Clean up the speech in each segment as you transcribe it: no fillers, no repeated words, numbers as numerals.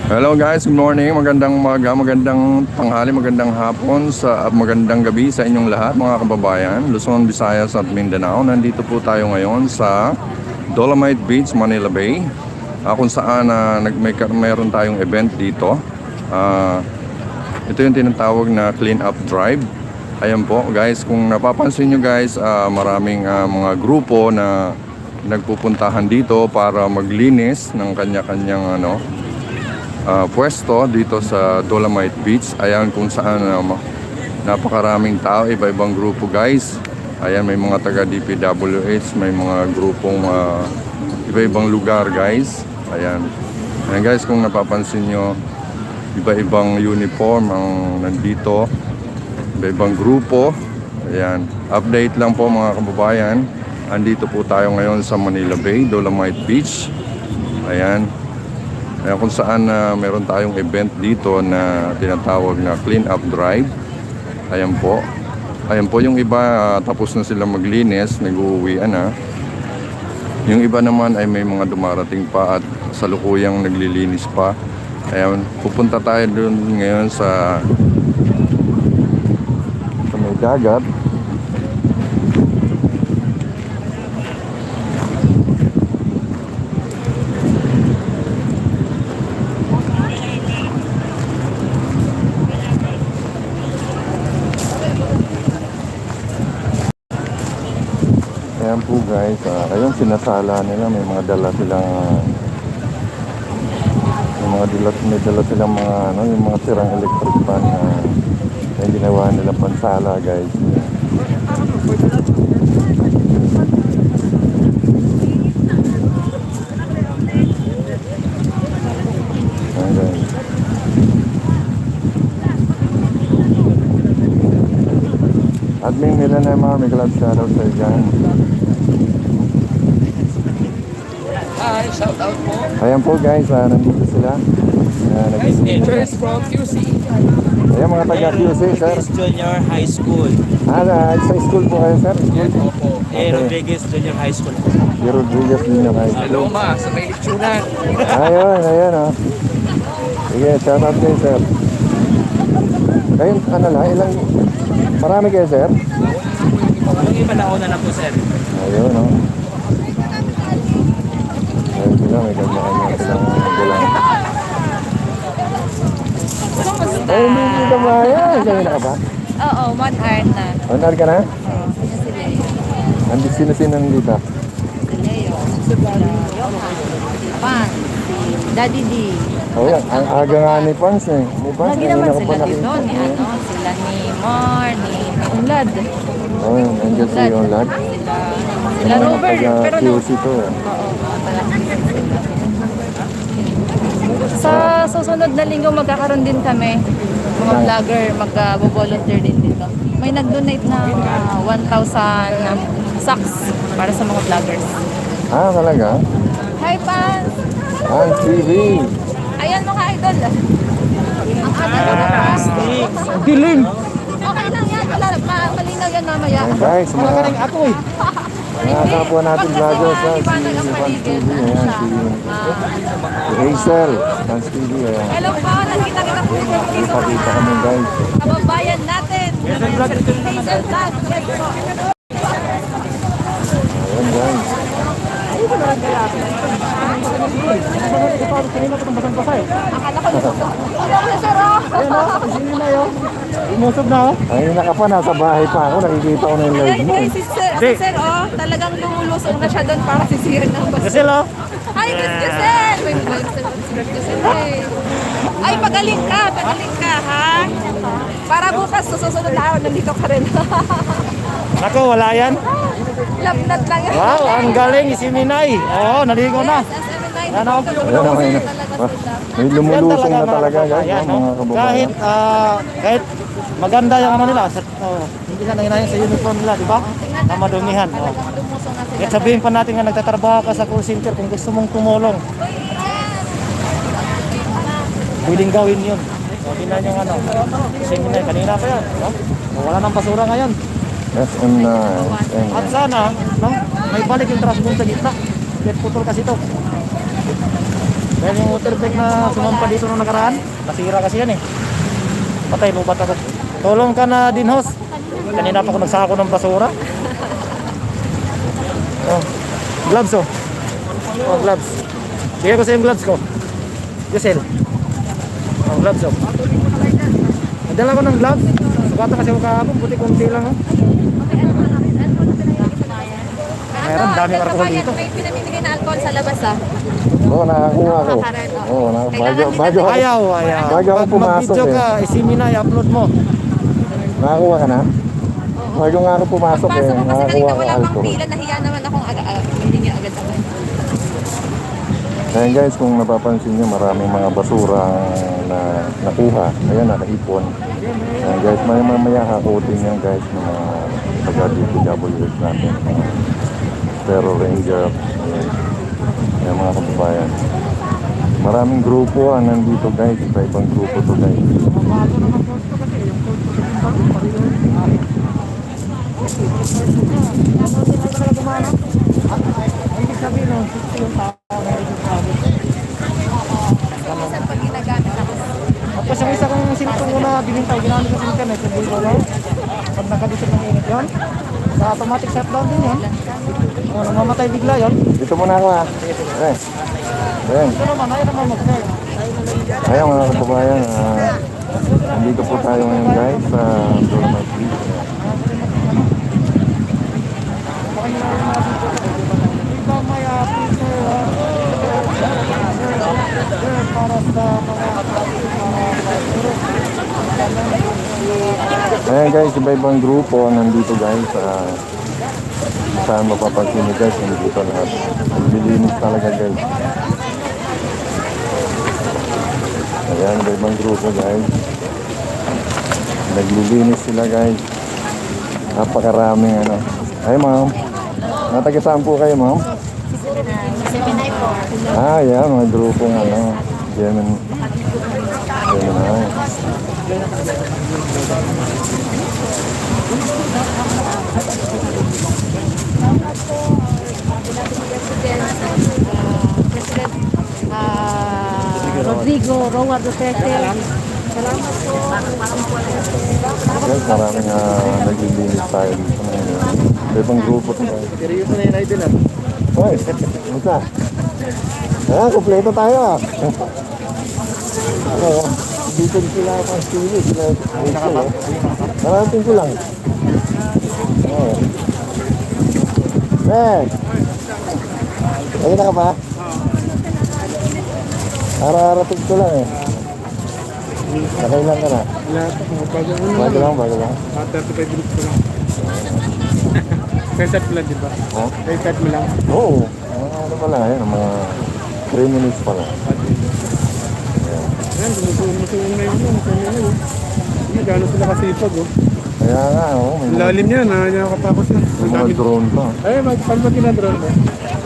Hello guys, good morning, magandang umaga, magandang tanghali, magandang hapon, magandang gabi sa inyong lahat mga kababayan, Luzon, Visayas at Mindanao. Nandito po tayo ngayon sa Dolomite Beach, Manila Bay, kung saan mayroon tayong event dito. Ito yung tinatawag na clean up drive. Ayan po guys, kung napapansin nyo guys, maraming mga grupo na nagpupuntahan dito para maglinis ng kanya-kanyang pwesto dito sa Dolomite Beach. Ayan kung saan napakaraming tao, iba-ibang grupo guys. Ayan, may mga taga DPWH, may mga grupong iba-ibang lugar guys. Ayan. Ayan guys, kung napapansin nyo, iba-ibang uniform ang nandito, iba-ibang grupo. Ayan, update lang po mga kababayan. Andito po tayo ngayon sa Manila Bay, Dolomite Beach. Ayan. Kung saan meron tayong event dito na tinatawag na clean up drive. Ayan po. Ayan po yung iba, tapos na sila maglinis, nag-uuwian na. Yung iba naman ay may mga dumarating pa at salukuyang naglilinis pa. Ayan, pupunta tayo dun ngayon sa may dagat. Ayan po guys, ayun sinasala nila, may dala silang yung mga sirang electric fan na yung ginawa nila pansala guys. Ayan guys. Admin nila na may club shoutout sa dyan. Hi, shout out po. Ayan po guys, nandito sila. Teachers from QC. Ayan mga taga QC sir. Junior High School. Sa school po kayo sir? Opo. Rodriguez Junior High School. Di Rodriguez Junior High School. Hello ma, sa may lechonan. Ayun oh. Sige, shoutout kayo sir. Kayo, ilang, marami kayo sir? Yung iba nauna na po, sir. Ayun oh. Ayun sila, may kanya-kanya silang gulang. Ay, hindi ka ba yan? Sa'yo na ka ba? Oo, 1 hour na. Honour ka na? Oo, si Leo. Andi sino-sino nandito? Si Leo. Si Johan. Si Pan. Si Daddy D. Oh, yan. Ang aga nga ni Pans eh. Ni Pans, Lagi naman sila dito. Sila ni Mar, ni Unlad. Oh, nandiyan si Onlad. Sila Robert. Pero no. QC to eh. Oo, sa susunod na linggo magkakaroon din kami mga vlogger mag-volunteer din dito. May nag-donate ng 1,000 socks para sa mga vloggers. Ah, talaga? Hi, Pan! Ang TV. Ayan mga idol. Ang Plastic. Dilim. okay lang yan. Malinaw yan mamaya. Guys, mga Ako eh. kapwa natin vloggers ha. Si Pans TV. Ayan, si Hazel. Pans TV. Ayan. Hello po, nakita po dito Ipakita kami guys. kababayan natin. Hazel Vlog. Yes po. Ayan guys. Akala ko dito. Ano ka sir? Umusog na oh. Ayun na ka pa, nasa bahay pa ako. Nakikita ko na yung live mo. Guys, si sir, talagang lumulusog na siya doon para sisirin ng bus. Kasi lo. Hi, Miss Giselle! May vlog sa Miss Giselle eh. Ay, pagaling ka, ha? Para bukas, susunod na araw, nandito ka rin. Nako, wala yan. Labnat lang yan. Wow, ang galing si Minay. Oo, naligo na. Ano? Ayan na, may lumulusong na talaga guys. Yan, Mga kababayan. kahit maganda yung ano nila, hindi na nangyayari sa uniform nila, di ba? Na madumihan. Oh. Kahit sabihin pa natin nga nagtatrabaho ka sa call center kung gusto mong tumulong. Pwedeng gawin yun. Sabi na yung ano, seminar, kanina pa yan. No? Wala nang basura ngayon. SM na. At sana, no, may balik yung trash doon sa gitna. Kahit putol kasi ito. Dahil yung water bag na sumampa dito nung nakaraan, nasira kasi yan eh. Patay, lubat ako. Tulong ka na din, host. Kanina pa ako nagsako ng basura. Oh, gloves oh. Oh, gloves. Bigay ko sa yung gloves ko. Giselle. Oh, gloves oh. Nadala ko ng gloves. Sugata kasi ako kahapon, buti konti lang oh. Meron, daming alcohol dito. May pinamimigay na alcohol sa labas ah. Oo, nakakuha ako. Oo, bago Ayaw. Bago ako Pag pumasok mag-video eh. ka, isimi na, i-upload mo. Nakakuha ka na? Bago nga ako pumasok eh, Pasok ko kasi nakakuha kanina ko wala pang alcohol. pila, nahiya naman akong hiningi agad ako. Ayan guys, kung napapansin nyo, maraming mga basura na nakuha. Ayan, nakaipon. Ayan guys, mamaya hakutin yan guys ng mga taga-DPWS natin. Pero Ranger, ayan mga kababayan. Maraming grupo ang nandito guys, iba-ibang grupo to guys. Minsan pag ginagamit ako. Tapos yung isa kong cellphone ko na binintay, ginamit ko sa internet, hindi ko lang. Pag nakadisip ng init yun, sa automatic shutdown din yun. O, namamatay bigla yun. Dito muna ako ha. Ayan. Ayan. Ito naman, ayaw naman mag-sell. Ayan mga kababayan, nandito po tayo ngayon guys sa Dolomite Beach. Ito may picture para sa Ayan guys, iba-ibang grupo nandito guys. Saan mapapansin nyo guys, nandito lahat. Naglilinis talaga guys. Ayan, iba-ibang grupo guys. Naglilinis sila guys. Napakaraming ano. Ay ma'am, natagisaan po kayo ma'am? Ah, yeah, mga grupong ano. Gemini. President Rodrigo Roa Duterte. Salamat po. Guys, maraming naglilinis tayo dito ngayon. Ibang grupo to guys. seryoso na yun idol ah. Hoy, musta? Kompleto tayo ah. Oo, dito sila pang sili. Sila narating ko lang. Oo. Ayun na ka ba? Arating ko lang eh. Nakailan ka na? Bago lang. 35 minutes ko lang. Reset mo lang, di ba? Ha? Reset mo lang. Oo. Ano pala, ayun, mga 3 minutes pala. Ayan, sumusunod na yun. Hindi, gano'n sila kasipag, oh. Kaya nga, may Ang mga, lalim yan, ha? Nakakapakos na. may Ang mga dami. drone pa. Ay, paano ba kinadrone mo?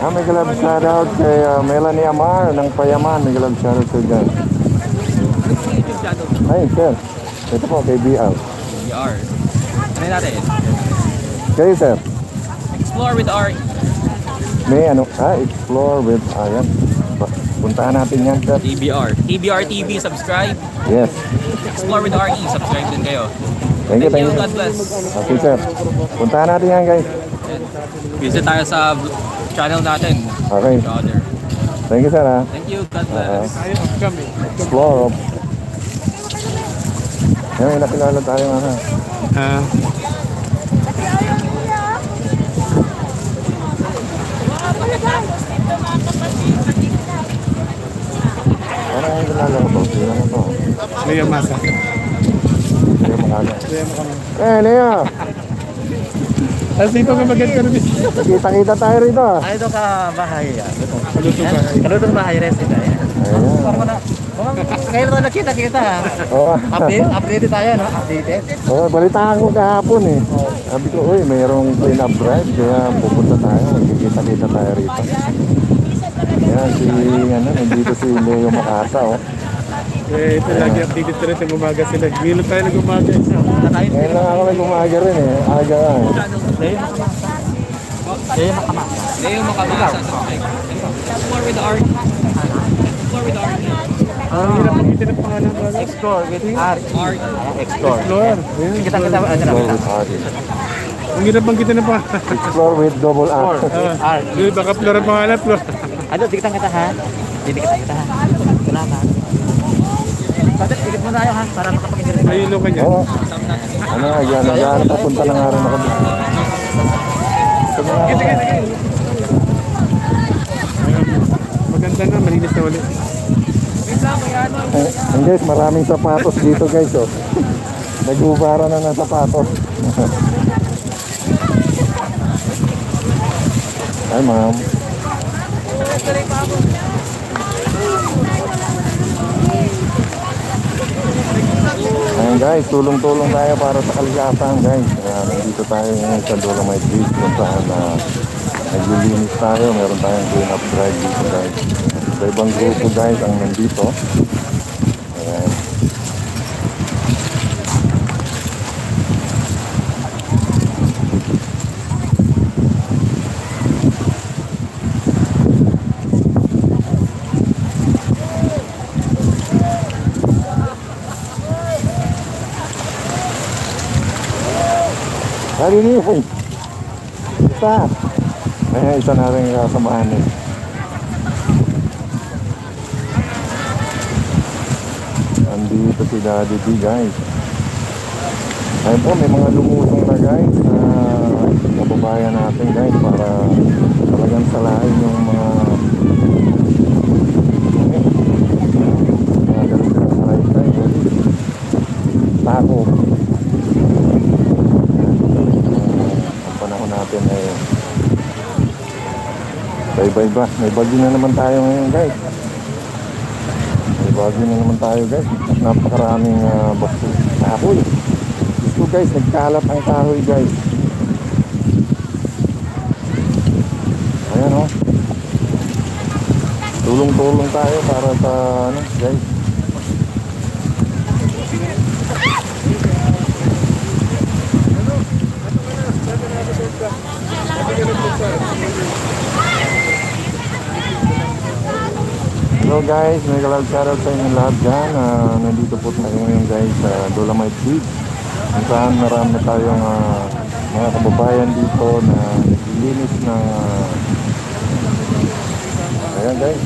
May galab shoutout kay Melanie Amar ng Payaman. May galab shoutout kayo dyan. Ay, sir. Ito po, kay BR. BR. Ano natin? Kayo, sir. Explore with RE. May ano, explore with, ayan. Puntahan natin yan, sir. TBR. TBR TV, subscribe. Yes. Explore with RE, subscribe din kayo. Thank you, thank you. God bless. Okay, sir. Puntahan natin yan, guys. Visit tayo sa channel natin. Okay. Brother. Thank you, sir, ha. Thank you. God bless. Ayun, kami. Explore. Yan, may nakilala tayo, ha. Ano yung kilala ko to? Sino mo to? Leo Masa. Leo Makala. Leo Makala. Leo! Tapos dito ka mag-get ka rin. Kita-kita tayo rito, ah. Ay, ito ka bahay. Paluto ba? Kalutong bahay resident. Ayan. Parang na. Ngayon na nakita ha. Oo. Update tayo, no? Updated. Oo, balitaan ko kahapon eh. Sabi ko, uy, mayroong clean up drive, kaya pupunta tayo, magkikita-kita tayo rito. Ayan, nandito si Leo Makasa, oh. Eh, ito lagi updated rin sa umaga sila. Gilot tayo nag-umaga. Ngayon lang ako nag-umaga rin eh, aga nga eh. Leo Makamasa, subscribe. Explore with Art. Explore with Art. Ang hirap magitin ng pangalan ba? Explore with art. Art. Explore. Explore. Ayun. Kita-kita, ano na kita? Ang hirap magitin ng pangalan. Explore with double R. Art. Hindi, baka plura ng pangalan. Ano, dikit kita ha? Dikit kita ha? Salamat. Bakit, dikit mo tayo ha? Para makapag-internet. Ayun ka niya. Oo. Ano, yan, papunta na nga rin ako. Maganda na, malinis na ulit. And guys, maraming sapatos dito guys, oh. Nag-ubara na ng sapatos. Hi, ma'am. Ayan guys, tulong-tulong tayo para sa kalikasan guys. Nandito tayo ngayon sa Dolomite Beach kung saan naglilinis tayo. Meron tayong clean up drive dito guys. Sa ibang grupo guys ang nandito. Ayan. Halili! Isa! Ayan, isa na rin kasamahan eh. Andito si Daddy D guys. Ayun po, may mga lumutong na guys na kababayan natin guys para talagang salain yung mga ganun na salain tayo. Tako. Ang panahon natin ay iba-iba. May bagyo na naman tayo ngayon guys. Bagyo na naman tayo guys. Napakaraming kahoy. Gusto guys, nagkalat ang kahoy guys. Ayan o. Tulong-tulong tayo para sa ano guys. Hello guys, mega love shoutout sa inyong lahat dyan. Nandito po tayo ngayon guys sa Dolomite Beach. Kung saan marami tayong mga kababayan dito na naglilinis ng ayan guys.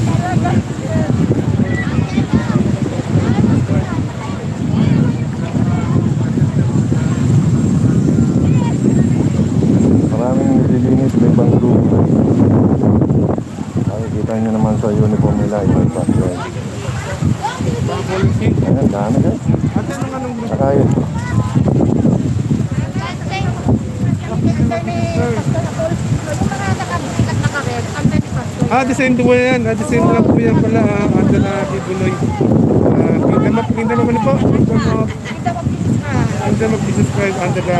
Maraming naglilinis sa ibang grupo. Kita nyo naman sa uniform nila, ibang pa guys. Ayan, dami guys. Nakaya. Design po yan. Design na po yan pala. Ando na Bibuloy. Pinda naman po. Pinda mag-subscribe under the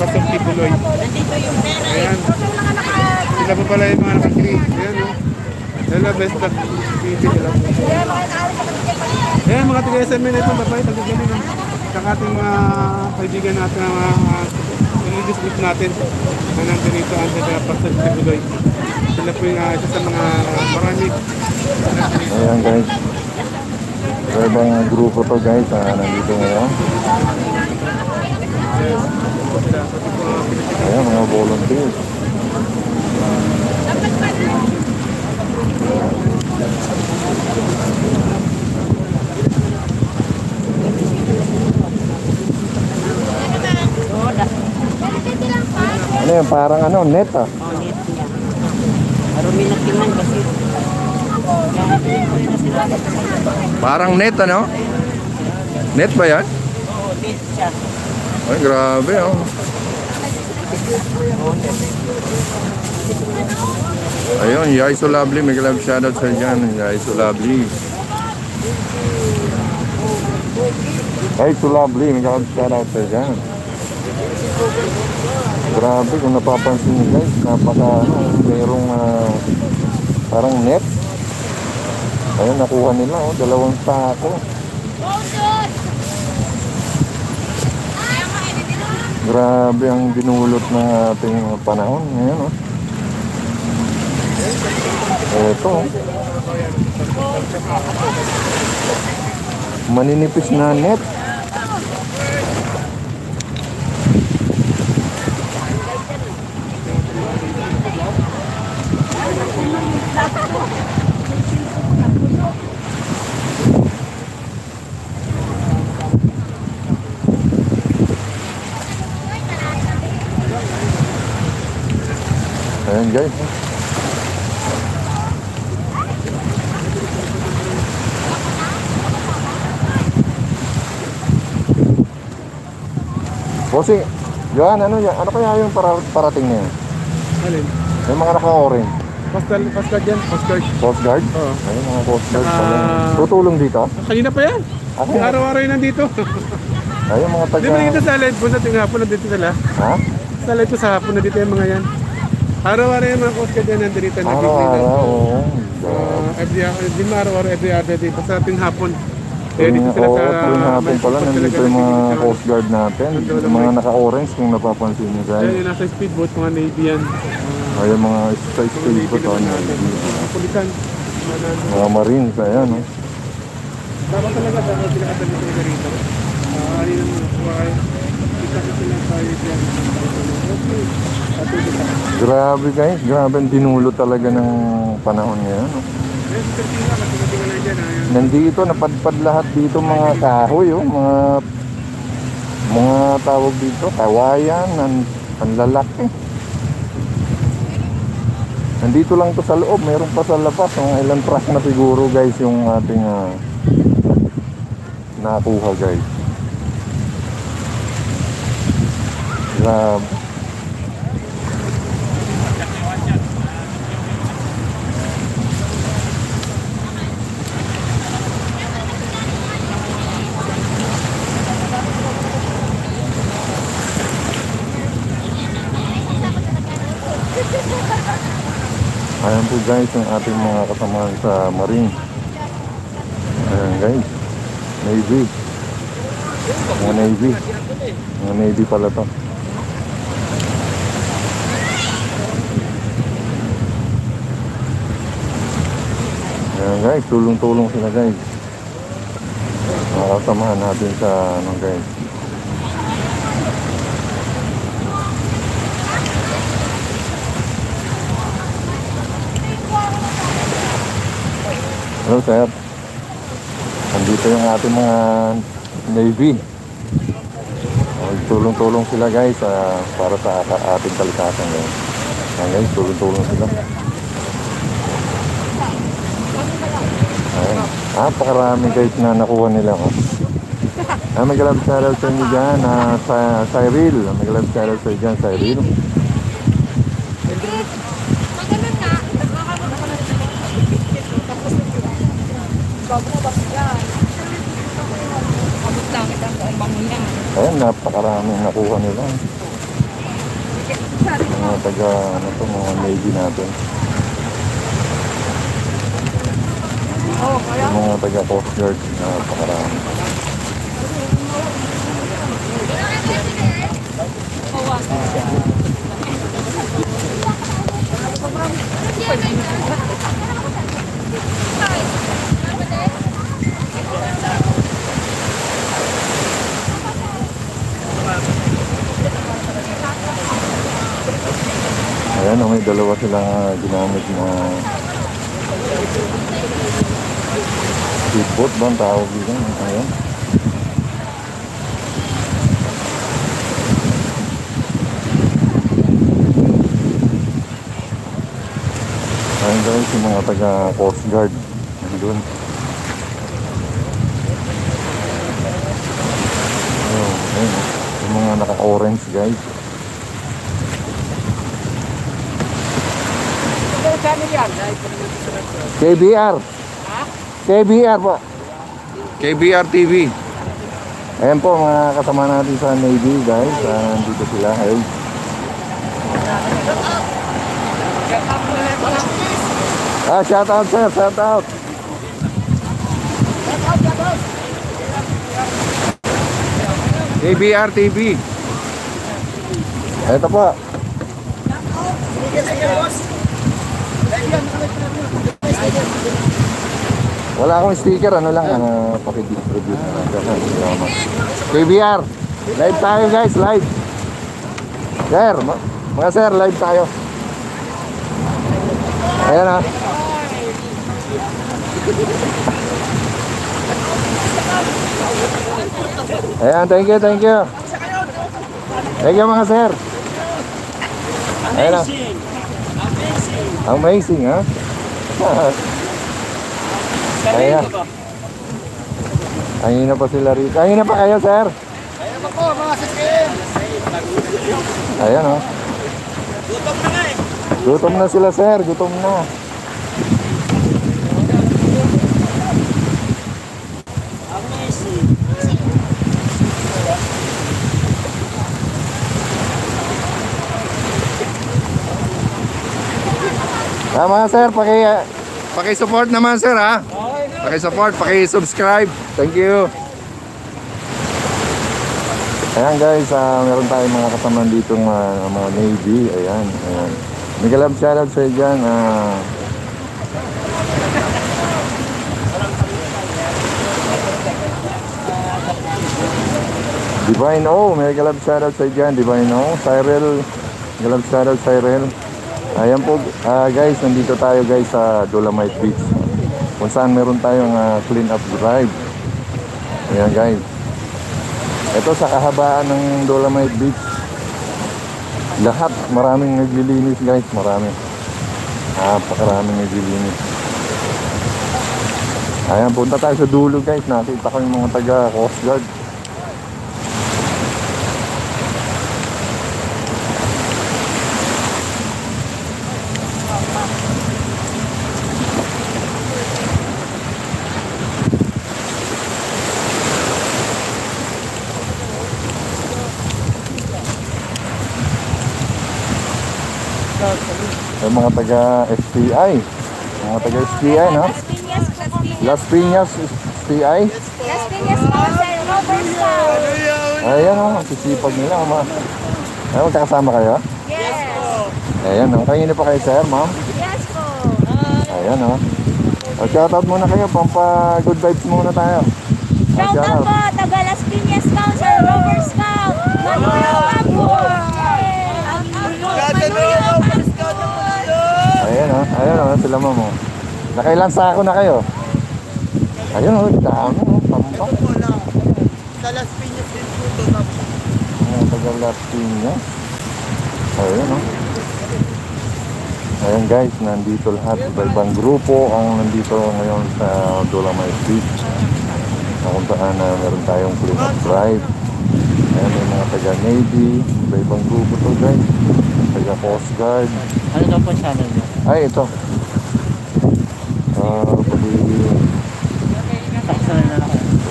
Pasok Bibuloy. Ayan. Sila po pala yung mga nakakiri. Ayan o. Hello, best of TV nila po. Ayan, mga taga-SM na ito. Babay, tagigyan nyo sa ating mga kaibigan natin na religious group natin na nandun dito under the Pasok Bibuloy. Sila po yung isa sa mga marami. Ayan guys. Sa ibang grupo to guys, nandito ngayon. Ayan, mga volunteers. Ano yan, parang ano, net ah. Marumi na tingnan kasi. Parang net ano? Net ba yan? Oo, net siya. Ay, grabe oh. Ayun, Yay So Lovely. May love shoutout sa dyan. Yay So Lovely. Yay So Lovely. May love shoutout sa dyan. Grabe kung napapansin nyo guys. Napaka mayroong parang net. Ayun, nakuha nila oh. 2 sako. Grabe ang dinulot ng ating panahon ngayon oh. Ito. Maninipis na net. Ayan guys. Bossing, yan, ano yan? Ano kaya yung parating na yan? Alin? Yung mga naka-orange. Coast Guard yan, Coast Guard. Coast Guard? Oo. Ayun, mga Coast Guard Saka- pala. Tutulong dito? Kanina pa yan. Ako? Araw-araw yun nandito. Ayun, mga taga... Di ba nakita sa live po sa hapon nandito sila? Ha? Sa live po sa hapon nandito yung mga yan. Araw-araw yung mga Coast Guard yan nandito. Araw-araw, oo. Di ba araw-araw, every other day. Basta ating hapon. Eh, dito sila Oo, sa... tuwing hapon pala, nandito yung mga Coast Guard natin. Yung mga naka-orange kung napapansin nyo Ayun, guys. yung nasa speedboat, mga Navy yan. Ayun, mga sa stage ko to. Mga pulisan. Mga Marines, ayan. Oh. Dapat talaga, dapat sila katalit sila rito. Ano yung mga kuhay. Kita ko sila tayo dyan. Grabe guys, grabe ang dinulo talaga ng panahon ngayon. Oh. Nandito, napadpad lahat dito mga kahoy, oh, mga tawag dito, kawayan, ang lalaki. Nandito lang to sa loob, meron pa sa labas, mga ilang truck na siguro guys yung ating nakuha guys. Grabe. Ayan po guys ang ating mga kasamahan sa Marine. Ayan guys, Navy. Mga Navy. Mga Navy pala to. Ayan guys, tulong-tulong sila guys. Mga kasamahan natin sa ano guys. Hello sir. Nandito yung ating mga Navy. Tulong-tulong sila guys para sa ating kalikasan guys. Ayan guys, tulong-tulong sila. Ayan. Napakarami guys na nakuha nila. Oh. May galab shoutout sa inyo dyan sa Cyril. May galab shoutout sa inyo dyan, Cyril. Ayan, napakaraming nakuha nila. Mga taga, ano to, mga Navy natin. Yung mga taga Coast Guard, napakarami. Ayan, may dalawa silang ginamit na speedboat ba ang tawag dito? Ayan. Ayan guys, yung mga taga Coast Guard nandun. Ayan, yung mga naka-orange guys. KBR. KBR po. KBR TV. Ayan po mga kasama natin sa Navy guys. Nandito sila. Ayun. Shout out sir, shout out. KBR TV. Ito po. Wala akong sticker, ano lang, pakidistribute na lang. Salamat. KBR, live tayo guys, live. Sir, mga sir, live tayo. Ayan ha. Ayan, thank you, thank you. Thank you mga sir. Ayan ha. Amazing ha. Ayan. Ayun na pa sila rito. Ayun na pa kayo sir. Ayun pa po, mga sisim. Ayan o. Gutom na nga eh. Gutom na sila sir, gutom na. Amazing. Tama sir, paki-support naman sir ha. Paki-support, paki-subscribe. Thank you. Ayan guys, meron tayong mga kasama dito mga Navy. Ayan, ayan. Mega love shoutout sa dyan. Divine O, mega love shoutout sa dyan. Divine O, Cyril, mega love shoutout Cyril. Ayan po guys, nandito tayo guys sa Dolomite Beach. Kung saan meron tayong clean up drive. Ayan guys. Ito sa kahabaan ng Dolomite Beach. Lahat, maraming naglilinis guys, marami. Napakaraming naglilinis. Ayan, punta tayo sa dulo guys. Nakita ko yung mga taga Coast Guard. Yung mga taga STI. Mga taga STI, no? Las Piñas STI. Las Piñas Council, Robert Scout. Ayan o, sisipag nila. Ay, magkakasama kayo? Yes. Ayan o, kanina pa kayo sir, ma'am? Yes po. Ayan o. Shoutout muna kayo, pampa good vibes muna tayo. Shout out po, taga Las Piñas Council, Robert Scout. Manuyo Mabur. Ayan o, sila ma'am o. Nakailan sako na kayo? Ayun o, dami o, pampa. Sa Las Piñas din po ito. Taga Las Piñas. Ayun o. Ayan guys, nandito lahat. Iba-ibang grupo ang nandito ngayon sa Dolomite Beach. Kung saan meron tayong clean up drive. Ayan, may mga taga Navy. Iba-ibang grupo to guys. Taga Coast Guard. Ano daw po channel niyo? Ay, ito.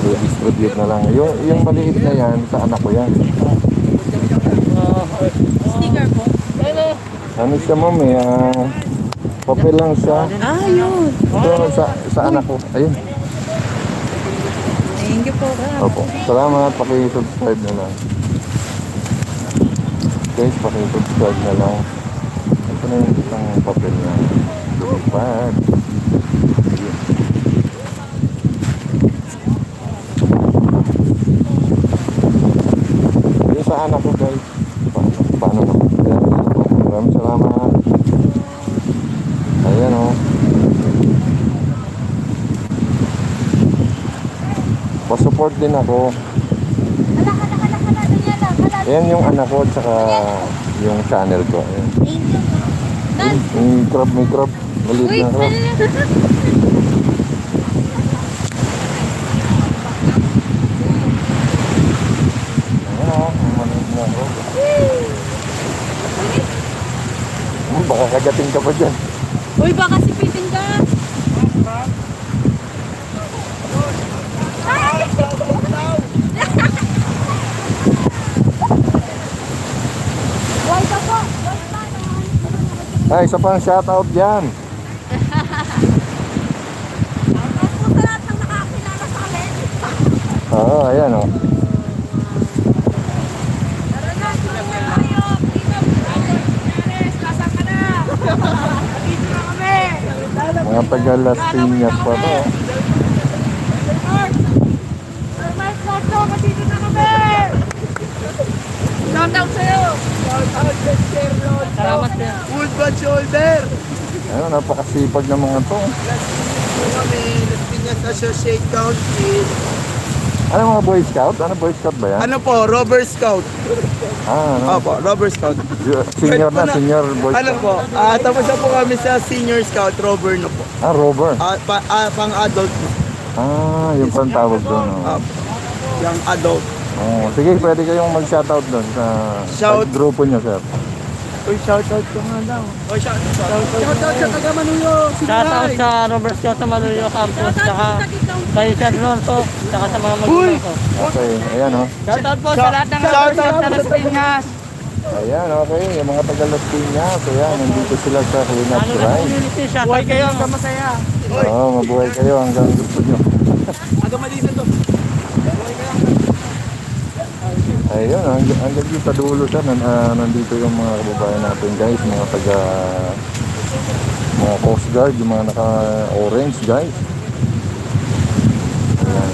Distribute na lang. Yung maliit na yan, sa anak ko yan. Sticker po. Ano siya ma'am eh, papel lang siya. Yun. Ito sa anak ko. Ayun. Thank you po. Opo. Salamat. Paki-subscribe na lang. Guys, paki-subscribe na lang. Ito na yung isang papel na lumipad. Sige. Yung sa anak ko guys. Paano na? Maraming salamat. Ayan o. Pa-support din ako. Ayan yung anak ko at saka yung channel ko. Ayan. May crop. Maliit na crop. Ayan o. Maliit na crop. Baka kagating ka pa dyan. Uy, baka sipitin ka. Ay, isa pang shoutout dyan. Oo, ayan o. Mga taga Las Piñas pa to. Shoutout sa'yo! Salamat din. Full butt shoulder. Ayun, napakasipag ng mga to. Kami, Las Piñas Associate Council. Ano mga Boy Scout? Ano Boy Scout ba yan? Ano po, Robber Scout. Ano? Opo, Robber Scout. Senior na, senior Boy Ano Scout. po, tapos na po kami sa Senior Scout, Robber na po. Rover. Pang adult po. Yung pang tawag doon. Oh. Yung adult. Oh, sige, pwede kayong mag-shoutout doon sa grupo nyo, sir. Uy, shoutout ko nga daw. Uy, shoutout sa taga Manuyo. Shoutout sa Robert Scott sa Maluyo Campus, tsaka kay Sir Ronto, tsaka sa mga magulang ko. Okay, ayan oh. Shoutout po sa lahat ng Robert Scott sa Las Piñas. Ayan, okay. Yung mga taga Las Piñas, ayan, nandito sila sa Cleanup Ano na Drive. community, shoutout kayo hanggang masaya. Oo, mabuhay kayo hanggang gusto nyo. Hanggang malisan to. Ayun, hanggang dito sa dulo sir, nandito yung mga kababayan natin guys, mga taga mga Coast Guard, yung mga naka-orange guys. Ayan.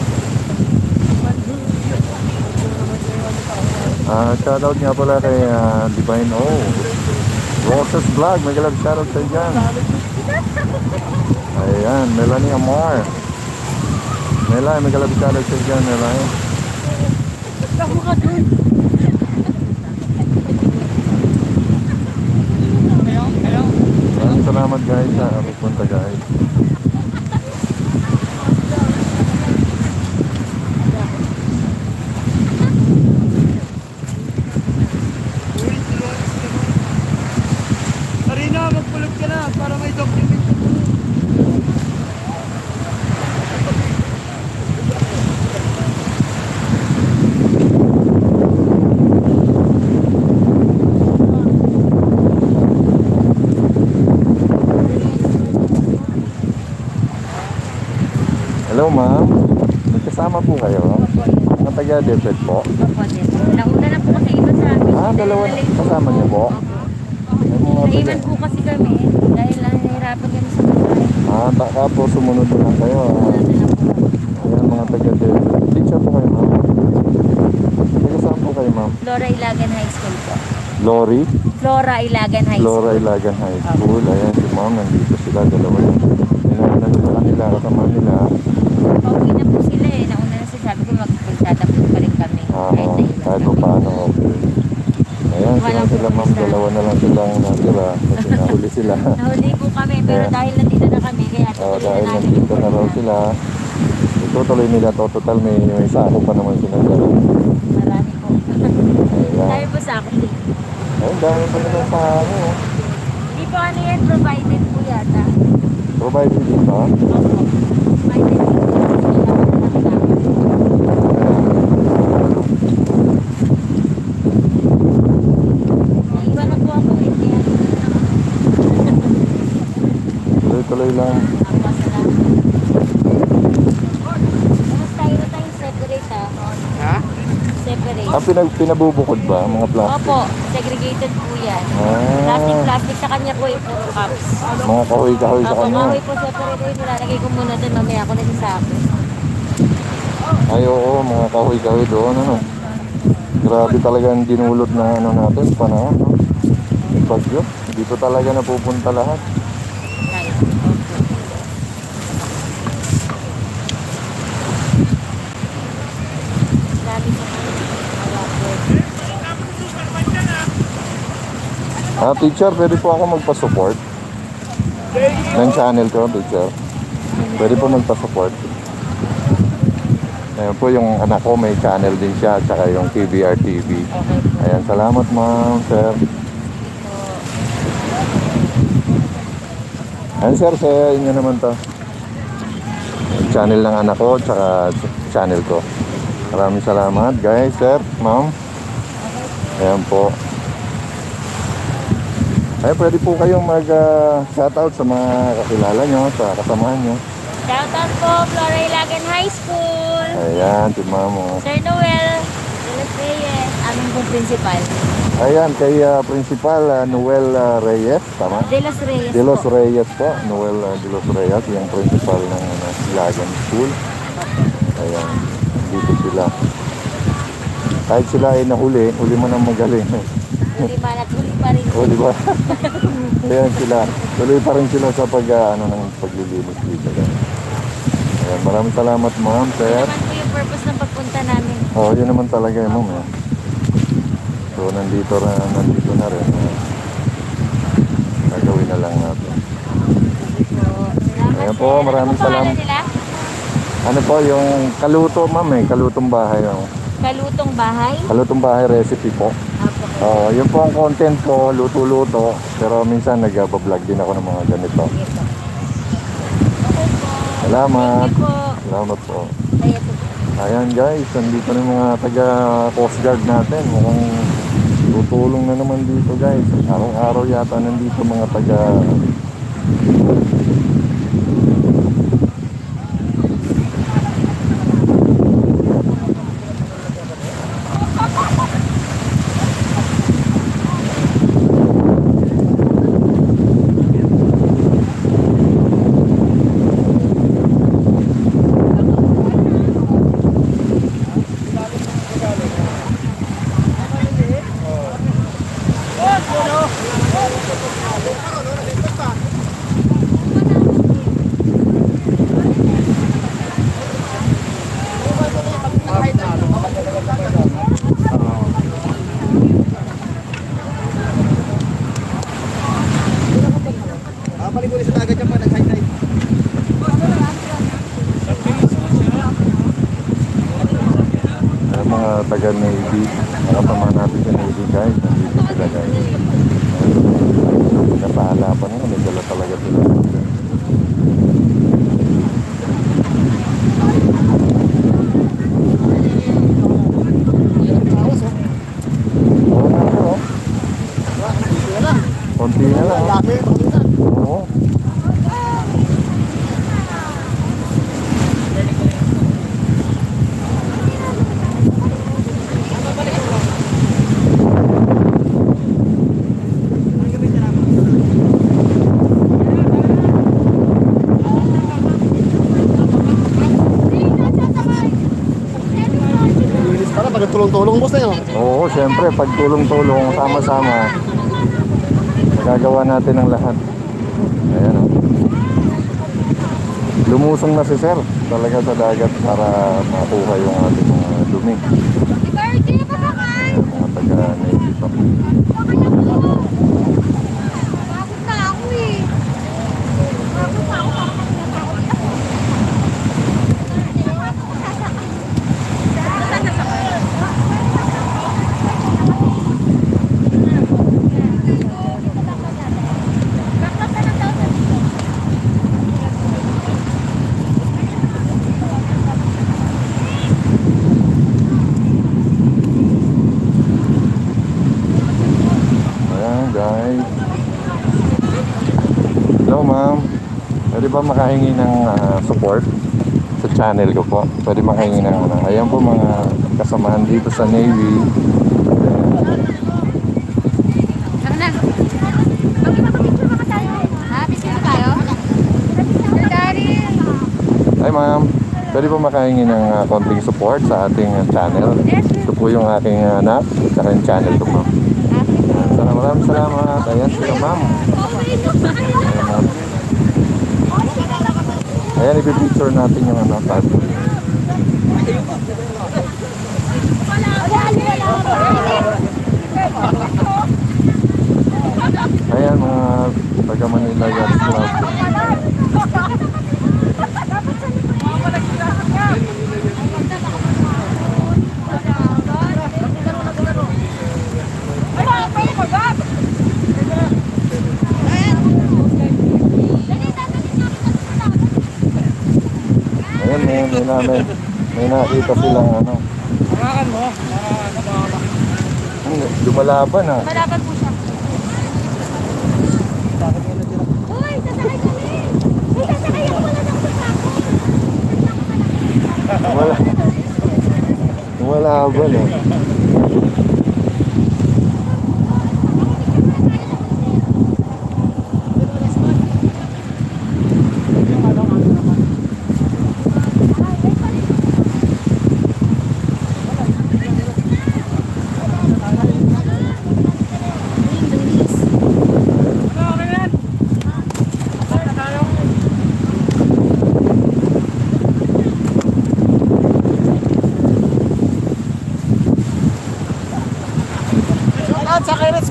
Shoutout nga pala kay Divine O. Roses Vlog, may galag shoutout sa dyan. Ayan, Melanie Amar. Melanie, may galag shoutout sa dyan, Melanie. Maraming salamat guys sa pupunta guys. Marina, magpulog ka na para may document. Hello ma'am, may kasama po kayo? Mga taga Deped po? Opo, din. Nauna na po kasi iba sa amin. Dalawa na kasama niyo po? May mga taga... Naiwan po kasi kami dahil nahihirapan kami sa buhay. Tapos sumunod na lang kayo. Wala na lang po. Ayan mga taga Deped. Teacher po kayo ma'am? Taga saan po kayo ma'am? Flora Ilagan High School po. Lori? Flora Ilagan High School. Flora Ilagan High School. Ayan si ma'am, nandito sila dalawa yung nandito sa kanila, kasama nila. Pauwi na po sila eh. Nauna na sila. Sabi ko magtatapos pa rin kami. Kahit pa paano, okay. Ayan, sila ma'am, dalawa na lang silang natira kasi nahuli sila. Nahuli po kami pero dahil nandito na kami kaya Dahil nandito na raw sila, itutuloy nila to. Total may sako pa naman sila dalawa. Marami po. Ayan. Dahil po sa akin din. Ayun, dahil pa naman sa ano. Hindi po ano yan, provided po yata. Provided din ba? Opo. Provided po. Naiwan na po ako eh. Kaya Tuloy-tuloy lang. ako salamat. Kamusta yun tayo separate Ha? Separate. Pinabubukod ba? Mga plastic? Opo, segregated po yan. Ah, Plastic sa kanya po yung puro cups. mga kahoy-kahoy sa Opo, kanya. kahoy po separate yun. Nilalagay ko muna doon. Mamaya ako nagsasabi. Ay, oo, mga kahoy-kahoy doon, ano. Grabe talaga ang dinulot na ano natin, panahon, no? Yung bagyo. Dito talaga napupunta lahat. Right. Opo. Grabe sa kanya. Teacher, pwede po ako magpa-support? Ng channel ko, teacher. Pwede po magpa-support. Ayan po, yung anak ko may channel din siya, tsaka yung TVR TV. Okay po. Ayan, salamat ma'am, sir. Ayan sir, sa inyo naman to. Channel ng anak ko, tsaka channel ko. Maraming salamat guys, sir, ma'am. Ayan po. Ay, pwede po kayong mag-shoutout sa mga kakilala nyo, sa kasamahan nyo. Shoutout po, Flora Ilagan High School. Ayan, si ma'am. Sir Noel, de los Reyes, aming pong principal. Ayan, kay Principal Noel Reyes, tama? De Los Reyes De Los po. Reyes po, Noel De Los Reyes, yung principal ng Silagan School. Ayan, dito sila. Kahit sila ay nahuli, huli mo nang magaling. Huli man at huli pa rin. O, di ba? Ayan sila. Tuloy pa rin sila sa ng paglilinis dito. Ayan, maraming salamat ma'am, Yun sir. naman po yung purpose ng pagpunta namin. Oo, yun naman talaga yun, ma'am. Eh. So, nandito na rin. Gagawin na lang natin. Ayan po, maraming Ano pangalan salamat. nila? Ano po, yung kaluto, ma'am, kalutong bahay. Oh. Kalutong Bahay. Kalutong bahay recipe po. Apo. Yun po ang content ko, luto-luto. Pero minsan nag-vlog din ako ng mga ganito. Salamat. Thank you po. Salamat po. Kaya po. Ayan guys, nandito na yung mga taga Coast Guard natin. Mukhang tutulong na naman dito guys. Araw-araw yata nandito mga taga mga taga Navy, mga kasama natin sa Navy guys, nandito sila guys. Napahalapan nga, may dala talaga sila. Oo nga sir, oh. Konti na lang. Oo. Para pag tulong-tulong boss na yun. Oo, syempre, pag tulong-tulong, sama-sama, magagawa natin ang lahat. Ayan o. Lumusong na si sir talaga sa dagat para makuha yung ating mga dumi. Ayan, mga taga-Navy pa. Ayan guys. Hello ma'am. Pwede ba makahingi ng support sa channel ko po? Pwede makahingi ng ayan po mga kasamahan dito sa Navy. Tara na. Mag-picture ba tayo? Ha? Picture ba tayo? Daddy. Hi ma'am. Pwede ba makahingi ng konting support sa ating channel? Ito po yung aking anak at yung channel ko ma'am. Maraming salamat. Ayan sila ma'am. Ayan ma'am. Ayan, ipipicture natin yung taas. Ayan mga taga Manila Yacht Club. Ayan, may nakita silang ano. Hawakan mo. Hindi, lumalaban ha. Malaban po siya. Uy, sasakay kami! Uy, sasakay ako wala ng sasako. Lumalaban ha.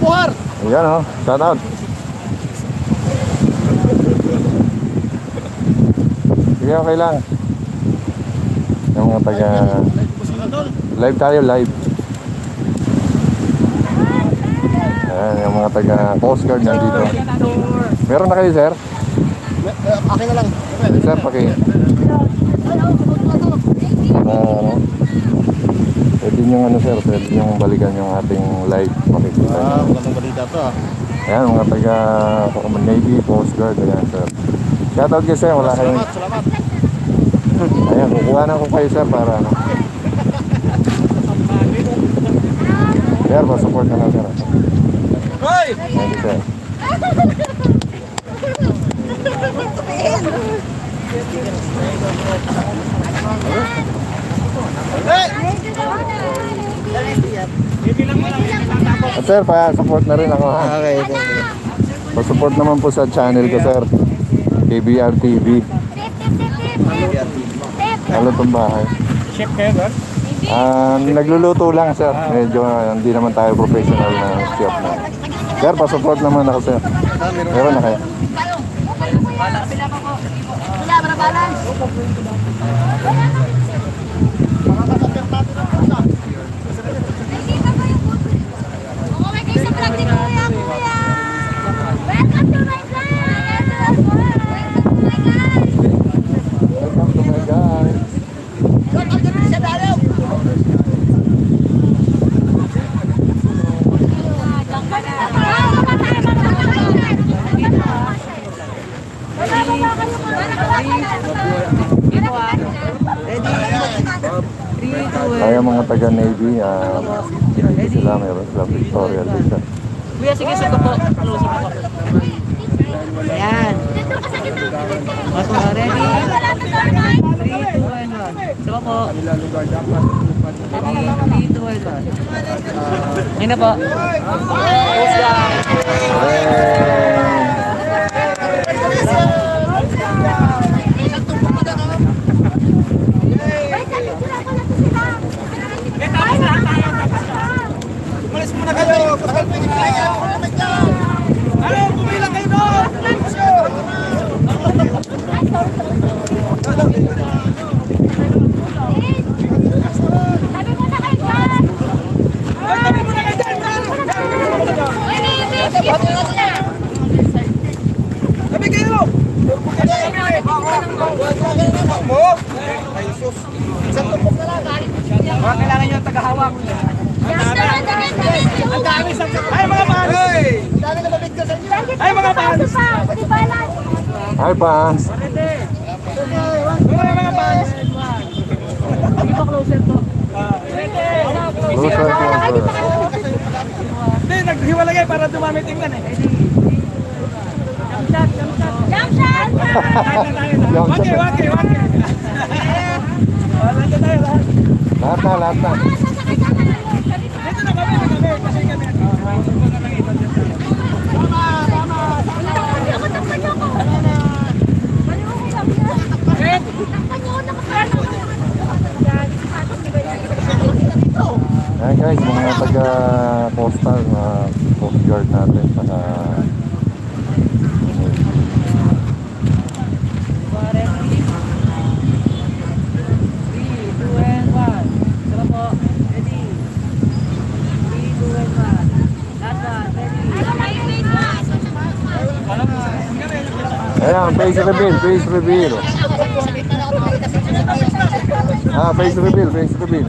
Buhar! Ayan o, shout out. Sige, okay lang. Yung mga taga... Live tayo, live. Ayan, yung mga taga Coast Guard nandito. Meron na kayo, sir? Akin na lang. Sir, paki... Pwede nyo ano, sir, pwede nyo balikan yung ating live. Makikita nyo. Magandang balita to ah. Ayan, mga taga Navy, Coast Guard, ayan, sir. Shoutout kayo, sir, wala kayong... Salamat. Ayan, kukuha na ko kayo, sir, para ano. Sir, pa-support na lang, sir. Hoy! Thank you, sir. At sir, pa-support na rin ako, ha? Okay. Pa-support naman po sa channel ko, sir. KBR TV. Ano itong bahay? Chef kayo, sir? Nagluluto lang, sir. Medyo hindi naman tayo professional na chef na. Sir, pa-support naman ako, sir. Meron na kayo? Welcome to my guys. Kaya mga taga-Navy, sila meron sila Victoria dito. Kuya, sige, sa po. Close up ako. Ayan. Ready? 3, 2, 1. Sama po. Ready? 3, 2, 1. Ngayon na po. Close down. Umalis muna kayo! Pagkalpin kayo! Ano? Pumilang kayo doon! Sabi mo na kayo dyan! Sabi mo na kayo dyan! Sabi kayo! Ay, sus! Isang tumpok na lang! Baka kailangan nyo ang tagahawak! Ang dami sa... Ay, mga fans! Ang dami na mabigyan sa inyo! Ay, mga fans! Hi, fans! Ay, mga fans! Sige po, closer po. Closer, closer. Hindi, naghiwalay kayo para dumami tingnan eh. Jump shot! Wake, wake, wake! Wala ka tayo lahat. Lahat na, lahat na. Dito na kami, kasi kami. Ayan guys, mga taga-coastal na coast guard natin saka ayan, face reveal, face reveal. Face reveal, face reveal.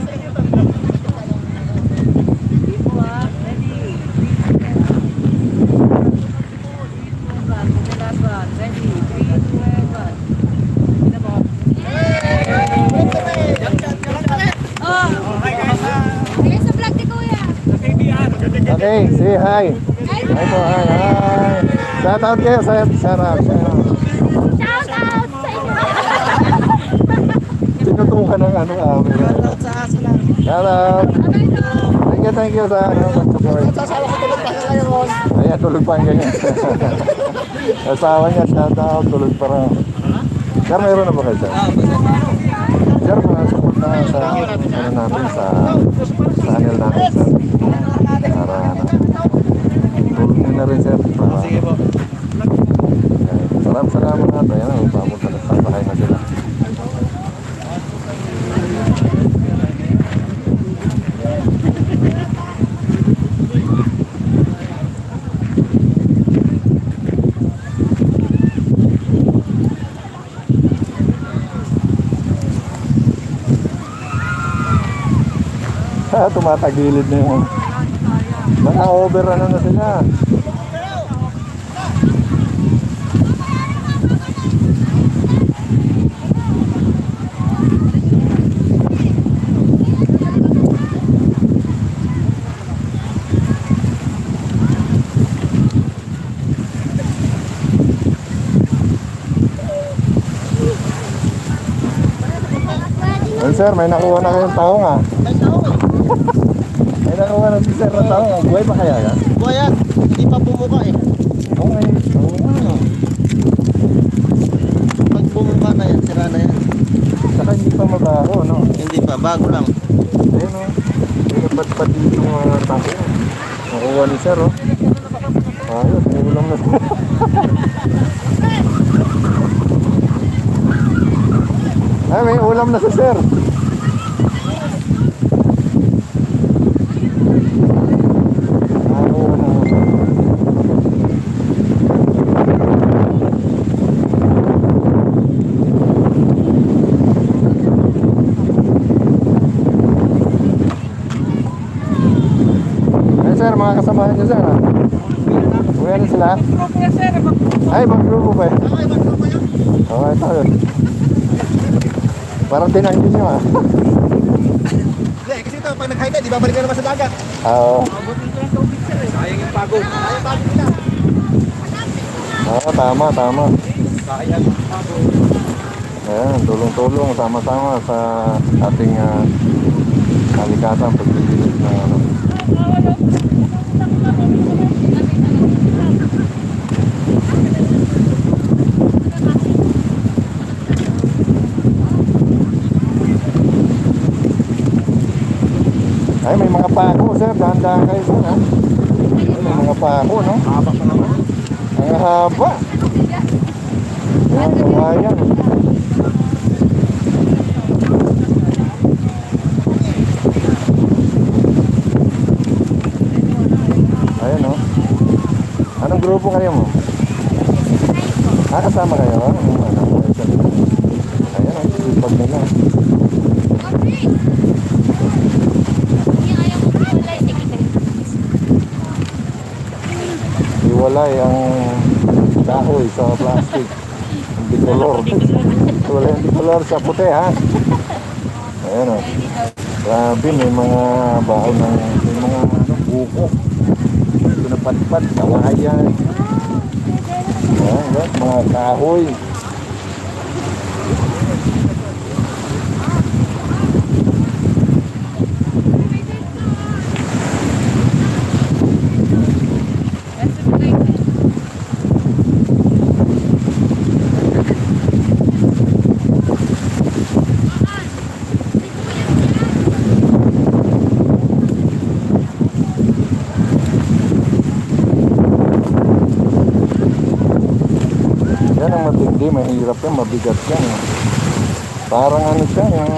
Okay, say hi. Hi po, hi, hi. Shout out kayo, shout out, shout out. Shout out sa inyo! Tinutukan ng ano, shout out. Thank you sa ano, support. Sasawa ko tulog pa ngayon. Ayan, tulog pa ang ganyan. Asawa niya, shout out, tulog pa rin. Sir, mayroon na ba kayo, sir? Sir, support na sa ano natin, sa channel natin, sir. Para ano. na rin sir. Para, Sige po. salamat na. Ayan, papunta na. Sasakay na sila. Tumatagilid na yung naka-over ano na sila. Well, sir, may nakuha na kayong taong ah. May nakuha na si sir na taong. Buhay pa kaya yan? Buhay yan. Hindi pa bumuka eh. Okay. Oo nga. Pag bumuka na yan, sira na yan. Saka hindi pa mabaho, no? Hindi pa, bago lang. Ayun o. Pinapat-pat dito mga taong. Nakuha ni sir, oh. Ayos, may ulam na sir. Ay, may ulam na si sir. Nakuha na. Ay sir, mga kasamahan niyo sir ha? Uwi na sila? Ay, ibang grupo ba eh? Okay, tayo. Parang tinanggi nyo ha? Hindi, kasi ito, pag nag-high tide, di babalik na naman sa dagat. Oo. Sayang yung pagod. Sayang yung pagod nila. Oo, tama, tama. Sayang yung pagod. Ayan, tulong-tulong, sama-sama sa ating kalikatan, paglilinis ng ano. Ay, may mga pako, sir. Dahan-dahan kayo, sir, ha? Ay, may mga pako, no? Haba pa naman. Ang haba. Ayan, kawayan. Ayan, no? Anong grupo kayo mo? Kasama kayo? Ayan, ang sipag nila. Iwalay ang kahoy sa plastic. Ang bicolor. Iwalay ang bicolor sa puti, ha? Ayan, o. Grabe, may mga baon ng may mga buko. Ito na patpat, kawayan. Ayan, mga kahoy. Yan ang matindi, mahirap yan, mabigat yan. Parang ano siya, yung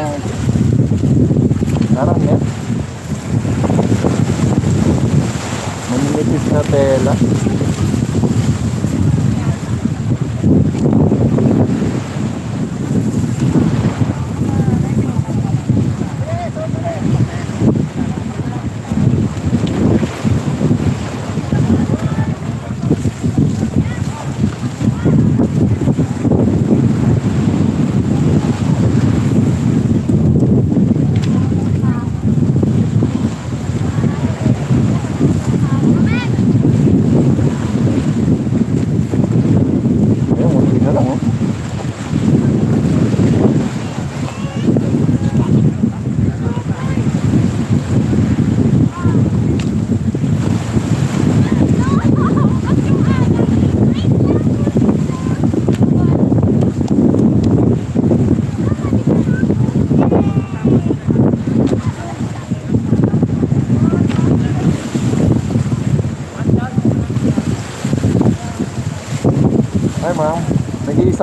parang net. Manilipis na tela.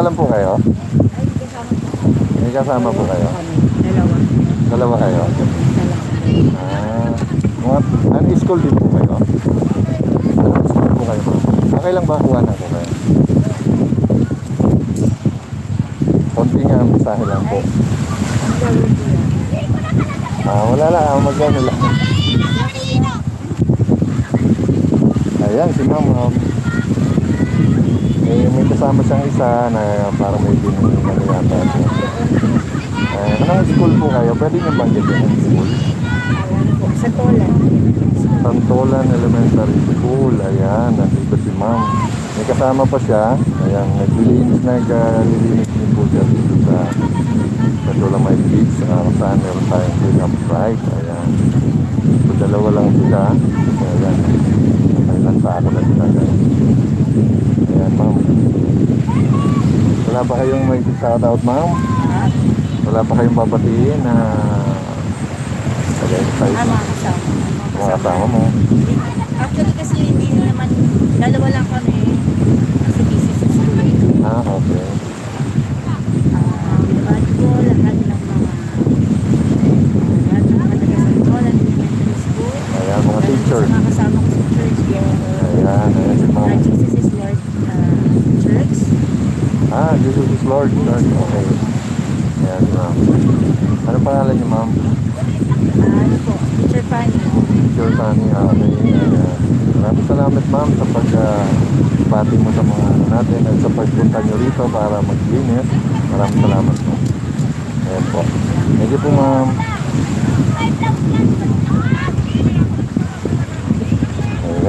Mag-isa lang po kayo? May kasama po kayo? Dalawa kayo? Ano school din po kayo? Anong school po kayo? Okay lang ba kuhanan ko kayo? Konti nga ang mensahe lang po. Wala lang, magkano lang. Ayan, si ma'am. May kasama siyang isa na parang may binigyan na yata. Anong school po kayo? Pwede nyo banggitin ang school? Santolan Elementary School. Ayan, nandito si ma'am. May kasama pa siya. Ayan, naglilinis din po siya dito sa Dolomite Beach. Kung saan meron tayong clean up drive. Ayan. So, dalawa lang sila. So, ayan. Kailan sa ako na sila. Ayan, ma'am. Wala ba kayong may shoutout, ma'am? Wala pa kayong babatiin na mga kasama mo? Actually kasi hindi naman, dalawa lang kami kasi busy sa school. Okay. Binabati ko lahat ng mga taga-Santolan Elementary School. Ayan, mga teacher. Sa mga kasama ko sa church. Ayan si ma'am. Jesus is Lord Church. Jesus is Lord Church. Okay. Ayan si ma'am. Ano pangalan niyo, ma'am? Ano po, Teacher Fanny. Teacher Fanny. Okay. Maraming salamat, ma'am, sa pag-bati mo sa mga natin at sa pagpunta niyo rito para maglinis. Maraming salamat po. Ayan po. Thank you po, ma'am.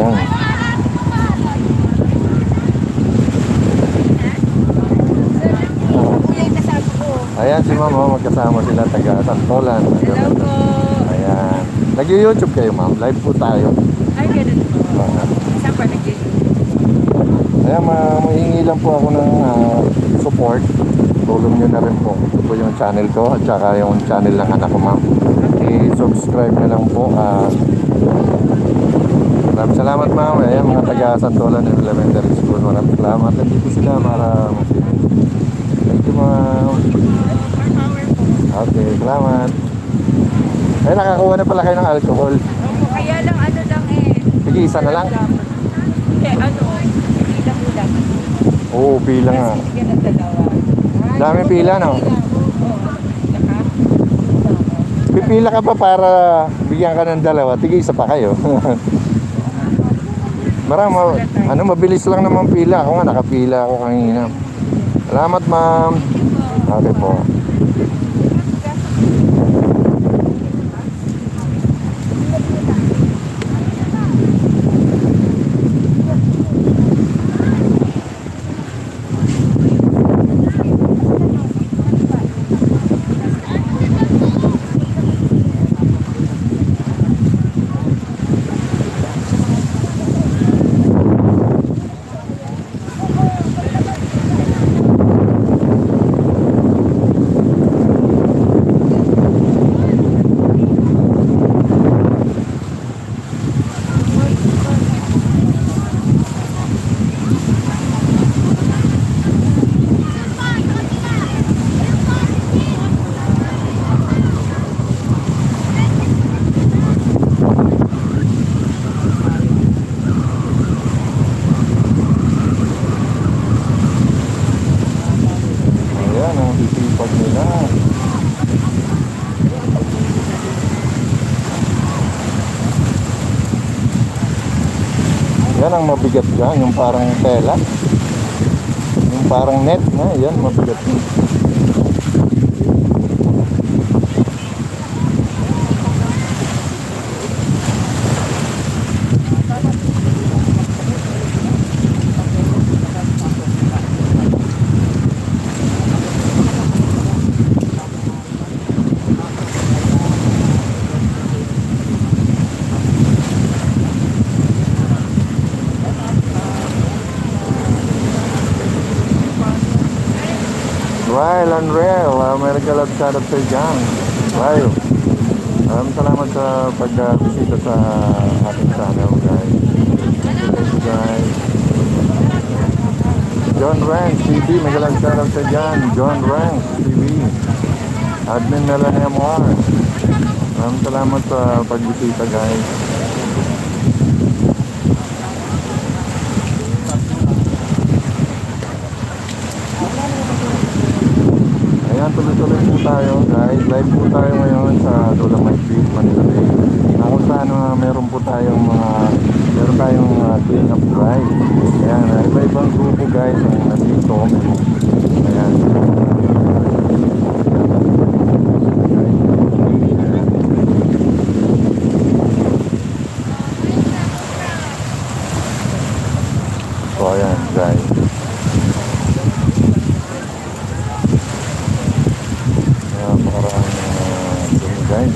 Ayan. Ayan si ma'am, magkasama sila taga Santolan. Hello po. Ayan. Nag-YouTube kayo, ma'am. Live po tayo. Ay, ganun po. Saan pa nag-YouTube? Ayan, mahingi lang po ako ng support. Tulong nyo na rin po. Ito po yung channel ko at saka yung channel ng anak ko, ma'am. I-subscribe na lang po. Maraming salamat, ma'am. Ayan, mga taga Santolan Elementary School. Maraming salamat. Nandito sila para mag-finish. Thank you, ma'am. Okay, salamat. Ay, nakakuha na pala kayo ng alcohol. Opo, kaya lang ano lang eh. Sige, isa na lang. Bilang-bilang. Oo, pila nga. Sige na dalawa. Dami pila, no? Pipila ka pa para bigyan ka ng dalawa. Tige, isa pa kayo. Mabilis lang naman pila. Ako nga, nakapila ako kanina. Salamat, ma'am. Okay po. Yan ang mabigat dyan, yung parang tela. Yung parang net na, yan mabigat yun. Ryle and Rail, America Love shout out sa dyan. Ryle, maraming salamat sa pag-bisita sa ating channel, guys. Thank you, guys. John Ranks TV, may galang shoutout sa dyan. John Ranks TV. Admin Melan MR. Maraming salamat sa pagbisita guys. Ayan, tuloy-tuloy po tayo guys. Live po tayo ngayon sa Dolomite Beach, Manila Bay. Na kung saan meron tayong clean up drive. Ayan, iba-ibang grupo guys ang nandito. Ayan. So ayan guys. Ayan, maraming dumi guys.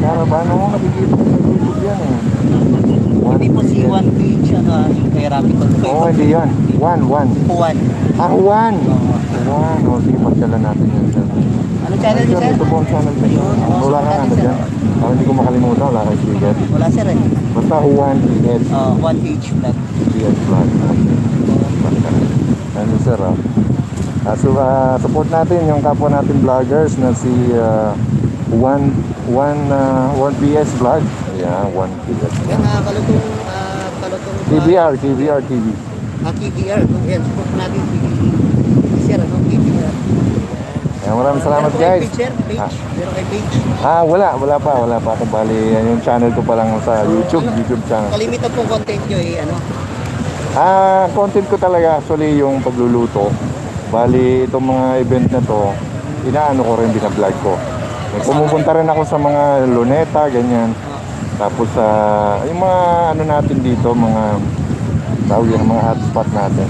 Caravan, oo, nakikita ko sa YouTube yan eh. Hindi po si One Page, kay Rapid Convoy. Oo, hindi yan. One. Juan. Ah, Juan. Juan, o sige, pasyalan natin yan sir. Ano channel niyo, sir? Ito po ang channel niya. Wala ka ano dyan. Hindi ko makalimutan, wala kang sticker. Wala, sir eh. Basta Juan PH. One Page Vlog. PH Vlog. Ano sir ah. So, support natin yung kapwa natin vloggers na si One PS Vlog. Yeah, One PS. Yan, kalutong KBR TV. KBR. Yan, support natin si Sir, KBR. Ayan, maraming salamat guys. Page, sir? Page? Meron kay page? Wala pa. Bali, yung channel ko pa lang sa YouTube channel. Kalimitan po content nyo Content ko talaga actually yung pagluluto. Bali, itong mga event na to, inaano ko rin, binablog ko. Pumupunta rin ako sa mga luneta, ganyan. Tapos yung mga ano natin dito, mga tawag yan, mga hotspot natin.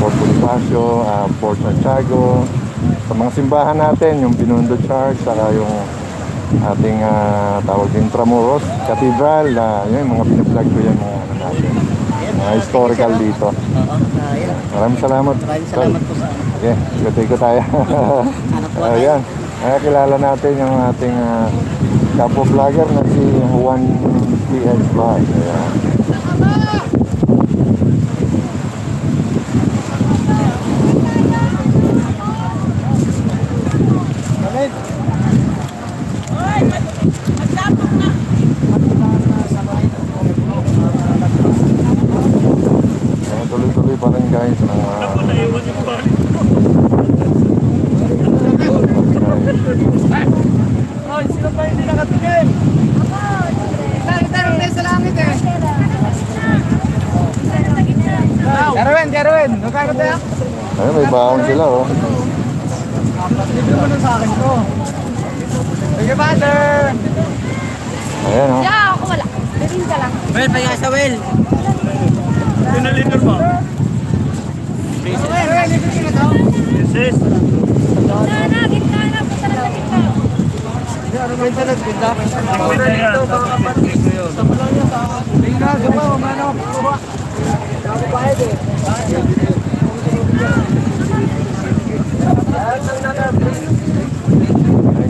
Port Bonifacio, Port Santiago, sa mga simbahan natin, yung Binondo Church, saka yung ating tawag din Tramuros Cathedral, yun, mga binablog ko yan, mga ano natin. Mga historical dito. Maraming salamat. Maraming salamat po sa Okay, ikot ko tayo. Ayan, kilala natin yung ating kapwa vlogger na si Juan PS Vlog. Ayan. Ayan, tuloy-tuloy pa rin guys ng Sino pa hindi nakatingin? Tayo sa langit eh. Jarwin, nagkakot tayo? ayun, may baon sila oh. Libre mo na sa akin ko. Thank you, Father! Ayan oh. Yeah, ako wala. Birin ka lang. Well, pahinga sa well. Ayan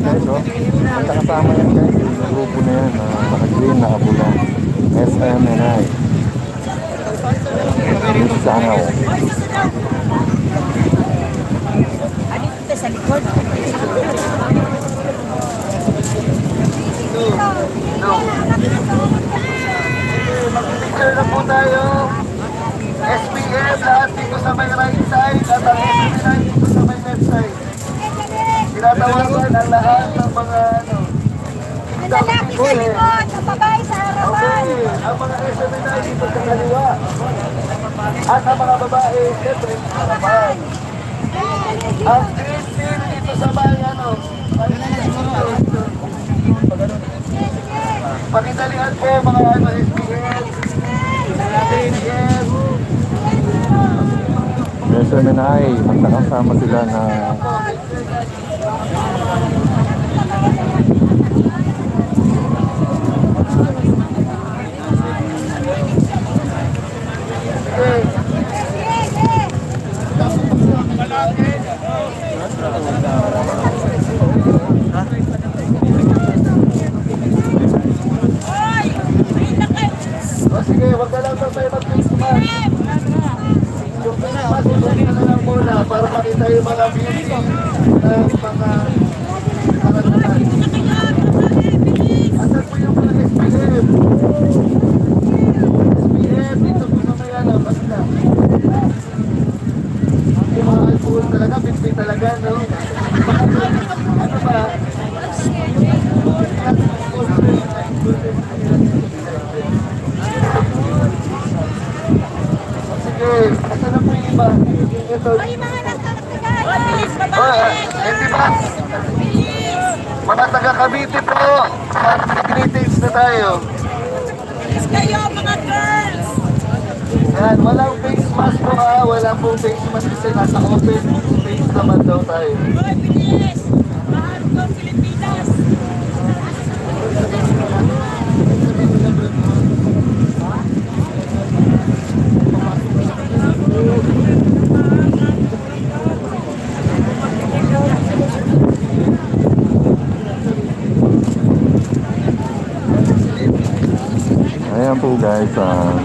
guys oh. At kasama yan guys, yung grupo na yan, naka-green, naka-pula. SMNI. Sana oh. Dito sa likod. Mag-picture na po tayo. SPM, lahat dito sa may right side at ang SPM dito sa may left side. Tinatawag ko Sa likod, sa babae, sa harapan. Ang mga SMN ay dito sa kaliwa. At ang mga babae, siyempre, sa harapan. Ang green team dito sa bayan, pakitalihan po mga SPN. SMNI, ang nakasama sila na Sige, wag ka lang tayo mag-Christmas. Yung Christmas, isunin na lang muna para makita yung mga beauty ng mga karatunan. Asan po yung mga SPM? SPM, dito po sa Mayala, basta. Yung mga alcohol talaga, bitbit talaga, no? Ano ba? Sige, asan na po yung iba? Ito. Ay, mga nagtatagal. Bilis, babae. Hindi ba? Mga taga Cavite po. Greetings na tayo. Bilis kayo, mga girls. Yan, walang face mask po ha. Walang pong face mask kasi nasa open space naman daw tayo. Hoy, bilis. Mahal ko, Pilipinas. ayan po guys,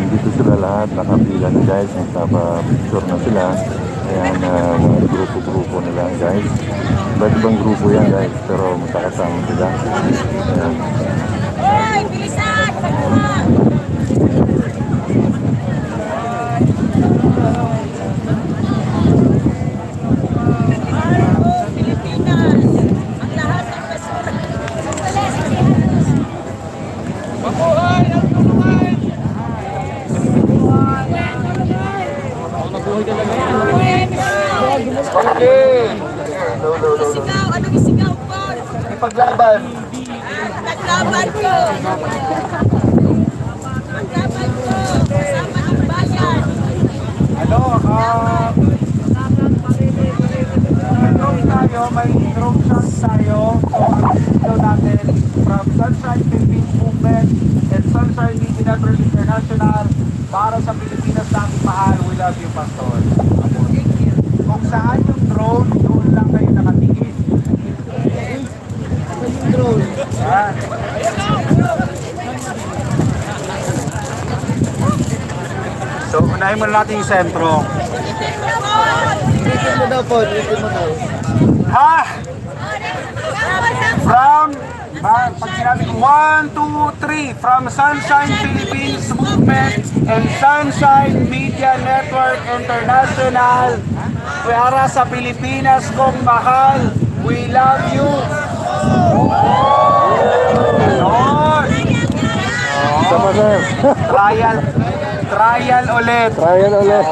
dito sila lahat, nakapila na guys, nagpapa-picture na sila. Ayan, mga grupo-grupo nila guys. Iba't ibang grupo yan guys, pero magkakasama sila. Ayan. Hoy, bilisan. Pagkuha. Mahal ko, Pilipinas. Ang lahat ng basura. Okay. Isigaw, anong isigaw ko? Ipaglaban. Naglaban ko. Naglaban ko. Kasama ng bayan. Drone tayo, may drone shots tayo. So, ang video natin from Sunshine Philippines Movement and Sunshine Media Network International para sa Pilipinas namin mahal. We love you, Pastor. Kung saan yung drone, doon lang kayo nakatingin. Drone. Yan. So, unahin muna natin yung sentro. Ha? From, pag sinabi ko, 1, 2, 3, from Sunshine Philippines Movement and Sunshine Media Network International, para sa Pilipinas kong mahal, we love you. Ganon. Isa pa sir. Trial ulit. Trial ulit.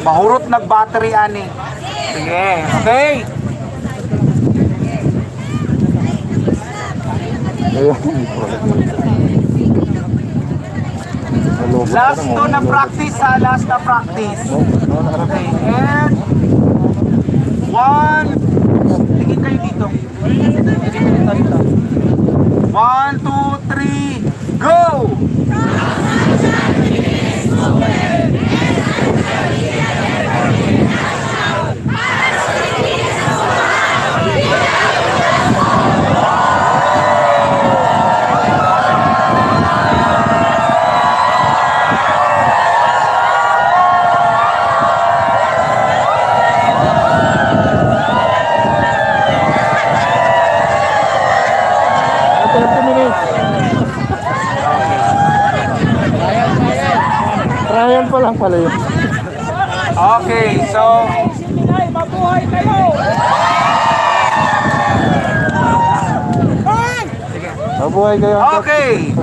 Mahurot nag-battery ani. Sige, okay. Last to na practice ha, last na practice. Okay, and 1, tingin kayo dito. 1, 2, 3, go! Trial pa lang pala yun. Okay, so Mabuhay kayo! Mabuhay kayo. Okay.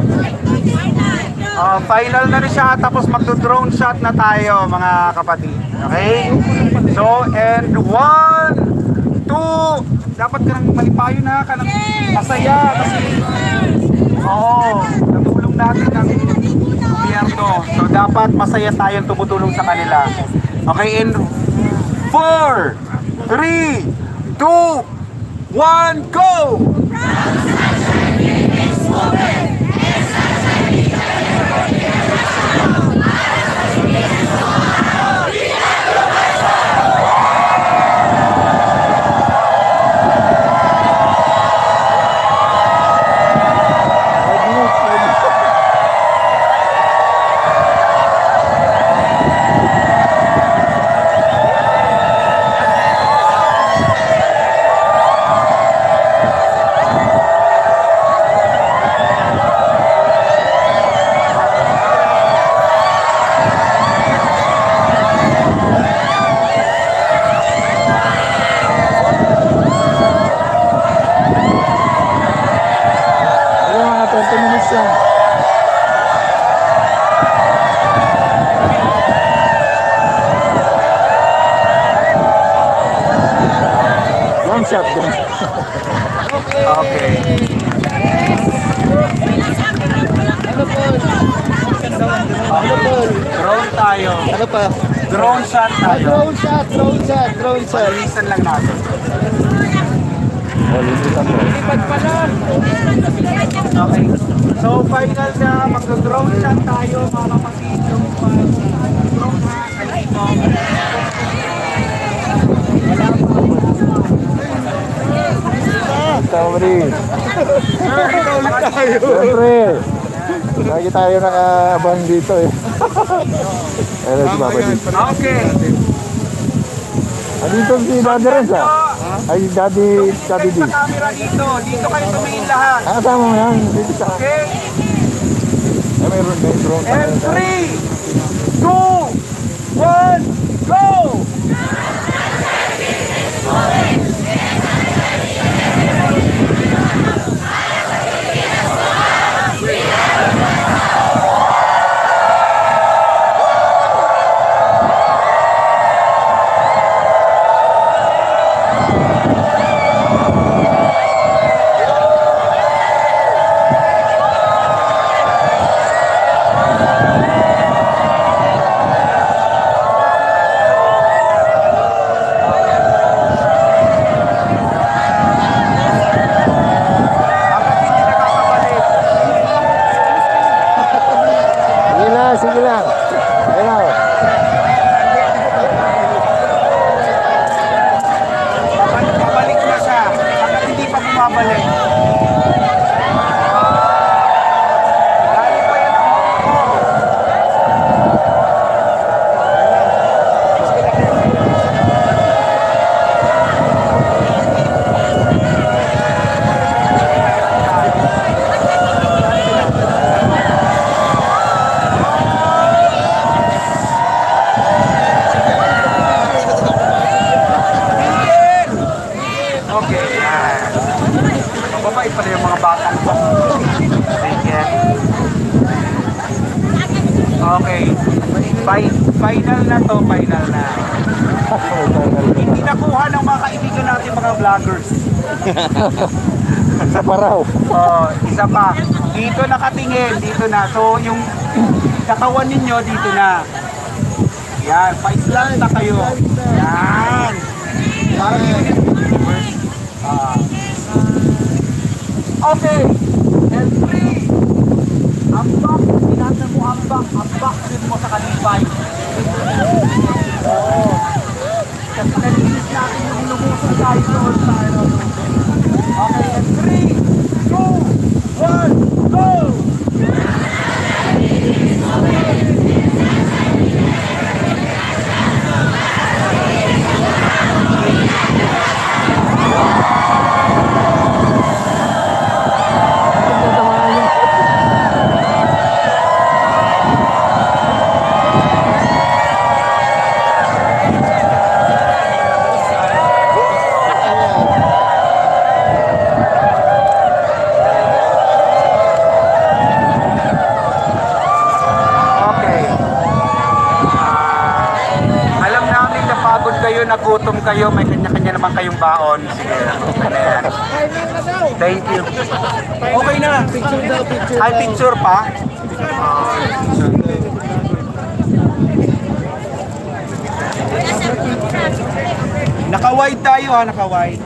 Final na rin siya, tapos magdo-drone shot na tayo mga kapatid. Okay? So, and 1, 2, dapat ka nang malipayo na ka ng masaya kasi natulong natin ang gobyerno. So, dapat masaya tayong tumutulong sa kanila. Okay, and 4, 3, 2, 1, go! Okay. Drone tayo. Ano pa? Drone shot tayo. Drone shot. Palisan lang natin. Okay. So final na magdo-drone shot tayo mga kapatid. Drone ha. Sorry. Siyempre. Lagi tayo nakaabang dito eh. Ayun si Papa D. Okay. Andito si Daddy Renz ah. Ay, Daddy D. Sa camera dito. Dito kayo tumingin lahat. Kasama mo yan. Dito sa... Okay. Ay, may drone pa. And 3, 2, 1, go! Sige lang. Ayun. Babalik na siya. Hanggang hindi pa bumabalik. Dahil pa yan ang okay. Mababait pala yung mga bata. Sige. Okay. Final na to, final na. Hindi nakuha ng mga kaibigan natin mga vloggers. Sa paraw. Isa pa. Dito nakatingin, dito na. So yung katawan ninyo dito na. Yan, pa-Islam na kayo. Yan. Para okay. And 3. Ambak. Sinatan mo ambak. Ambak din mo sa kalipay. Kasi nalinis natin yung lumusong tayo doon sa ano. Okay. And 3, 2, 1, go! nagutom kayo, may kanya-kanya naman kayong baon. Sige, okay na yan. Thank you. Okay na. Picture daw, picture. Ay, picture pa? Naka-wide tayo ha, naka-wide.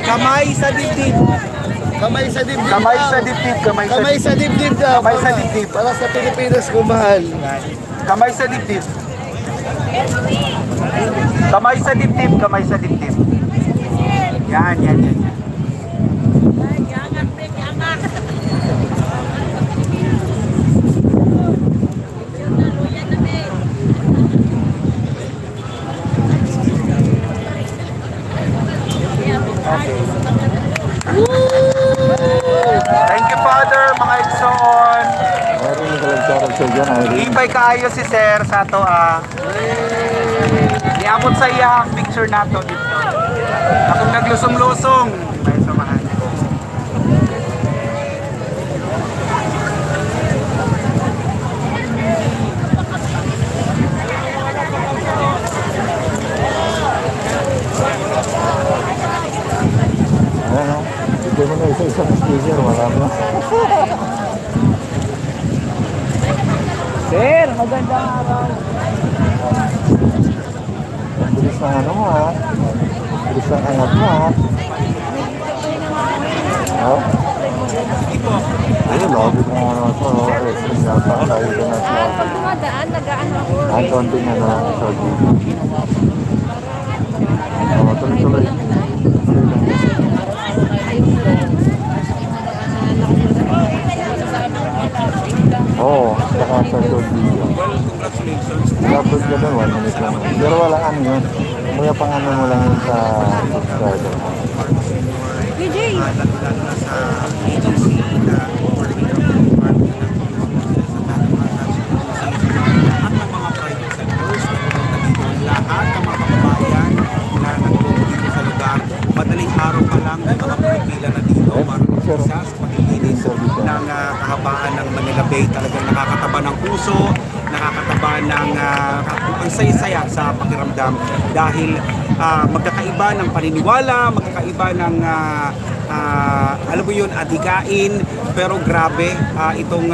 Kamay sa dibdib. Kamay sa dibdib. Kamay sa dibdib. Kamay sa dibdib daw. Kamay sa dibdib. Para sa Pilipinas kumahal. Kamay sa dibdib. Kamay sa dibdib. Kamay sa dibdib. Yan, yan, yan. Thank you, Father, mga Igsoon. Ibay kaayo si Sir sa to Iabot sa iya ang picture nato dito. Akong naglusong-lusong. May samahan ko. Hindi mo na isa-isang speaker, wala mo. Sir, magandang araw. Ang bilis ng ano mo ha. Ang bilis ng angat mo ha. Oh. Ay, lobby mo ano sa wrestling yata. Lagi ka na sa... Pag dumadaan, nagaan ako. Ang konting na lang sa TV. Oh, tuloy-tuloy. Oo, saka sa short video. Dapat ka doon, 1 minute lang. Pero wala ano yun. Kaya pang ano mo lang yun sa subscriber mo. DJ! Lahat ng mga kababayan na nagtulong dito sa lugar, madaling araw pa lang may mga pumipila na dito para mag-isa sa paglilinis ng kahabaan ng Manila Bay. Talagang nakakataba ng puso, nakakataba ng ang saya-saya sa pakiramdam dahil magkakaiba ng paniniwala, magkakaiba ng alam mo yun, adhikain, pero grabe itong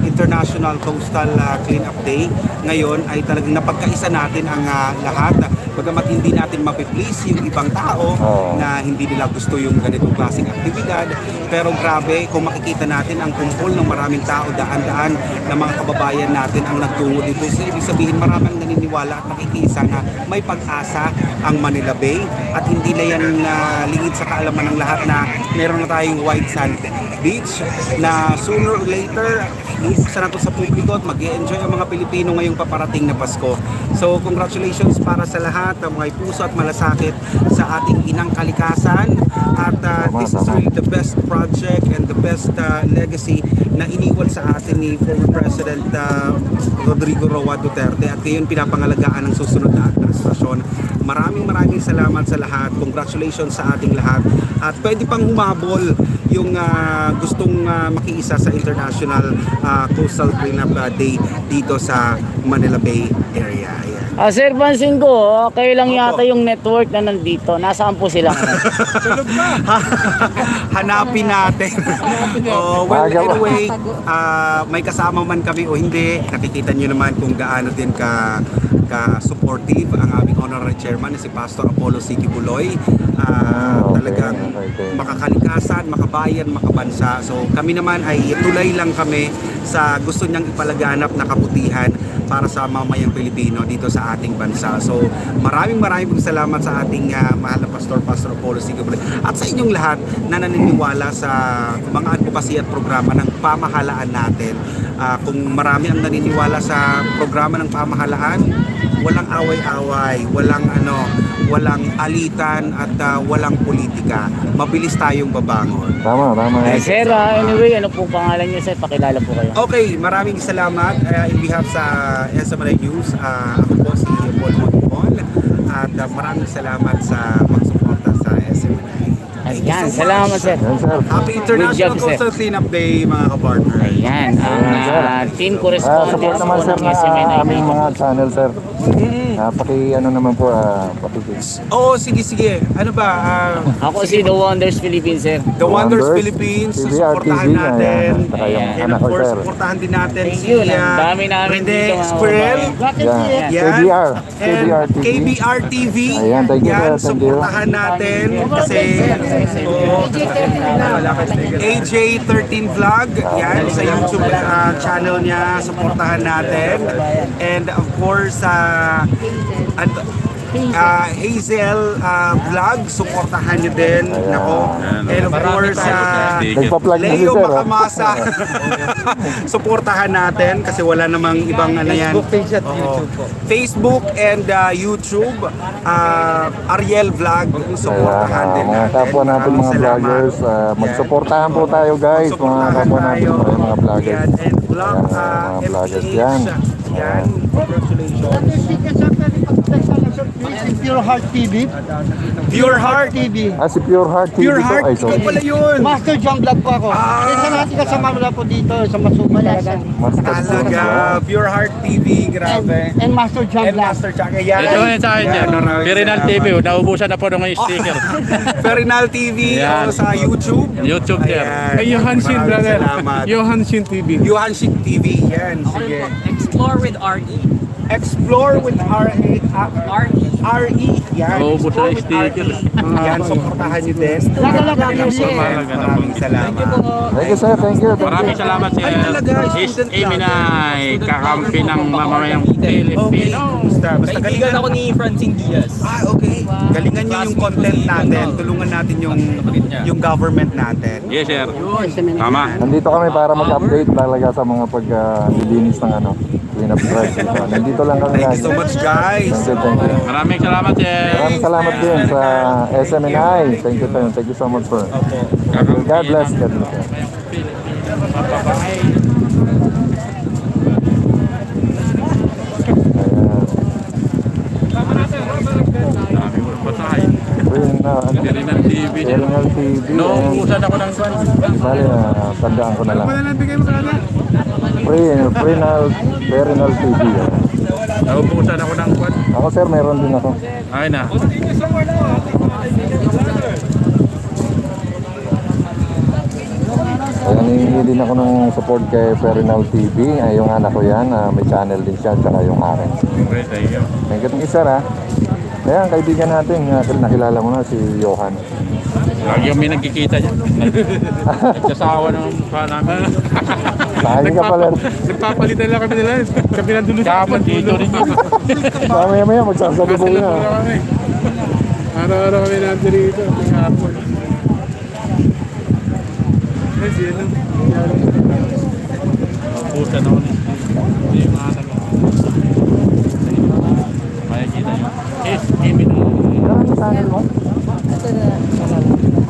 International Coastal Cleanup Day ngayon ay talagang napagkaisa natin ang lahat. Bagamat hindi natin mapiplease yung ibang tao na hindi nila gusto yung ganitong klaseng aktibidad, pero grabe kung makikita natin ang kumpol ng maraming tao, daan-daan na mga kababayan natin ang nagtungo dito. So, ibig sabihin maraming naniniwala at nakikisa na may pag-asa ang Manila Bay at hindi na yan lingid sa kaalaman ng lahat na meron na tayong white sand beach na sooner or later bubuksan nato sa publiko at mag-i-enjoy ang mga Pilipino ngayong paparating na Pasko. So congratulations para sa lahat ng mga puso at malasakit sa ating inang kalikasan at this is really the best project and the best legacy na iniwan sa atin ni former President Rodrigo Roa Duterte at ngayon pinapangalagaan ng susunod na administrasyon. Maraming salamat sa lahat. Congratulations sa ating lahat. At pwede pang humabol yung gustong makiisa sa International Coastal Cleanup Day dito sa Manila Bay area. Ayan. Sir, pansin ko, kayo lang yata yung network na nandito. Nasaan po sila? Hanapin natin. Well, anyway, may kasama man kami o hindi, nakikita nyo naman kung gaano din ka-supportive ang aming honorary chairman na si Pastor Apollo C. Kibuloy. Talagang makakalikasan, makabayan, makabansa. So kami naman ay tulay lang kami sa gusto niyang ipalaganap na kabutihan para sa mamayang Pilipino dito sa ating bansa. So maraming salamat sa ating mahal na Pastor Apollo C. Kibuloy at sa inyong lahat na naniniwala sa mga advocacy at programa ng pamahalaan natin. Kung marami ang naniniwala sa programa ng pamahalaan, walang away-away, walang alitan at walang politika. Mabilis tayong babangon. Tama. Sir, anyway, ano po pangalan niyo, sir? Pakilala po kayo. Okay, maraming salamat. In behalf sa SMNI News, ako po si Paul Montipon at maraming salamat sa pagsuporta sa SMNI. Ayan. Yan, salamat sir. Yan sir. Happy International Good job, sir. Coastal Cleanup Day mga kapartner. Ayan, ang team Support correspondent naman sir po na ng SMNI. aming mga channel sir. Ano naman po, Oo, sige. Ano ba? Ako si The Wonders Philippines sir. The Wonders Wonders, Philippines, TVR supportahan TV, natin. ayan. Saka yung And anak of ko, course, sir. supportahan din natin Thank si you. Ang dami namin Rene dito mga Esquirel. Yan. Yan. KBR. And KBR TV. KBR TV. Ayan, thank you, Yan, sir. Thank you. supportahan natin kasi AJ13 Vlog. Yan, sa YouTube channel niya, supportahan natin. And of course, Hazel Vlog, supportahan niyo din. Nako. And of course, Nagpa-plug na si Leo sir. Makamasa, supportahan natin kasi wala namang ibang ano yan. Facebook page at Oo. YouTube po. Facebook and YouTube, Ariel Vlog, supportahan din Mga natin. kapwa natin Maraming mga salamat. vloggers, magsuportahan po tayo guys, mga Supportahan kapwa natin tayo. mga vloggers. Yan, and vlog, Ayan, mga vloggers FTH. yan. Yan, congratulations. Pure Heart TV. Pure Heart. TV. Si Pure Heart TV Pure po. Heart, Ay, ikaw sorry. pala yun. Master John Vlog po ako. Isa natin kasama na po dito sa Masuba talaga. Master John Talaga, Vlog. Pure Heart TV, grabe. And Master John And Vlog. Master Chuck, ayan. Ito yung sa akin dyan. Maraming Pirinal salamat. TV, naubusan na po ng sticker. Perinal TV Yan. sa YouTube. YouTube sir. Ayan. Kay Johanshin, Maraming brother. salamat. Johanshin TV. Johanshin TV, yan. Sige. Explore with RE. Explore with RE. Yan. Naubusan ng Explore with sticker. RE. Yan, supportahan nyo din. Maraming salamat. Thank you sir, thank you. Maraming salamat sir. Ay, talaga, Is student Amy lang. na kakampi ng mamamayang Pilipino. Basta Kaibigan galingan ako ni Francine Diaz. Okay. Galingan nyo yung content natin. Tulungan natin yung government natin. Yes sir. Tama. Nandito kami para mag-update talaga sa mga paglilinis ng clean up drive. Nandito lang kami Thank guys. you so much, guys. Thank you. Maraming salamat sir. Maraming salamat din sa SMNI. Thank you so much for. God bless. God bless. Dami mo patay. Pirinal TV. Perinal TV. Naubusan ako ng kwan. Bale, tandaan ko na lang. Wala lang bigay mo kanina. Perinal TV. Naubusan ako ng kwan. Ako sir, meron din ako. Ay na. Kaya nangingi din ako ng support kay Perinal TV. Yung anak ko yan, may channel din siya, tsaka yung akin. Okay, thank you. Thank you, sir ha. Kaya ang kaibigan natin, nakilala mo na si Johan. Lagi yung may nagkikita niya. Nagsasawa ng mukha namin. Sayang ka pala. Nagpapalitan lang kami nila. Kami nandun sa Kapag dito rin yun. Maya magsasalubong na. Araw-araw kami nandun dito. Ng hapon. Ay, sino? Naubusan ako ng Hindi yung mga taga. Makikita niyo. Is Amy na. Ano channel mo?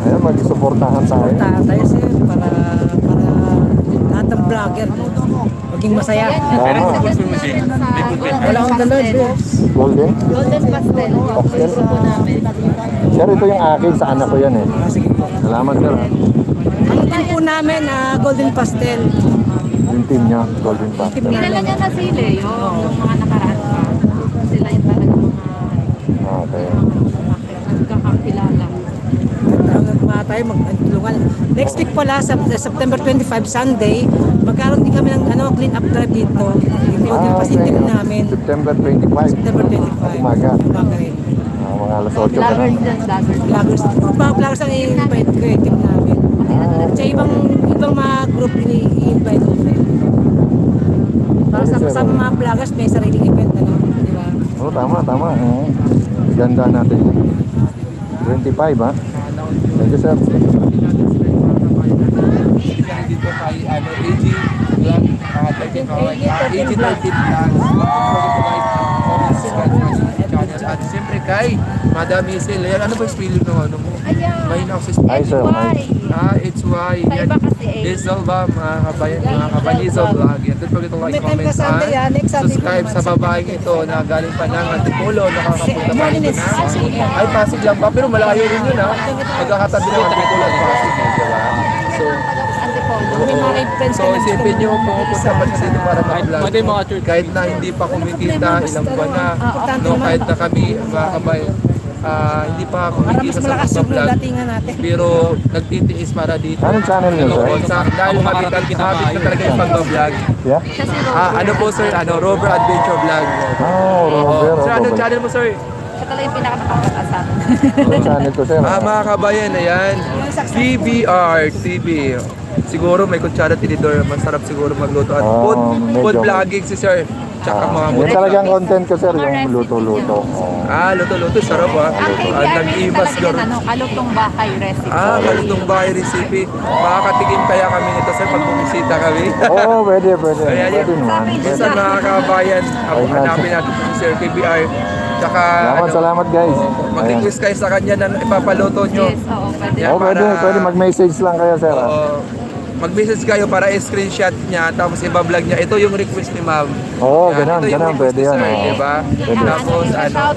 Ayan, mag-suportahan tayo. Tayo sir para lahat ng vlogger maging masaya. Pero Tama. kung gusto mo si Wala akong dalawin. Golden? Golden pastel. Pastel? Gusto namin. Sir, ito yung akin. Sa anak ko yan eh. Salamat sir ha. Ang team po namin, Golden Pastel. Yung team niya, Golden Pastel. Kilala niya na si Leo, yung mga nakaraan pa. Sila yung talaga Okay. nagkakakilala. Tayo magtulungan. Next week pala, sa September 25, Sunday, magkaroon din kami ng clean up drive dito. Yung Golden Pastel team namin. September 25. September 25. Umaga. Umaga rin. Mga alas 8 pa na. Vloggers dyan, vloggers. Vloggers. Mga vloggers ang i-invite ko team namin. Sa ibang mga group i-invite ko rin. Para sa mga vloggers may sariling event, di ba? Oo, tama. Ganda natin. 25 ha. Thank you sir. Dito kay AG Vlog, AG 13 Vlog. At siyempre kay Madam Hazel. Ayan, ano ba yung spelling ng ano mo? Ayan. Mahina ako sa spelling. Ay, sir. Nice. It's why. Sa iba kasi eh. Hazel ba, mga kabayan, mga kabanizo vlog. Yan, don't forget to like, May time comment, ka Sunday, and next Sunday subscribe naman sa sa babaeng ito na galing pa ng Antipolo, nakakapunta pa morning ito is na. 6 a.m. Ay, Pasig lang ba? Pero malayo rin yun, ha? Magkakatabi ng Antipolo at Pasig, di ba? So, May mga live friends so ka na gusto isipin nyo, mo pumupunta pa siya dito para mag-vlog. Pwede mga church. Kahit na hindi pa kumikita, ilang buwan na, no, kahit na kami, mga kabayan, hindi pa Para mas kumikita sa malakas yung mag-vlog. datingan natin. Pero nagtitiis para dito. Anong channel niyo, sir? Dahil habit na talaga yung pag-vlog. Yeah? Ano po sir, Rover Adventure Vlog. Oh, Robert. Sir, anong channel mo sir? Siya talaga yung pinaka-nakakatas sa akin. Anong channel to, sir? Mga kabayan, ayan. TBR TV. Siguro may kutsara tinidor, masarap siguro magluto. At medyo- food vlogging si sir. Tsaka mga Yung motor. talagang content ko, sir, yung luto-luto. Oh. Luto-luto, sarap ha. Ang KBR Nag-ibas talaga yan, kalutong bahay recipe. kalutong bahay recipe. Makakatikim kaya kami nito sir pag bumisita kami. Oo, pwede. Ayan, Pwede naman. Minsan mga kabayan, hanapin natin si Sir KBR. Tsaka Salamat guys. mag-request kayo sa kanya na ipapaluto nyo. Yes, oo, pwede. Yan, Oh, pwede mag-message lang kayo, sir. Mag-message kayo para i-screenshot niya tapos iba-vlog niya. Ito yung request ni ma'am. Oo, Yan, ganun, ito yung ganun, request pwede ni yan. Sir, Oo. diba? Pwede. Tapos Shout out.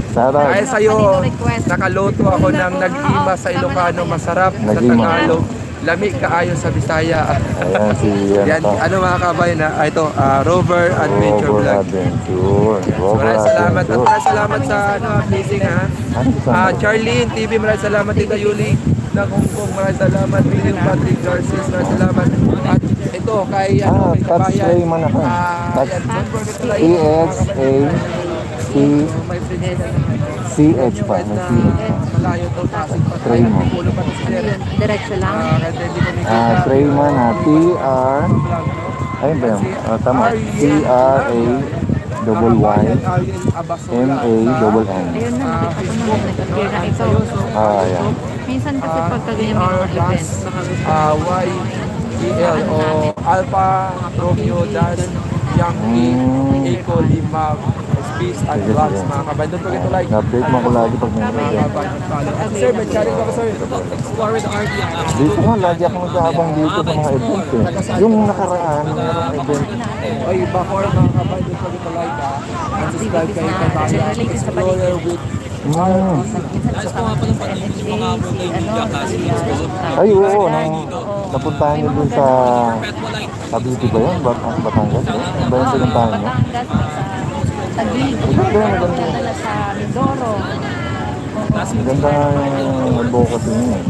Shout out. Dahil sa'yo, Kanino request? nakaluto ako ng nag-ima sa Ilocano, masarap sa Nag-ima. Tagalog. Lami kaayo sa Bisaya. Ayan, si Yan, ano mga kabayan na, ito, Rover Adventure Rover Vlog. Adventure. Rover Maraming salamat. At Adventure. maraming salamat sa blessing ha. Ano sa- Charlene TV, maraming salamat. Tita Yuli ng Hong Kong, maraming salamat. William Patrick Garces, maraming salamat. At ito, kay kay Touch Kabayan. Rayman ako. Touch Ayan, don't forget to like. My friends, TSACH pa. May C. malayo to, Pasig pa tayo. Raymond. Pulo pa to si Sir. Diretso lang. Kahit hindi kami kita. Trayman TR. Ayun ba yun? Tama. TRAYY Ariel Abasola. MANN. Ayun na, nakita ko na nag-appear na ito. Ayan. Minsan kasi pagka ganyan may mga events. YEL o Alpha Romeo Das Yankee Eco Lima Space and Sige, Vlogs sige. mga kabayan. Don't forget to like. Update mo ko lagi pag may Mga event. kabayan at follow. At sir, may challenge ako sir. Explore with RD ang app. Dito nga, lagi ako nag-aabang dito sa mga event eh. Yung nakaraan, mayroong event. Ay, before mga kabayan, don't forget to like and subscribe kayo kay Bayan Explorer with Guys, kung nga palang parang yung mga multimedia kasi Ay, oo. Napuntahan niyo dun sa Cavite ba yun? Batangas? Ano ba yung pinuntahan niyo? Batangas, sa Taguig. Maganda, maganda. Maganda sa Mindoro. Maganda yung advocacy niyo eh.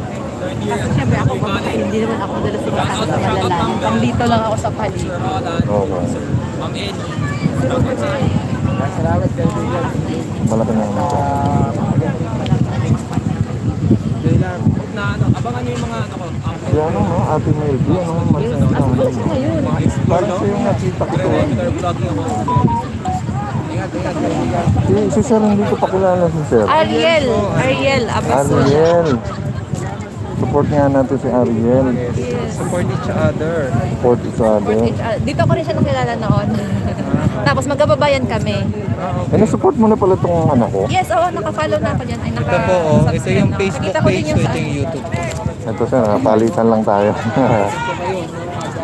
Kasi syempre ako hindi naman ako dala sumasama sa malalaman. Pang dito lang ako sa paligid. Okay. Ma'am Eddie. salamat kaibigan. Malaki na yung mga. Huwag na abangan nyo yung mga Si ano, no? Ate Melby, ano? Parang siya yung nakita ko to. vlogging ako. Si Sir, hindi ko pa kilala si Sir. Ariel Abasola. Ariel. Support nga natin si Ariel. Support each other. Support each other. Dito ko rin siya nakilala noon. Tapos magkababayan kami. Support mo na pala itong anak ko. Yes, oo, naka-follow na ako dyan. Ay, Ito po, ito yung Facebook page, ito yung YouTube. Ito sir, palitan lang tayo.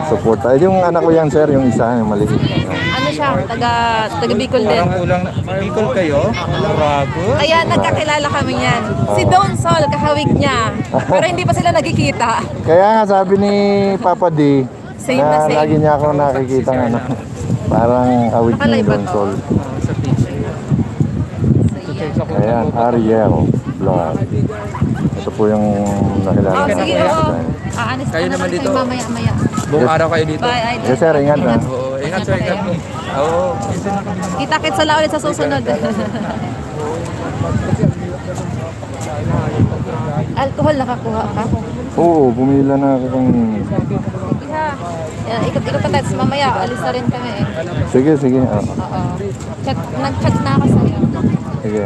Support tayo. Yung anak ko yan sir, yung isa, yung maliit. Ano siya, taga Bicol din. Kulang na, Bicol kayo? Bravo. Kaya nagkakilala kami yan. Si Don Sol, kahawig niya. Pero hindi pa sila nagkikita. Kaya nga sabi ni Papa D, Same na same. lagi niya ako nakikita ng ano. Parang awit ni Nakalive ba Don to? Sol. Sa page. Ayan, Ariel Vlog. Ito po yung nakilala Oh, ko. sige, oo. Aanis Kayo na naman naman dito. kayo mamaya-maya. Buong araw kayo dito. Bye, Idol. Yes sir, ingat na. Oo, ingat sir, ingat. Oo. Kita-kits sa ulit sa susunod. Alcohol nakakuha ka? Oo, pumila na ako kung... Ikot-ikot ka tayo. Mamaya, alis na rin kami eh. Sige, sige. Oo. Oo. Nag-chat na ako sa'yo. Sige.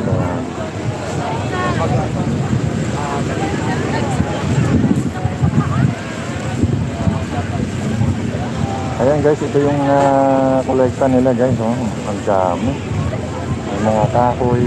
guys. Ayan guys, ito yung kolekta nila guys. Oh. Ang dami. May mga kahoy.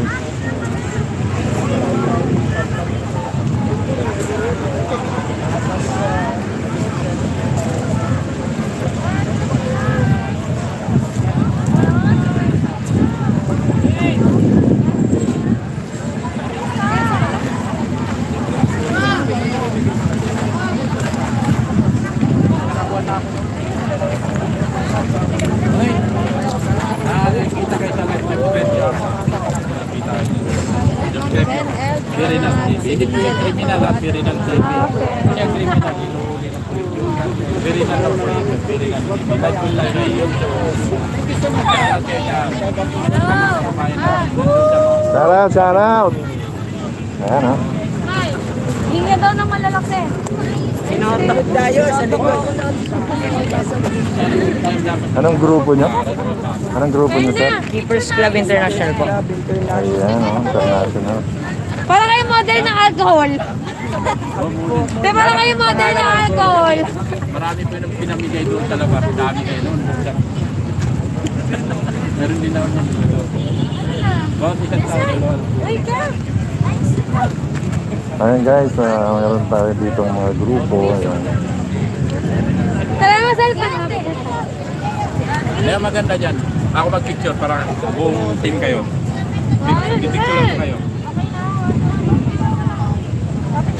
Criminal TV. Hindi po yung criminal at criminal TV. Yung criminal, inuuli ng pulis yun. Criminal na po yung criminal TV. Like po lang yun. Shout out! Ayan ha. Hinga daw ng malalaki. Anong grupo nyo? Anong grupo nyo sir? Keepers Club International po. Ayan oh, international. Para kayo model ng alcohol. Di para kayo model ng alcohol. Marami po yung pinamigay doon sa labas. Dami kayo noon. Meron din naman yung dito. Bakit isang tao doon? Ay ka. Ayan guys, meron tayo dito mga grupo. Ayan. Tara mo, cellphone. Kaya maganda dyan. Ako mag-picture para buong team kayo. Picture lang po kayo.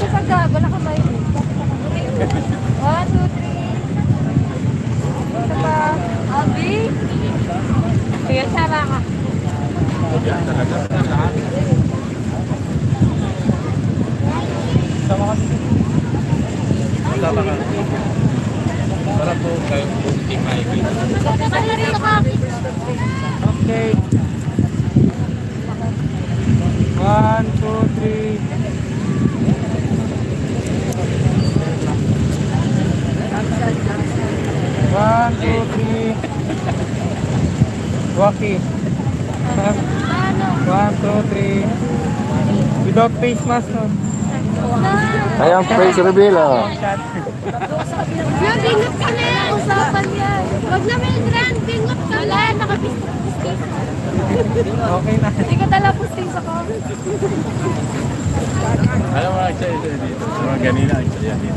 Sa gago, nakabay. 1, 2, 3. Ito pa. Abi. Kaya sara ka. Yan talaga. Lahat. Sama ka. Para po kayo buong team makikita. Okay. 1, 2, 3. One, two, three. Waki. 1, 2, 3. Without face mask, no? Ayan, face reveal oh. Yung bingot ka na yan. Usapan yan. Huwag naman yung grand bingot ka. Wala, nakapistis. Okay na. Hindi ka tala pusting sa comment. Alam mo, actually, ito dito. Mga ganina, actually, yan dito.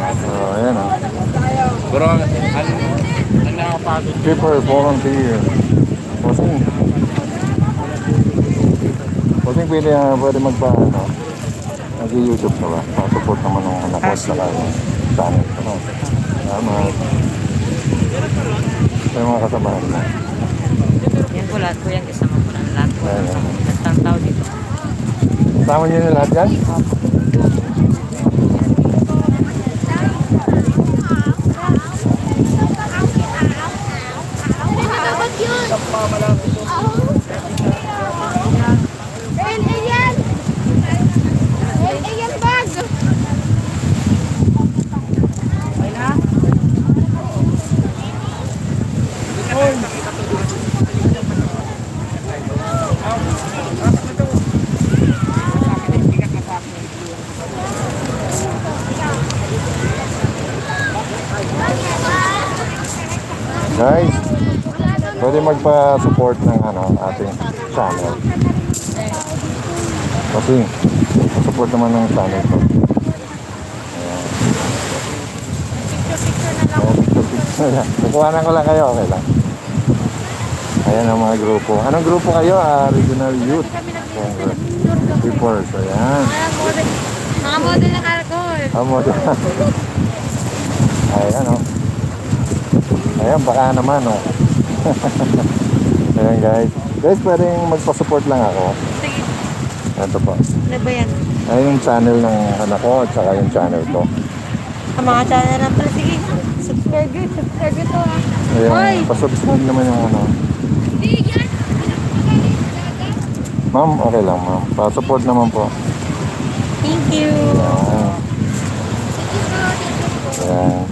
So, ayan oh. Pero ang nakapagod. Keeper, volunteer. Posing. Posing pwede magpa-ano. Nag-YouTube ka ba? Pa-support naman ng anak ko sa channel. Salamat. Sa mga kasamahan mo. Yan po lahat po yan. Kasama po ng lahat po. Ayan. Basta ang tao dito. Kasama niyo na lahat yan? Guys, pwede magpa-support ng ating channel. Kasi, support naman ng channel ko. Ayan. Kukuhanan ko lang kayo, okay lang. Ayan ang mga grupo. Anong grupo kayo? Regional Youth Congress. Keepers, ayan. Mga model ng alcohol. Model. Ayan o. Ayan, baka naman o. Ayan guys. Guys, pwedeng magpa-support lang ako. Sige. Ito po. Ano ba yan? Ayan yung channel ng anak ko at saka yung channel ko. Ang mga channel na pala. Sige. Subscribe ito ha. Ayan, pa-subscribe naman yung Ma'am, okay lang ma'am. Pa-support naman po. Thank you. Ayan. Ayan.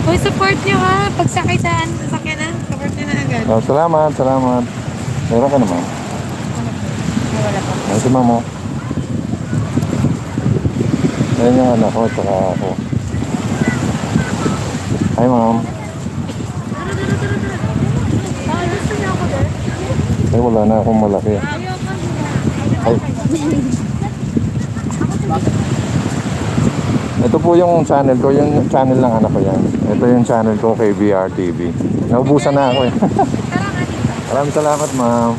Uy, support nyo ha. Pagsakay sa sakyanan. Oh, salamat, salamat. Meron ka naman. Wala pa. Ay, si mamo. Ayan yung anak ko, tsaka ako. Hi, ma'am. Gusto niyo ako there? Ay, wala na akong malaki. Ay. Ito po yung channel ko, yung channel ng anak ko yan. Ito yung channel ko, KBR TV. Naubusan na ako eh. Maraming salamat, ma'am.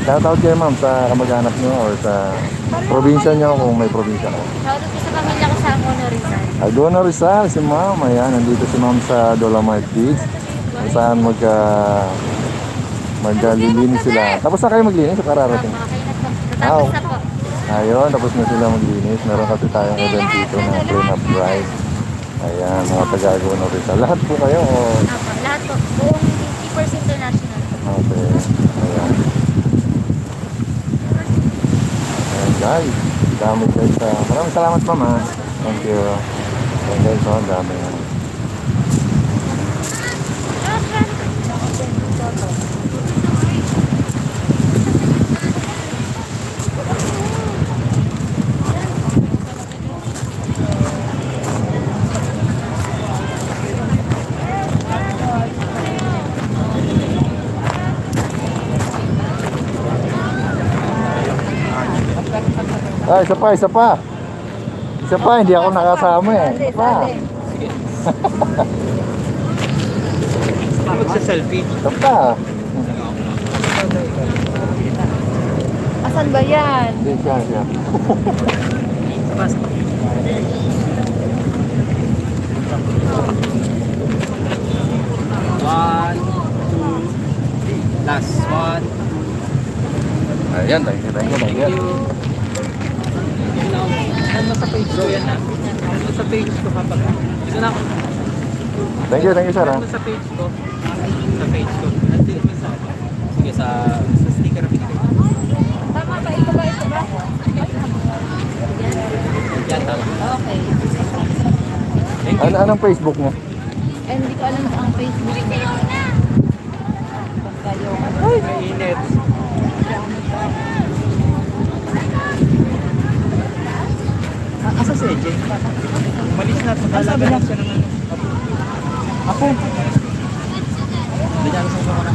Shoutout kayo, ma'am, sa kamag-anak nyo or sa probinsya nyo kung may probinsya ka. Shoutout ko sa pamilya ko sa Agono Rizal. Agona Rizal, si ma'am. Ayan, nandito si ma'am sa Dolomite Beach. Kung saan maglilinis sila. Tapos na kayo maglinis o kararating? Tapos na po. Ayun, tapos na sila maglinis. Meron kasi tayong event dito na clean up drive. Ayan, mga taga-Agona Rizal. Lahat po kayo o? Opo, lahat po. Buong Keepers International. Okay, ayan. Ayan guys, dami guys. Maraming salamat, mama. Thank you. Ayan guys, ang dami. Ay, isa pa, isa pa. Isa pa, hindi ako nakasama eh. Isa pa. Magsa-selfie. Isa pa. Asan ba yan? Hindi siya, siya. One, two, last one. Ayan, thank you. Ano sa page ko yan ha? Ano sa page ko kapag dito na ako. Thank you, sir. Ano sa page ko? Sa page ko. Nandito mo sa sige sa sticker na pinigay. Tama ba? Ito ba? Yan tama. Okay. Anong Facebook mo? Eh, hindi ko alam ang Facebook. Init. Asa si AJ? Malis na. Magalaga lang siya naman. Ako. Hindi niya gusto ko na.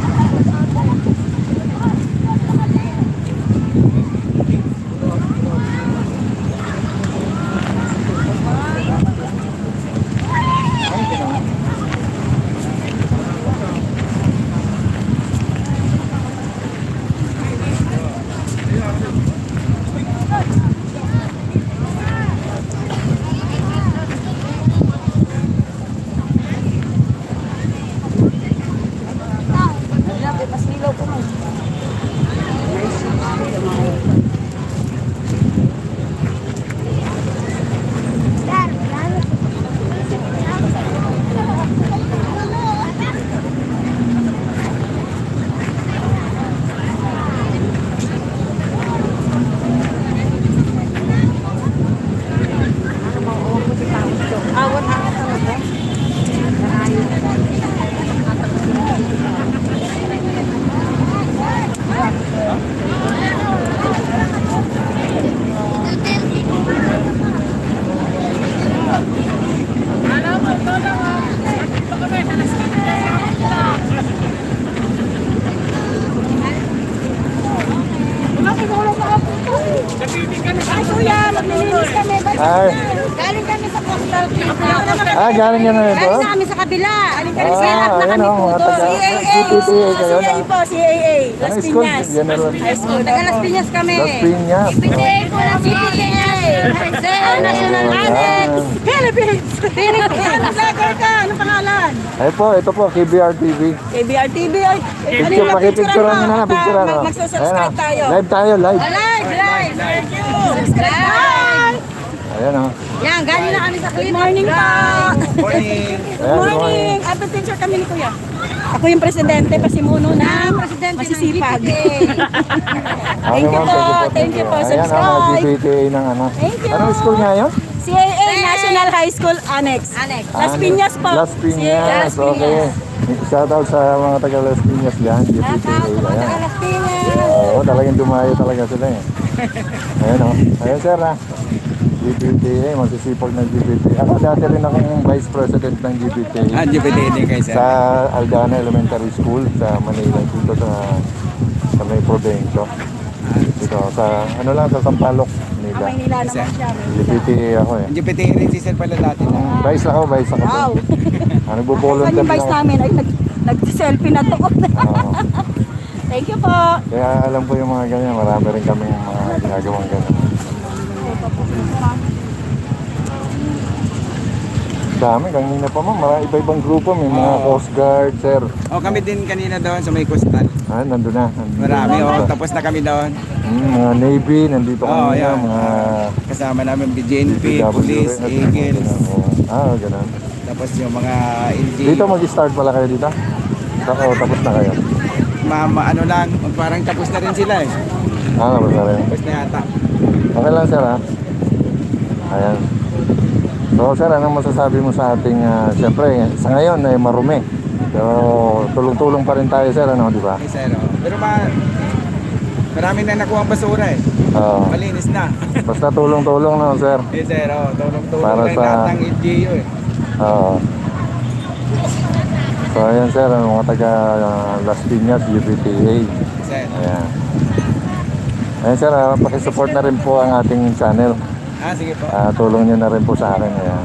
Ay, Galing kami sa Coastal galing yan na ito? Galing namin sa kabila. Galing kami sa Ah, harap na ayun kami o, po mga doon. taga CPTA kayo na. CAA po, CAA. Las Anong school? Piñas. General. High school. Taga Las Piñas kami. Las Piñas. CPTA po lang CPTA. National Audit. Philippines. Philippines. Vlogger ka. Anong pangalan? Ay po, ito po, KBR TV. KBR TV. Ay, Picture, pakipicturean nyo na, picturean. Oh. Magsusubscribe tayo. Live tayo, live. Live. Thank you. Subscribe. Ayan o. Yan, galing na kami sa Good morning po. Morning. Ayan, Good morning. Apple picture kami ni Kuya. Ako yung presidente, pasimuno na masisipag. Thank you po. Thank you po. Ayan ang mga Subscribe. CPTA ng ano. Thank you. Anong school nga yun? CAA, National National High School Annex. Las Piñas po. Las Piñas, okay. Shoutout sa mga taga Las Piñas dyan, GPTA. Ayan. Las Piñas. Oo, talagang dumayo talaga sila eh. Ayan o. Ayan sir ha. GPTA, masisipag ng GPTA. Ako dati rin akong Vice President ng GPTA. GPT din kayo, sir. Sa Aldana Elementary School sa Manila. Dito sa may Provencio. Dito sa, ano lang, sa Sampaloc, Manila. Maynila naman siya. GPTA ako eh. GPT rin si sir pala dati. Vice ako. Wow. Nagbo-volunteer Yung din vice ako. namin ay nag-selfie na doon. Oo. Thank you po. Kaya alam ko yung mga ganyan, marami rin kami mga ginagawang ganyan. Dami, kanina pa mo, iba-ibang grupo, may mga Coast Guard, sir. Kami din kanina doon sa may coastal. Nandun na. Marami, tapos na kami doon. Mga Navy, nandito kanina, yeah. mga Kasama namin BJNP, Police, Eagles. Ganun. Tapos yung mga LG. Dito mag-start pala kayo dito? Tapos na kayo? Ano lang, parang tapos na rin sila eh. Tapos na rin. Tapos na yata. Okay lang, sir, ha? Ayan. So, sir, anong masasabi mo sa ating, siyempre, sa ngayon ay marumi. Pero tulong-tulong pa rin tayo, sir, ano, di ba? Okay, sir. Pero marami na nakuha ang basura eh. Oo. Malinis na. Basta tulong-tulong na, sir. Eh, sir, tulong-tulong Para lang sa- lahat ng LGU eh. Oo. So, ayan, sir, ang mga taga Las Piñas, UPTA. Sir. Ayan. Ayan, sir, pakisupport na rin po ang ating channel. Sige po. Tulong nyo na rin po sa akin. Ayan.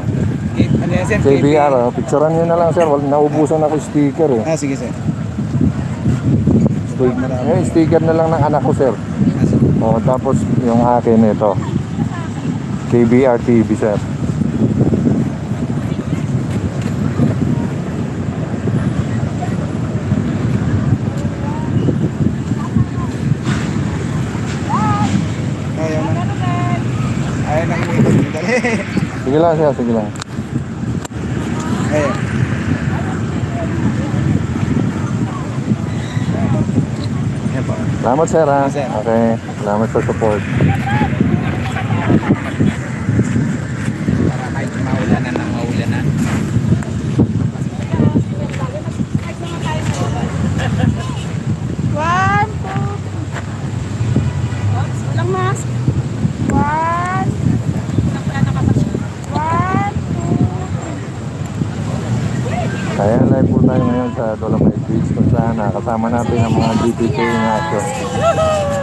Ano yan, sir? KBR, picturean nyo na lang, sir. Naubusan ako sticker eh. Sige, sir. Sticker na lang ng anak ko, sir. Tapos yung akin ito. KBR TV, sir. Ayaw na umiikot. Dali. Sige lang, sir. Sige lang. Ayaw. Salamat, sir, ha? Sir. Okay. Salamat sa support. Para kahit maulanan ng maulanan. One, two. Oops, walang mask. One. One, Kaya live po tayo ngayon sa Dolomite Beach kung saan kasama natin ang mga DPK ng action.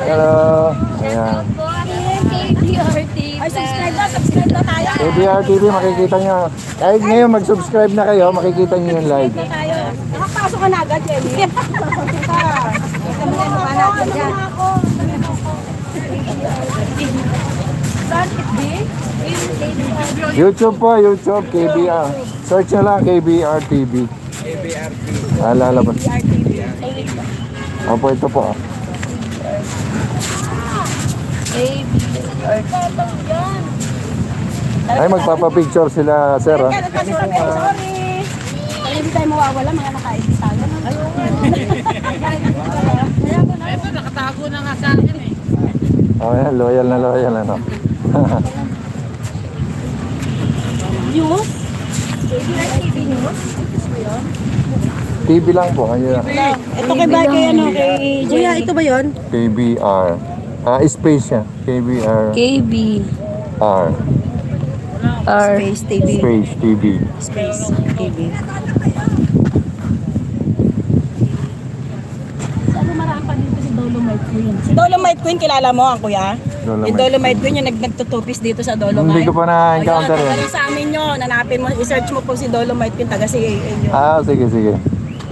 Hello! Ayan. Ay, subscribe na tayo. KBR TV, makikita nyo. Kahit ngayon mag-subscribe na kayo, makikita nyo yung live. Tayo. Nakapasok ka na agad, Jenny. YouTube po, YouTube, KBR. Search nyo lang, KBR TV. Lalabas. Opo, ito po. Ay, magpapapicture sila, sir. Sorry. Hindi tayo mawawala, mga nakaibig tayo. Ito, nakatago na nga sa akin eh. Oh, yan, loyal na loyal, ano. News? TV News? TV lang po. Ayan. Ito kay Bagay, ano, kay Kuya, ito ba yun? KBR. Space siya. KBR. KB. Space TV. Space TV. Space TV. Sabi marami pa dito si Dolomite Queen. Si Dolomite Queen, kilala mo ang kuya? Yung Dolomite Queen, yung nagtutupis dito sa Dolomite. Hindi ko pa na-encounter Ayun, yun. taga sa amin yun, hanapin mo, i-search mo po si Dolomite Queen, taga si yun. Sige, sige.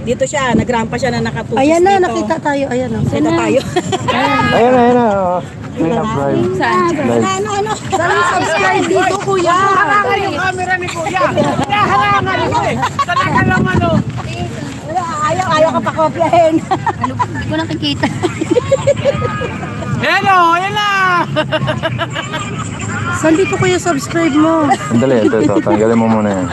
Dito siya, nagrampa siya na nakatupis Ayan na, dito. nakita tayo. Ayan na. Nakita tayo. Ayan na. Clean up drive. Live. Ano? Saan subscribe dito, kuya? Harangan yung camera ni Kuya. Kaya harangan mo eh. Talaga lang ano. Ayaw ka pa kopyahin. Hindi ko nakikita. Yan o, yan na. Saan dito kuya subscribe mo? Sandali, ito. Tanggalin mo muna yan.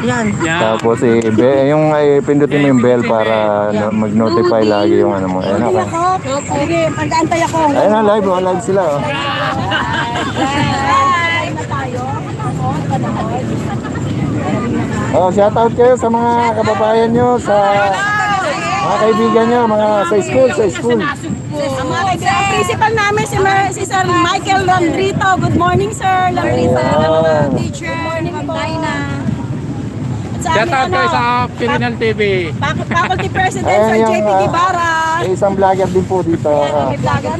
Yan. Tapos, yung pindutin mo yung bell para mag-notify lagi yung ano mo. Ayan, okay. Sige, pag-aantay ako. Ayan na, live. Live sila. Oh. Live na tayo. Oh, shout out kayo sa mga kababayan nyo, sa mga kaibigan nyo, mga sa school. Ang mga kaibigan, principal namin si Sir Michael Landrito. Good morning, Sir Landrito. Ayan. Teacher. Good morning, Dina. At sa Shout out aming kayo sa Pirinal TV. Faculty President, Ayan Sir yung, JP Guevara. May isang vlogger din po dito.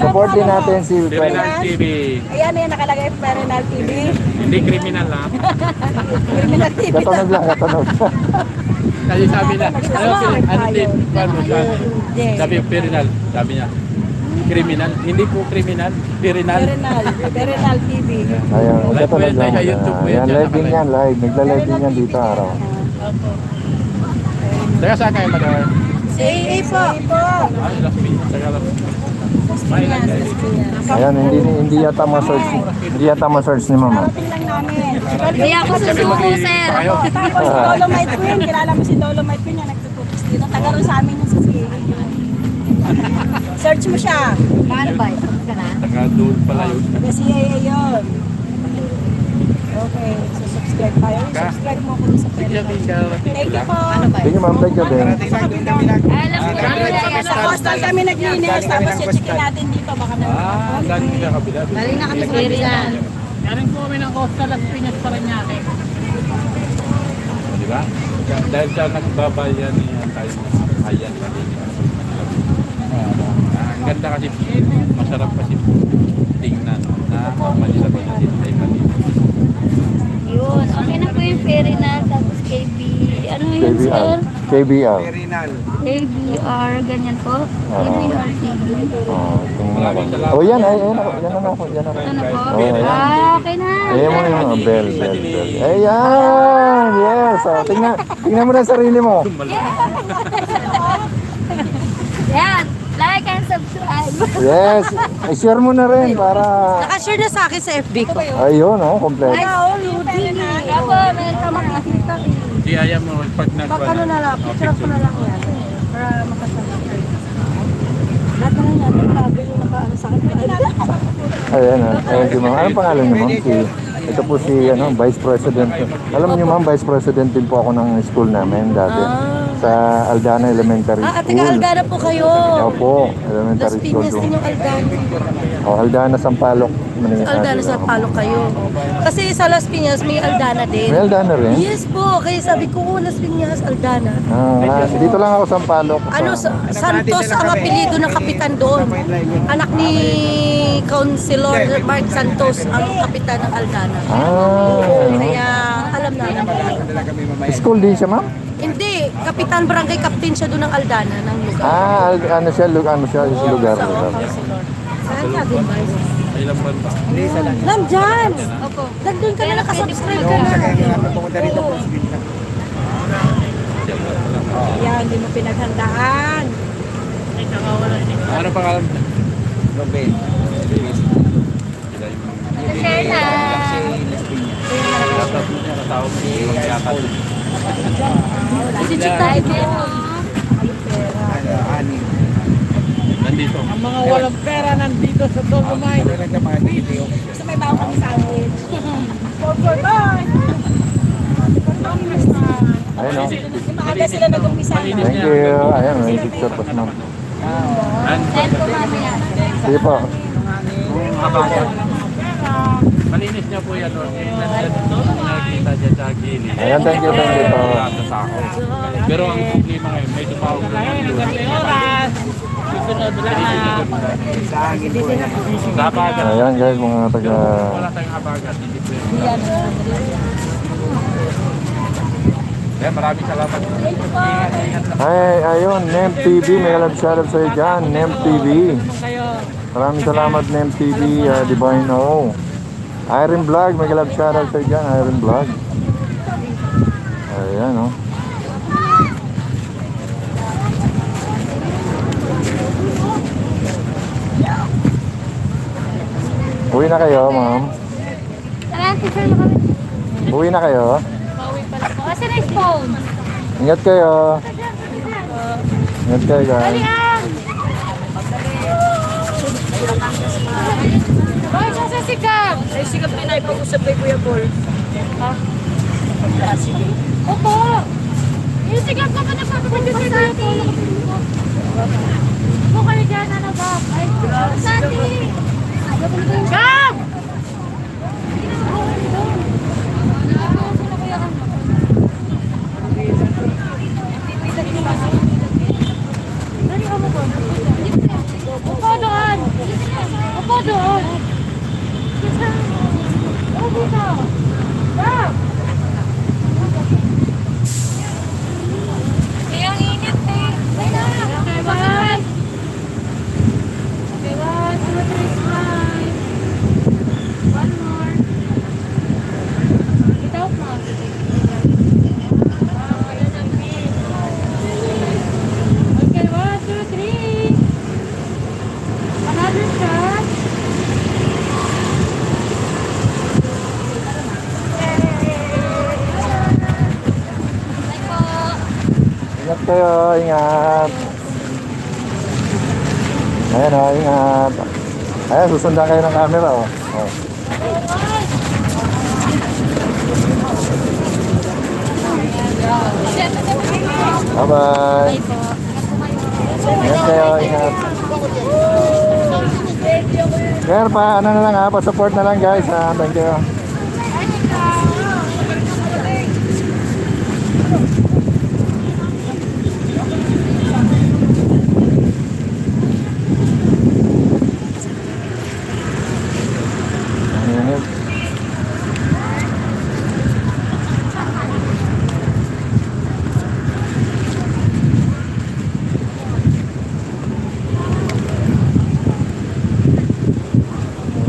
Support din natin si Pirinal TV. Ayan, nakalagay Perenal TV. Hindi criminal ha. Criminal TV. Katunog lang, katunog. Kasi sabi na, ano din, paano siya? Sabi yung Pirinal, sabi niya. Criminal, hindi po criminal, Pirinal. Perenal TV. Ayan, Live po katunog yan, lang. sa YouTube po yan, Ayan, dyan live din nakalive. yan, live. Nagla-live din yan dito araw. Taga saan kayo madawar? Si AA po. Ay, Las Piñas, taga Las Piñas. May ilan kayo? Ayan, hindi yata ma-search. Hindi yata ma-search ni Mama. Tingnan namin. Hindi ako susuko, sir. Tapos si Dolomite Queen, kilala mo si Dolomite Queen, yung nagtututos dito. Taga rin sa amin yung sa CAA. Search mo siya. Paano ba? Tapos ka na? Taga doon pala yun. Taga CAA yun. Okay, so subscribe tayo. Subscribe mo ako sa Sige, Perenal. Thank you po. Sige ma'am, thank you din. Alam ko Sa hostel kami naglinis, tapos chichikin natin dito. Baka Ah, saan yung kabila? Balik na kami sa Perenal. Galing po kami ng Costa Las Piñas pa rin yate. Di ba? Dahil sa nagbabayan niya tayo ayan ang ganda kasi masarap kasi tingnan na Manila ba natin tayo Manila. Yun. Okay na po yung Perenal. Tapos KB. Ano yun, sir? KBR. KBR. Ganyan po. KBR TV. Oh, yan na ako. Ito na po. Oh, ayan. Okay na. Ayan mo yung bell. Ayan! Yes! Oh, tingnan mo na yung sarili mo. Yan. Like and subscribe. Yes! I-share mo na rin para... Nakashare na sa akin sa FB ko. Ayun, kompleto. Ako, meron ka makakita. Di ayaw mo pag Ano na lang, picture ko na lang yan. Para makasama. Lahat na lang natin, sabi yung nakaano sa akin. Ayan, thank you ma'am. Anong pangalan niyo ma'am? Ito po si Vice President. Alam niyo ma'am, Vice President din po ako ng school namin dati. Sa Aldana Elementary School. Taga Aldana po kayo. Opo, Las elementary school. Piñas din yung Aldana. Aldana, Sampaloc. Aldana sa Palo kayo. Kasi sa Las Piñas may Aldana din. May Aldana rin? Yes po, kaya sabi ko, Las Piñas, Aldana. Dito lang ako Sampaloc. Ano, Santos ang apelido ng kapitan doon. Anak ni Councilor Mark Santos ang kapitan ng Aldana. Kaya alam na naman. School din siya ma'am? Hindi, kapitan barangay captain siya doon ng Aldana ng lugar. Ano siya lugar. Saan ka din ba? Ilang buwan ba? Nandyan! Opo. Nandun ka na, nakasubscribe ka na. Oo. Yan, hindi mo pinaghandaan. Ano pangalan? Robin. Share na. Dapat mo niya katawag mo yung magkakad. Si Chitay po. Nandito. Ang mga walang pera nandito sa Dolomite. Gusto may bago kami sandwich. Bye! Ayun o. Maaga sila nag-umpisa. Thank you. Ayan, may picture pa ma'am. Send po kami yan. Sige po. Malinis niya po yan. Nakikita dyan sa gilid. Ayan, thank you po. Sa sako. Pero ang problema ngayon, may tumawag na yung Oras. Susunod lahat. sa abagat. Ayan guys, mga taga... Wala tayong abagat. Hindi po yan. Kaya maraming salamat. Ingat lang. Ayun, Nem TV. May alam shoutout sa'yo dyan. Nem TV. Maraming salamat, Nem TV. Divine O. Iron Vlog. May alam shoutout sa'yo dyan. Iron Vlog. Ayan o. Uwi na kayo, ma'am. Tara, picture na kami. Uwi na kayo. Pauwi pala po. Kasi na yung phone. Ingat kayo. Ingat kayo, guys. Boy, saan sa sikap? Ay, sikap din ay pag-usap kay Kuya Paul. Opo! Yung sigat ko pa nagpapapagod sa atin. Kung kayo dyan, ano ba? Ay, sa atin! Gab! Upo doon! Upo doon! Upo dito! Gab! Kaya ang init eh! Okay, bye! Okay, 1, 2, 3, smile! One more! Without mask. Okay, 1, 2, 3! Another shot! Ingat kayo, ingat. Ayan o, ingat. Ayan, susundan kayo ng camera o. Oh. Bye-bye. Ingat kayo, ingat. Kaya pa, ano na lang ha, pa-support na lang guys ha. Thank you.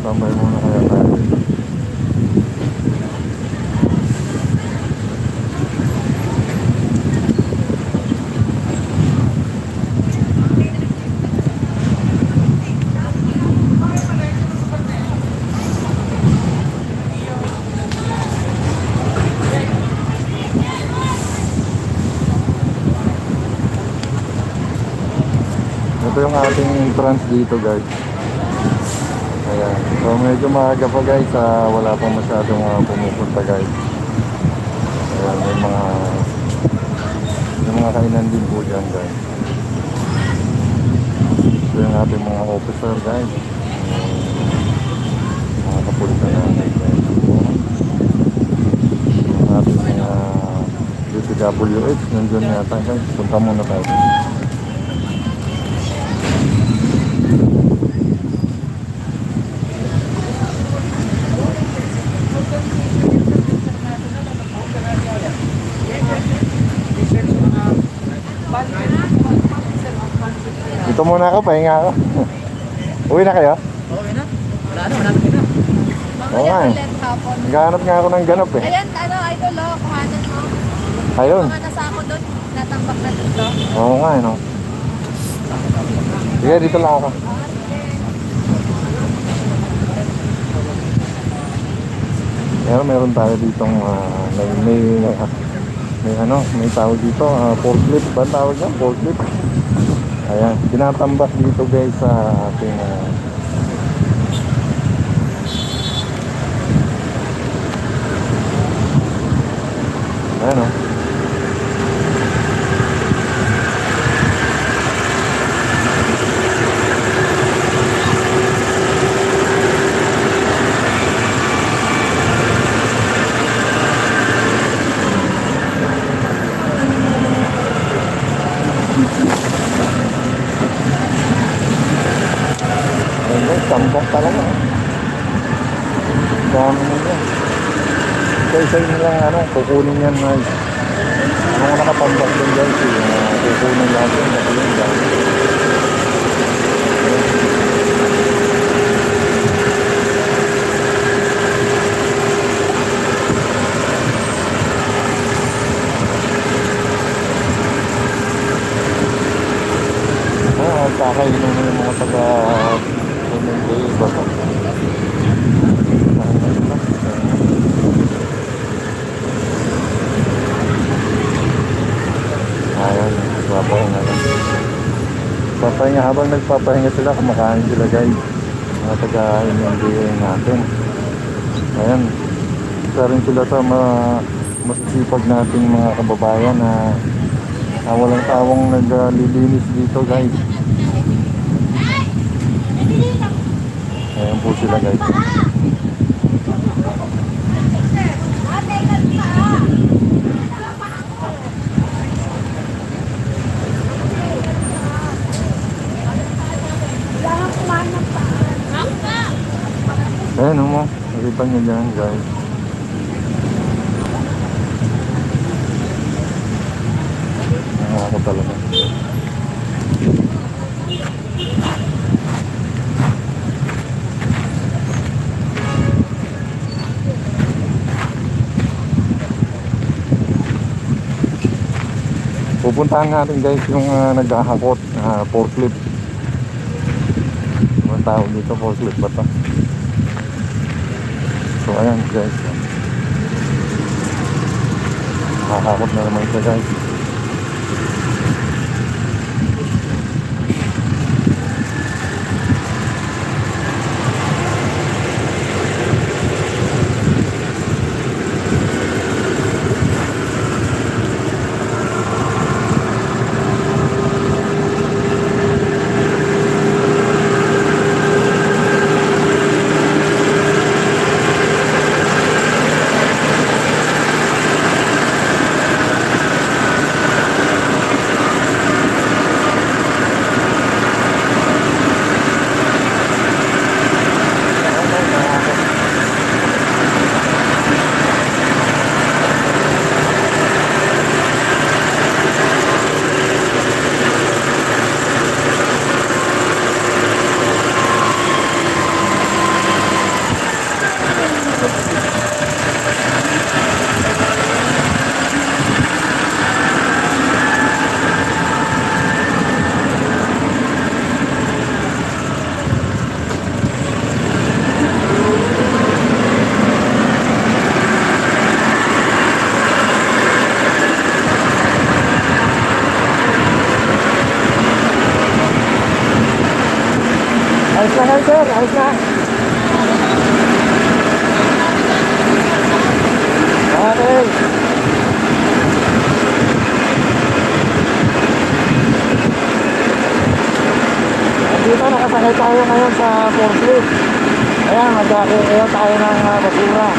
Tambay muna kaya tayo. Ito yung ating entrance dito guys. Ayan. So medyo maaga pa guys, wala pang masyadong pumupunta guys. Ayan, may mga kainan din po dyan guys. Ito yung ating mga officer guys. Mga kapulisan natin guys. Yung ating mga DPWH, nandun yata guys. Punta muna tayo. Dito muna ako, pahinga ako. Uwi na kayo? Okay na? Wala na, malapit na. Oo nga eh. Naghahanap nga ako ng ganap eh. Ayan, ano, idol, oh, kuhanan mo. Ayun. Mga nasa ako doon, natambak na dito. Oo nga eh no. Sige, dito lang ako. Pero meron tayo ditong may tawag dito, forklift ba tawag yan? Forklift. Ayan, tinatambak dito guys sa ating ayan o. Tambak talaga. Dami nila. Isa nilang kukunin yan guys. Mga nakatambak din guys. Kukunin lahat yan. Nakunin dami. Kakainin na yung mga taga-MMDA ba ito? Ayan, papahinga lang. Papahinga, habang nagpapahinga sila, kumakain sila guys. Mga taga-MMDA natin. Ayan. isa rin sila sa masisipag nating mga kababayan na walang tawang naglilinis dito guys. Ayan po sila guys. Ayan mo, nakita nyo dyan guys. Ako talaga. Pupuntahan natin guys yung naghahakot, forklift. Ang tawag dito, forklift ba ito? So ayan guys, nakakakot na naman siya guys. Ayos na kayo sir, ayos na. Okay. Dito nakasakay tayo ngayon sa forklift. Ayan, magkakaroon tayo ng basura.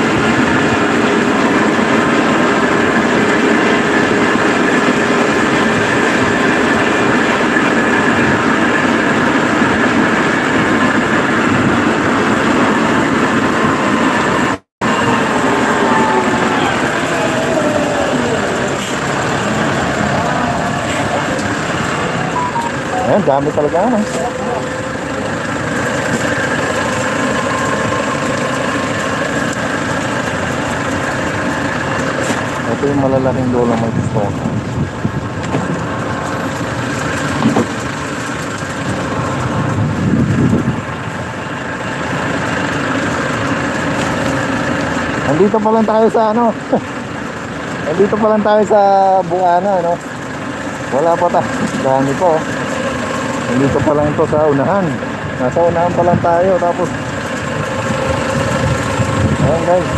Ayan, dami talaga ano. Ito yung malalaking Dolomite stone. Nandito pa lang tayo sa ano. Nandito pa lang tayo sa Bungana, no? Wala pa tayo. Dami po. Nandito pa lang ito sa unahan. Nasa unahan pa lang tayo. Tapos ayan guys,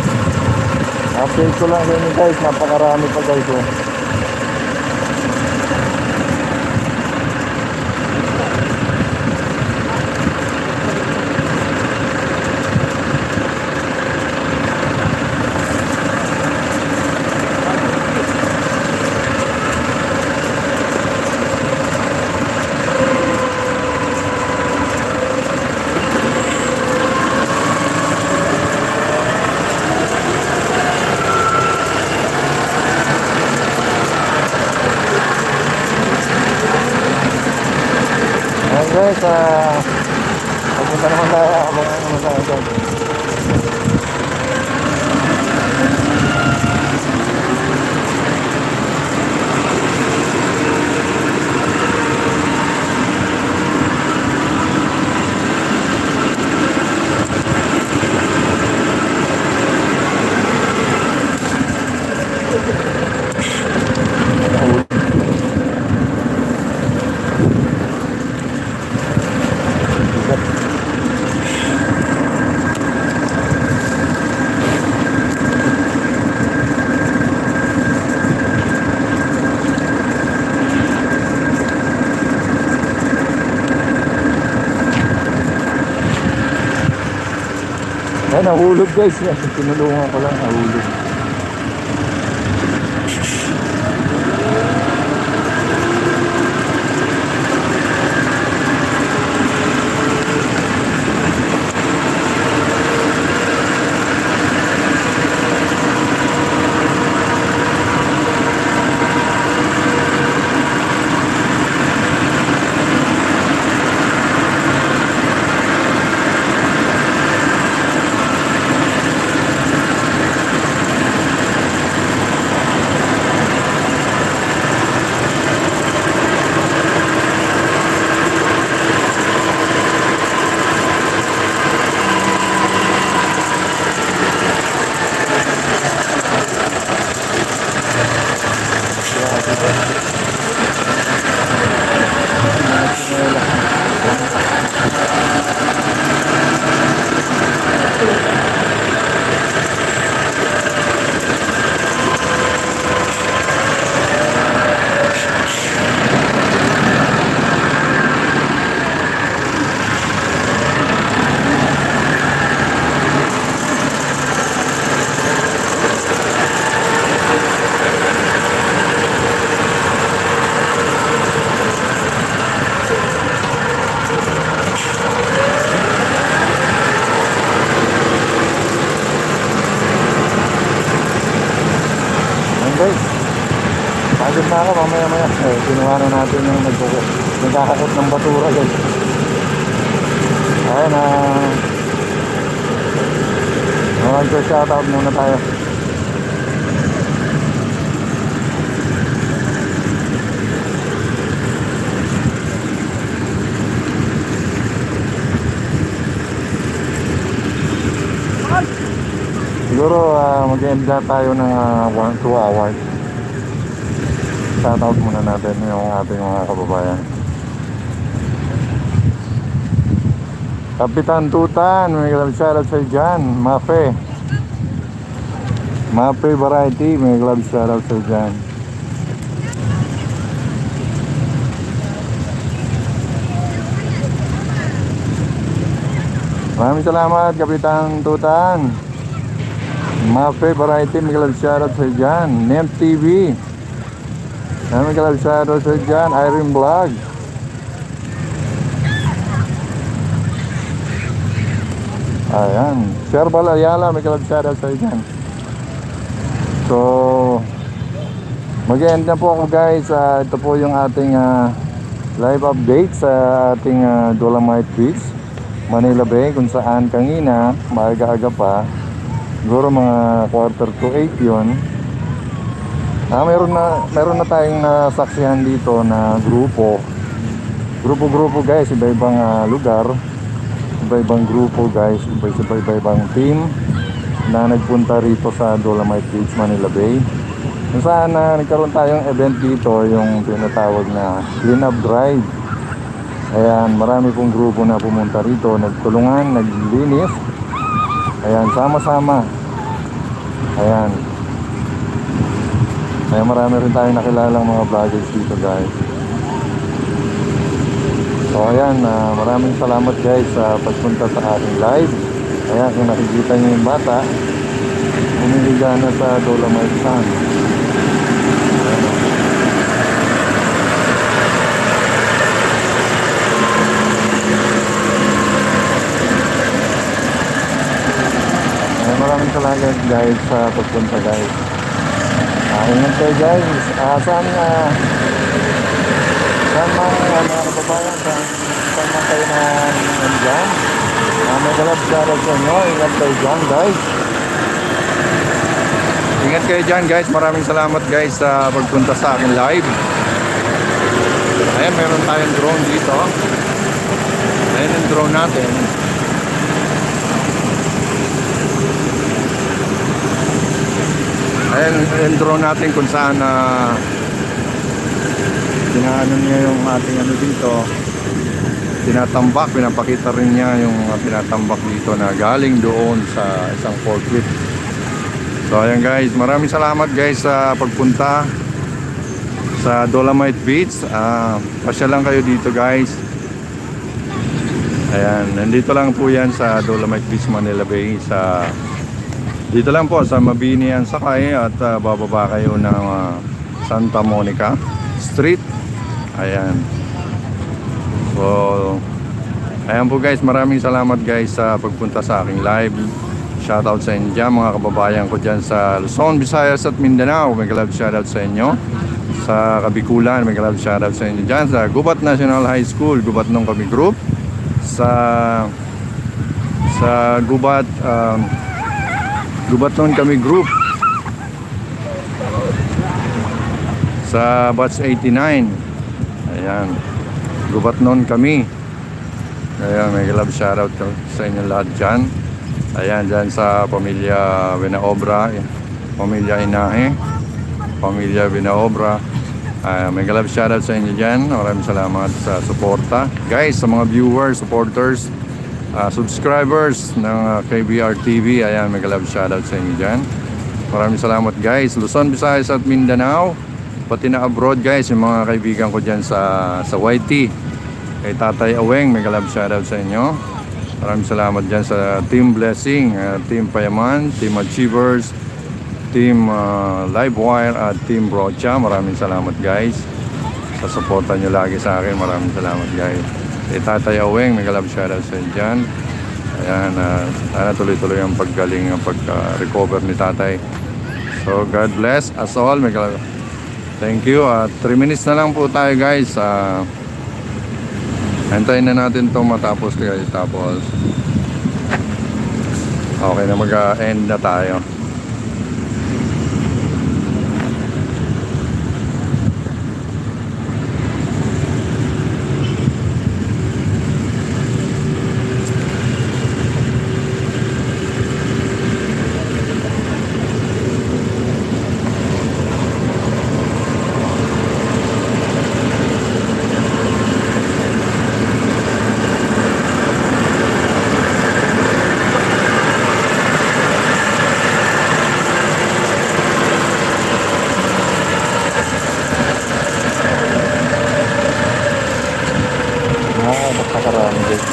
update ko lang din guys. Napakarami pa guys oh. Guys, papunta naman tayo habang ano tayo guys. Ay, nahulog guys. Tinulungan ko lang, nahulog. Guys, pagod na ako mamaya-maya. Kinuha na natin yung nagkakakot ng batura guys. Ayan na. Shoutout muna tayo. Siguro mag-end na tayo ng 1-2 hours. Shoutout muna natin yung ating mga kababayan. Kapitan Tutan, may shoutout sa'yo dyan. Mape Variety, may shoutout sa'yo dyan. Maraming salamat Kapitan Tutan. Mape Variety, may shoutout sa'yo dyan. Nem TV, may shoutout sa'yo dyan. Irene Vlog. Ayan, Sherbal Ayala, may shoutout sa'yo dyan. So mag-end na po ako guys. Ito po yung ating live update sa ating Dolomite Beach, Manila Bay, kung saan kanina maaga-aga pa, siguro mga 7:45 yun. Meron na tayong nasaksihan dito na grupo guys, iba-ibang lugar, iba-ibang grupo guys, iba-ibang team na nagpunta rito sa Dolomite Beach, Manila Bay. Kung saan nagkaroon tayong event dito, yung tinatawag na clean up drive. Ayan, marami pong grupo na pumunta rito, nagtulungan, naglinis. Ayan, sama-sama. Ayan. Kaya marami rin tayong nakilalang mga vloggers dito guys. So ayan, maraming salamat guys sa pagpunta sa ating live. Ayan, kung nakikita nyo yung bata, humiliga na sa Dolomite Sand. Ayan, maraming salamat guys sa pagpunta guys. Ingat kayo guys. Saan mga kababayan, saan man kayo na nandyan, may galap-galap sa inyo. Ingat kayo dyan guys. Ingat kayo dyan guys. Maraming salamat guys sa pagpunta sa akin live. Ayan, meron tayong drone dito. Ayan yung drone natin. Ayan yung drone natin kung saan pinaano niya yung ating dito, tinatambak, pinapakita rin niya yung tinatambak dito na galing doon sa isang forklift. So ayan guys, maraming salamat guys sa pagpunta sa Dolomite Beach. Pasya lang kayo dito guys. Ayan, nandito lang po yan sa Dolomite Beach, Manila Bay. Dito lang po sa Mabini yan sakay at bababa kayo ng Santa Monica Street. Ayan. So, ayan po guys, maraming salamat guys sa pagpunta sa aking live. Shoutout sa inyo dyan, mga kababayan ko dyan sa Luzon, Visayas at Mindanao. May love shoutout sa inyo. Sa Kabikulan, may love shoutout sa inyo dyan. Sa Gubat National High School, Gubat nung kami group. Sa Gubat Gubat noon kami group. Sa Batch 89. Ayan. Gubat noon kami. Ayan, may love shoutout sa inyo lahat dyan. Ayan, dyan sa pamilya Binaobra, pamilya Inahe, pamilya Binaobra. May love shoutout sa inyo dyan. Maraming salamat sa suporta. Guys, sa mga viewers, supporters, subscribers ng KBR TV, ayan, may love shoutout sa inyo dyan. Maraming salamat guys. Luzon, Visayas at Mindanao, pati na abroad guys, yung mga kaibigan ko dyan sa YT. Kay Tatay Aweng, may love shoutout sa inyo. Maraming salamat dyan sa Team Blessing, Team Payaman, Team Achievers, Team Livewire at Team Brocha. Maraming salamat guys sa suporta nyo lagi sa akin. Maraming salamat guys. Kay Tatay Aweng, may love shoutout sa inyo dyan. Ayan, sana tuloy-tuloy ang paggaling, ang pag-recover ni Tatay. So God bless us all. Thank you. 3 minutes na lang po tayo guys. Antayin na natin itong matapos guys. Tapos okay na, mag-end na tayo. Napakarami guys.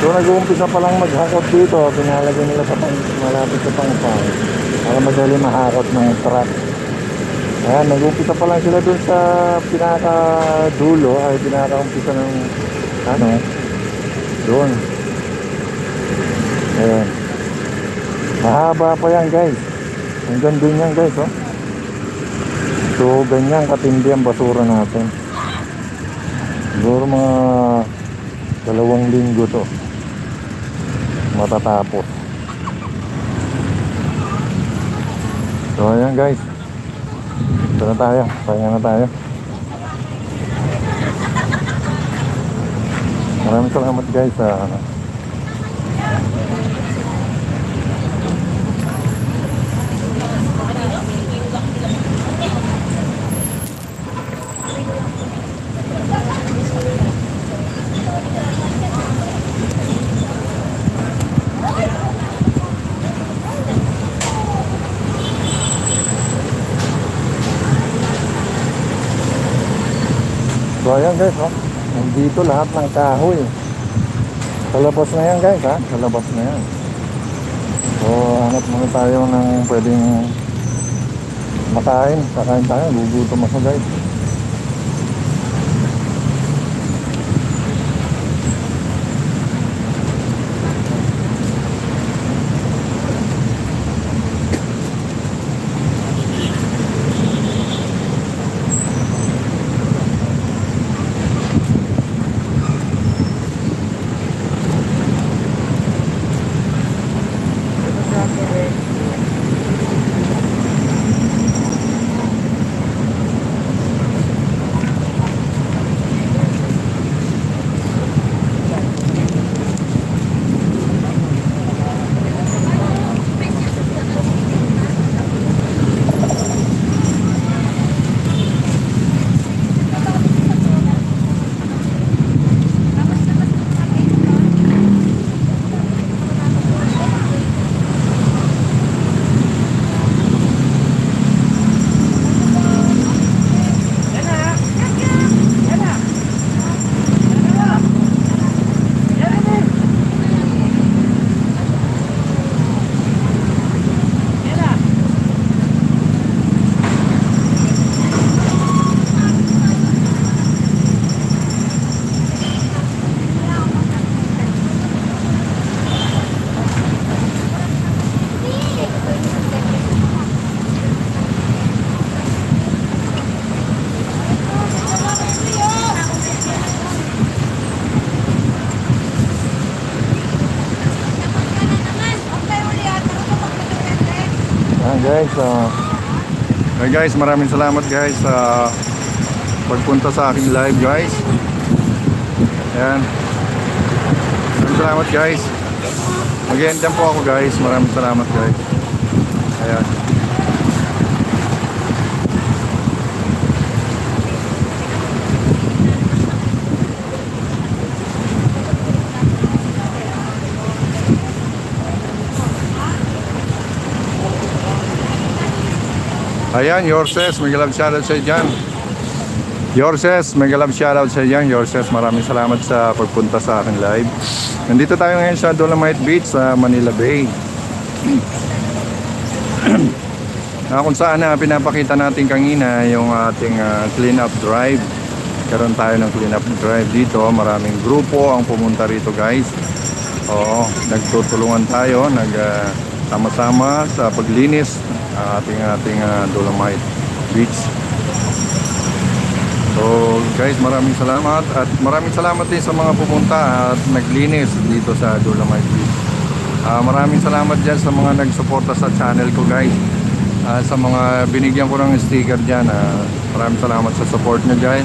So nag-uumpisa pa lang maghakot dito, pinalagay nila sa malapit sa pangpang para madali mahakot ng truck. Ayan, nag-uumpisa pa lang sila dun sa pinaka-dulo, ay pinaka-umpisa ng ano, doon. Ayan. Mahaba pa yan guys. Hanggang dun yan guys, oh. So ganyan katindi ang basura natin. Siguro mga 2 linggo to matatapos. So ayan guys, ito na tayo, pahinga na tayo. Maraming salamat guys sa So ayan guys, oh. Nandito lahat ng kahoy. Sa labas na yan guys, ha? Sa labas na yan. So hanap muna tayo ng pwedeng makain. Kakain tayo, gugutom ako guys. Ayan guys, hey guys, maraming salamat guys sa pagpunta sa aking live guys. Ayan. Maraming salamat guys. Mag-end po ako guys. Maraming salamat guys. Ayan. Ayan, Yorses, may love shoutout sa dyan. Yorses, may love shoutout sa dyan. Yorses, maraming salamat sa pagpunta sa aking live. Nandito tayo ngayon sa Dolomite Beach sa Manila Bay. Kung saan pinapakita natin kanina yung ating clean up drive. Karoon tayo ng clean up drive dito. Maraming grupo ang pumunta rito guys. Oo, nagtutulungan tayo, sama-sama sa paglinis ating Dolomite Beach. So guys, maraming salamat at maraming salamat din sa mga pumunta at naglinis dito sa Dolomite Beach. Maraming salamat dyan sa mga nagsuporta sa channel ko guys. Sa mga binigyan ko ng sticker dyan, maraming salamat sa support nyo dyan.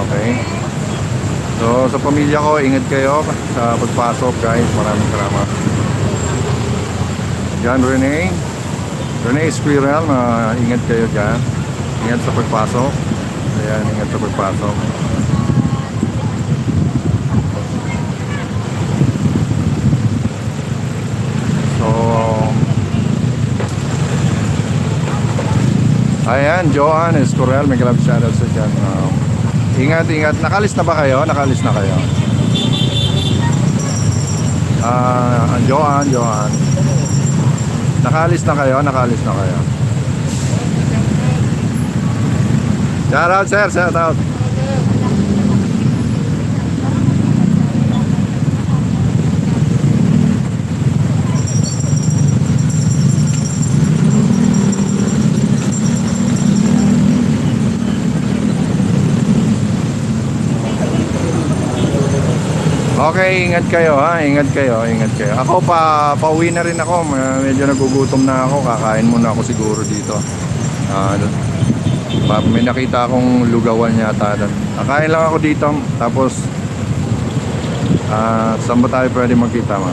Okay. So sa pamilya ko, ingat kayo sa pagpasok guys. Maraming salamat. Dyan Rene Espiral, ingat kayo dyan. Ingat sa pagpasok. Ayan, ingat sa pagpasok. So, ayan, Johan Escorel, may galap shoutout sa dyan. Ingat. Nakalis na ba kayo? Nakalis na kayo? Johan. Nakalis na kayo? Shout out sir, shout out. Okay, ingat kayo ha, ingat kayo. Ako pauwi na rin ako, medyo nagugutom na ako, kakain muna ako siguro dito. May nakita akong lugawan yata doon. Kakain lang ako dito, tapos saan ba tayo pwede magkita ma?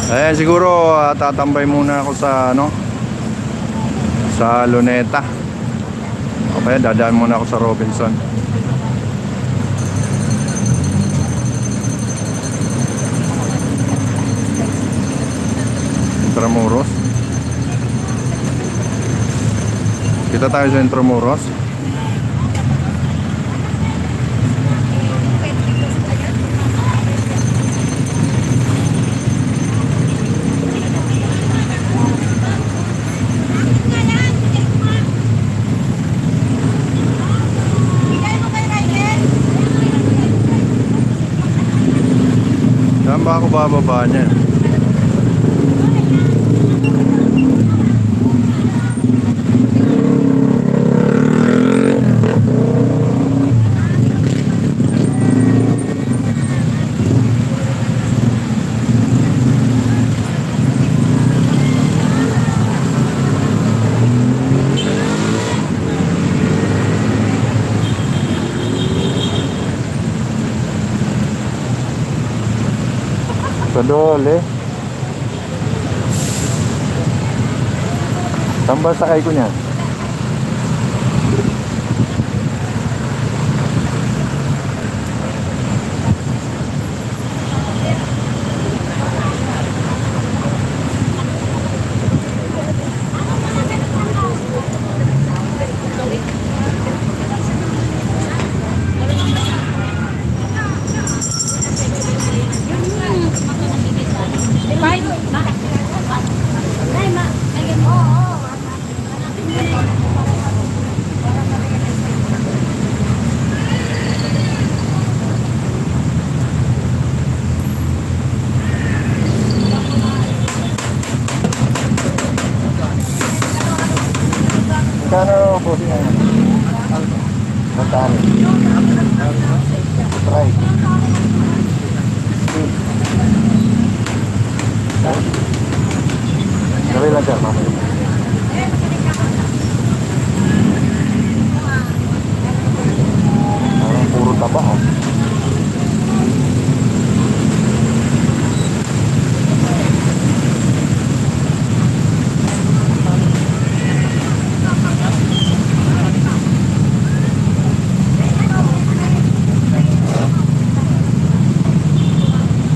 Ayan, siguro tatambay muna ako sa sa Luneta. Okay, dadaan muna ako sa Robinson. Intramuros. Kita tayo sa Intramuros. Saan ba ako bababa niya? Sa Dole. Saan ba sakay ko niyan? Kano po siya? Magkano? Try. Gawin lang sir, mamaya. Parang puro taba, oh.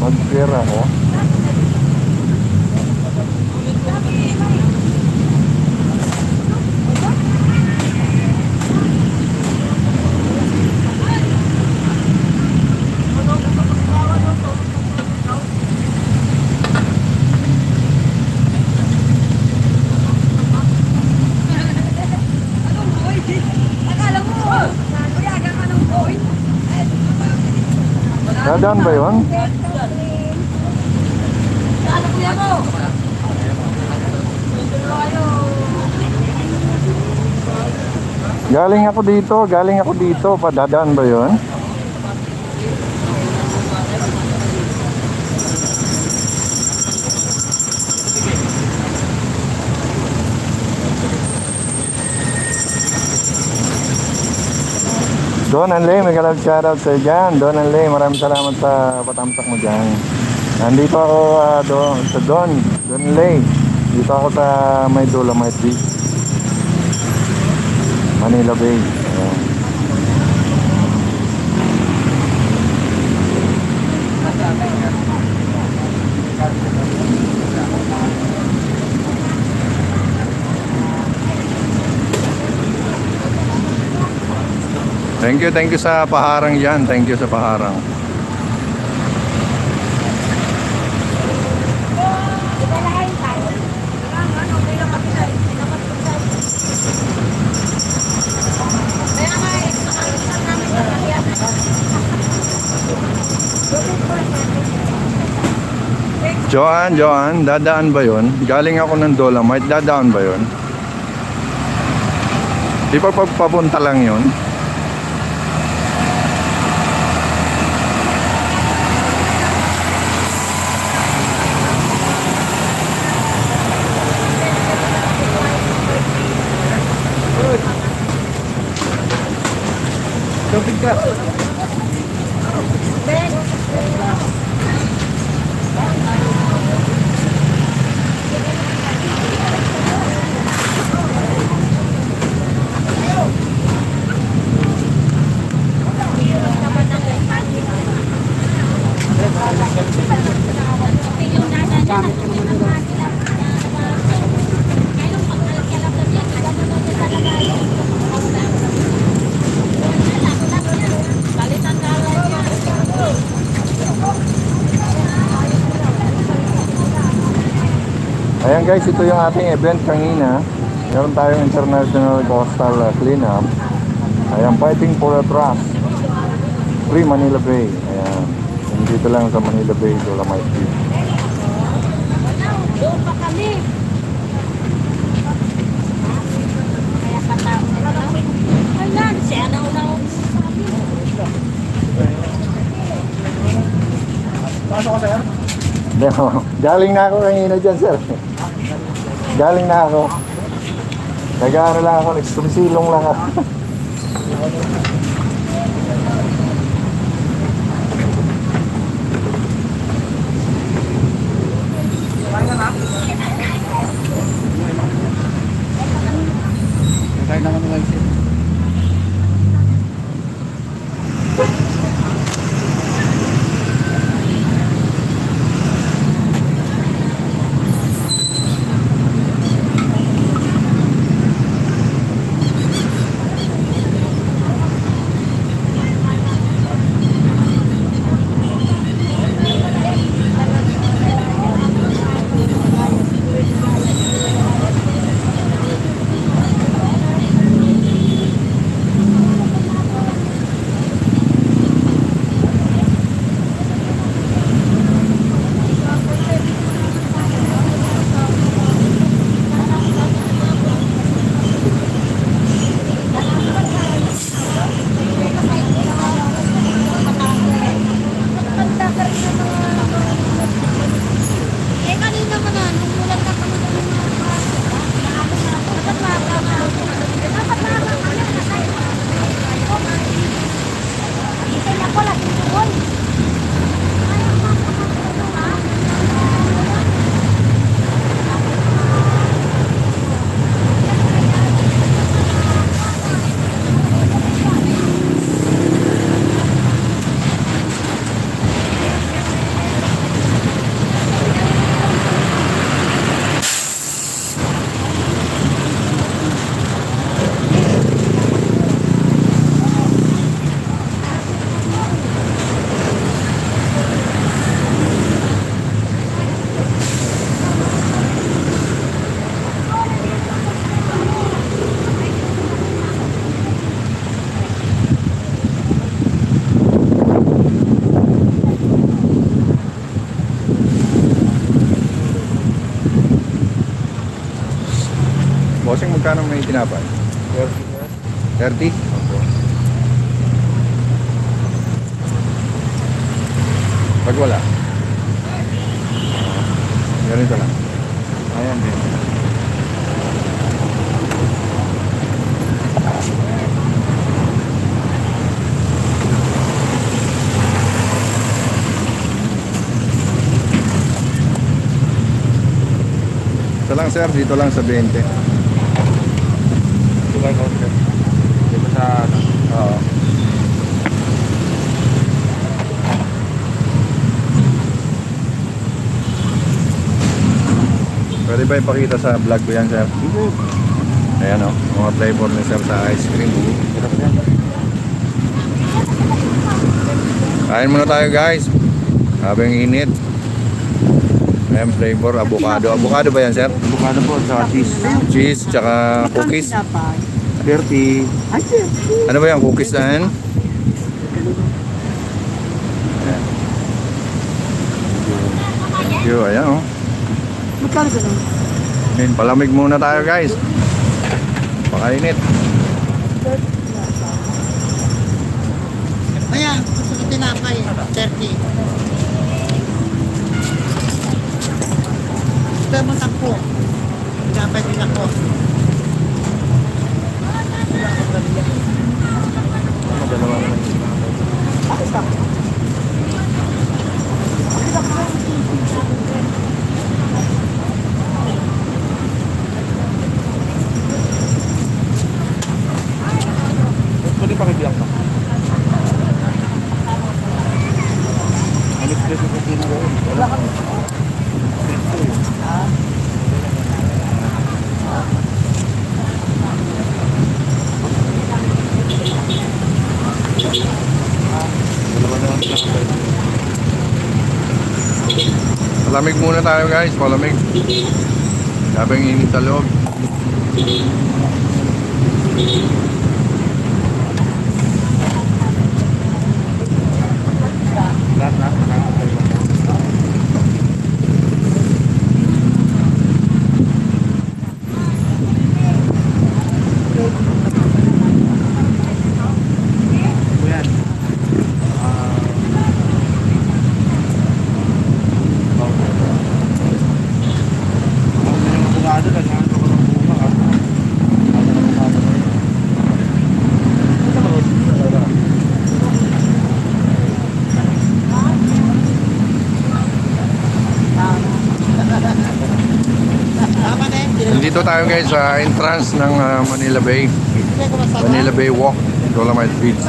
Magpira ko. Dadaan ba yun? Galing ako dito. Padadaan ba yun? Don Anlay, may kalab shoutout sa dyan. Don Anlay, maraming salamat sa patamsak mo dyan. Nandito ako sa Don Anlay. Dito ako sa may Dolomite Beach, Manila Bay. Ayan. Thank you sa paharang yan. Thank you sa paharang. Joan, dadaan ba yun? Galing ako ng Dolomite, dadaan ba yun? Di pa papunta lang yun? Tubig ka. Ayan guys, ito yung ating event kanina. Meron tayong International Coastal Cleanup. Ayan, Fighting for a Trust, Free Manila Bay. Ayan, dito lang sa Manila Bay, Dolomite Beach. Doon pa kami. Kaya katao na lang. Ayan, siya na unang sabi. Pasok ko sir. Galing na ako kanina dyan, sir. Galing na ako. Nag-ano lang ako, nagsumisilong lang ako. Kain naman ng sir. Bossing, magkano may tinapay? 30? Pag wala? Ganito lang. Ayan din. Ito lang sir, dito lang sa 20. Ito ba counter? Dito sa ano? Oo. Pwede ba ipakita sa vlog ko yan sir? Ayan o, mga flavor ni sir sa ice cream. Kain muna tayo guys. Habang init. Ayan flavor, avocado. Avocado ba yan sir? Avocado po sa cheese. Cheese, tsaka cookies. 30. Ano ba yan? Cookies na yan? Ayan. Thank you. Ayan o. Palamig muna tayo guys. Pakainit. Ayan, gusto ko tinapay. 30. Ito mo takpo. Tinapay din ako. Pwede pakibiyak ka. Alis ka sa kusina ko. Wala ka. Palamig muna tayo guys. Palamig. Habang init sa loob. Lahat na. Ayan. Avocado lang. Ano ko ng bunga ka? Dito tayo guys sa entrance ng Manila Bay. Manila Bay Walk, Dolomite Beach.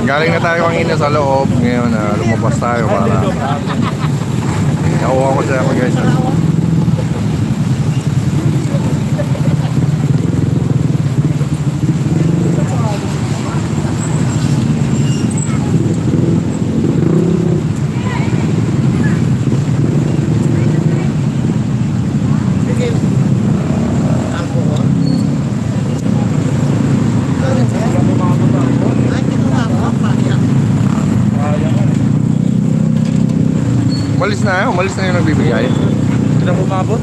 Galing na tayo kanina sa loob. Ngayon lumabas tayo para nakuha ko sa guys. Umalis na yung nagbibigay. Hindi ako umabot.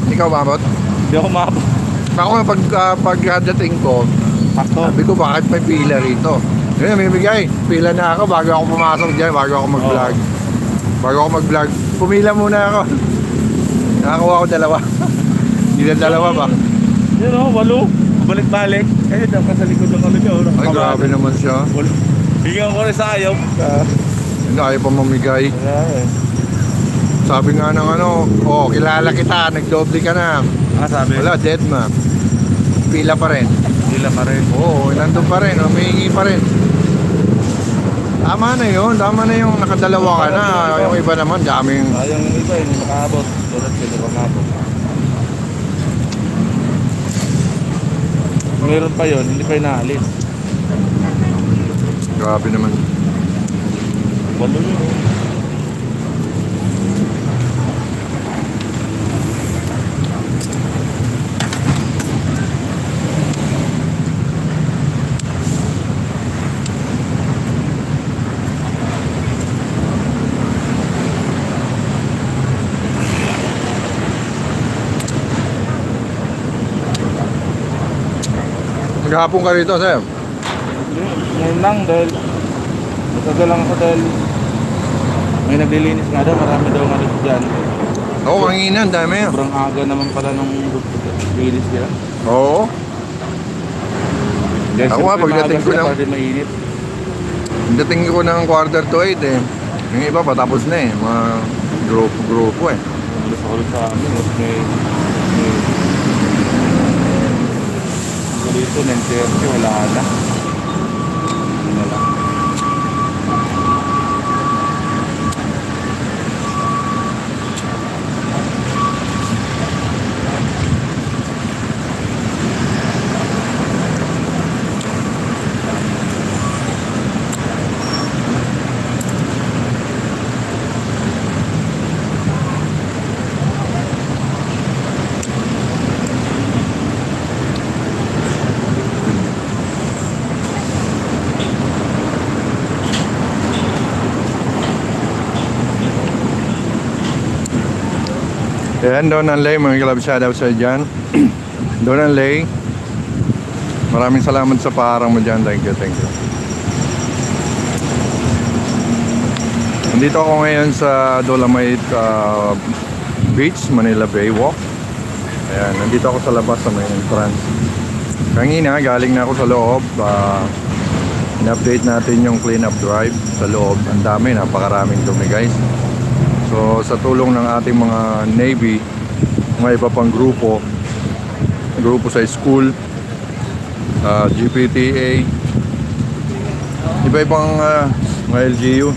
Ikaw umabot? Hindi ako umabot. Ako pagdating ko, sabi ko bakit may pila rito. Ngayon may bigay. Pila na ako bago ako pumasok dyan, bago ako mag-vlog. Bago ako mag-vlog, pumila muna ako. Nakakuha ko dalawa. Hindi na dalawa ba? Yun o, 8. Balik-balik. Eh, dapat sa likod ng ano nyo. Ay, grabe naman siya. Bigyan ko rin sa ayaw. Hindi, ayaw pa mamigay. Sabi nga ng kilala kita, nagdoble ka na. Sabi? Wala, dead ma. Pila pa rin. Pila pa rin. Oo, nandun pa rin, humihingi pa rin. Tama na yun, tama na yung nakadalawa ka na. Yung iba naman, daming... Yung iba, hindi makaabot. Tulad ko, hindi makaabot. Meron pa yun, hindi pa inaalis. Grabe naman. Walo yun. Maghapon ka rito, sir. Ngayon lang dahil natagal lang ako dahil may naglilinis nga daw, marami daw nga dito dyan. Oo, kanina, ang dami. Sobrang aga naman pala nung linis nila. Oo. Dahil Ako nga, siyempre, pagdating maaga ko sila lang- para din mainit. Dating ko ng 7:45 eh. Yung iba patapos na eh. Mga grupo eh. Gusto ko rin sa amin, may dito, 9:30, wala na. Ano na lang. Ayan, Donan Lay, mga club shoutout sa dyan. Donan Lay, maraming salamat sa paarang mo dyan. Thank you, thank you. Nandito ako ngayon sa Dolomite Beach, Manila Bay Walk. Ayan, nandito ako sa labas sa may entrance. Kanina, galing na ako sa loob. In-update natin yung clean-up drive sa loob. Ang dami, napakaraming dumi guys. So sa tulong ng ating mga Navy, mga iba pang grupo sa school, GPTA, iba-ibang mga LGU,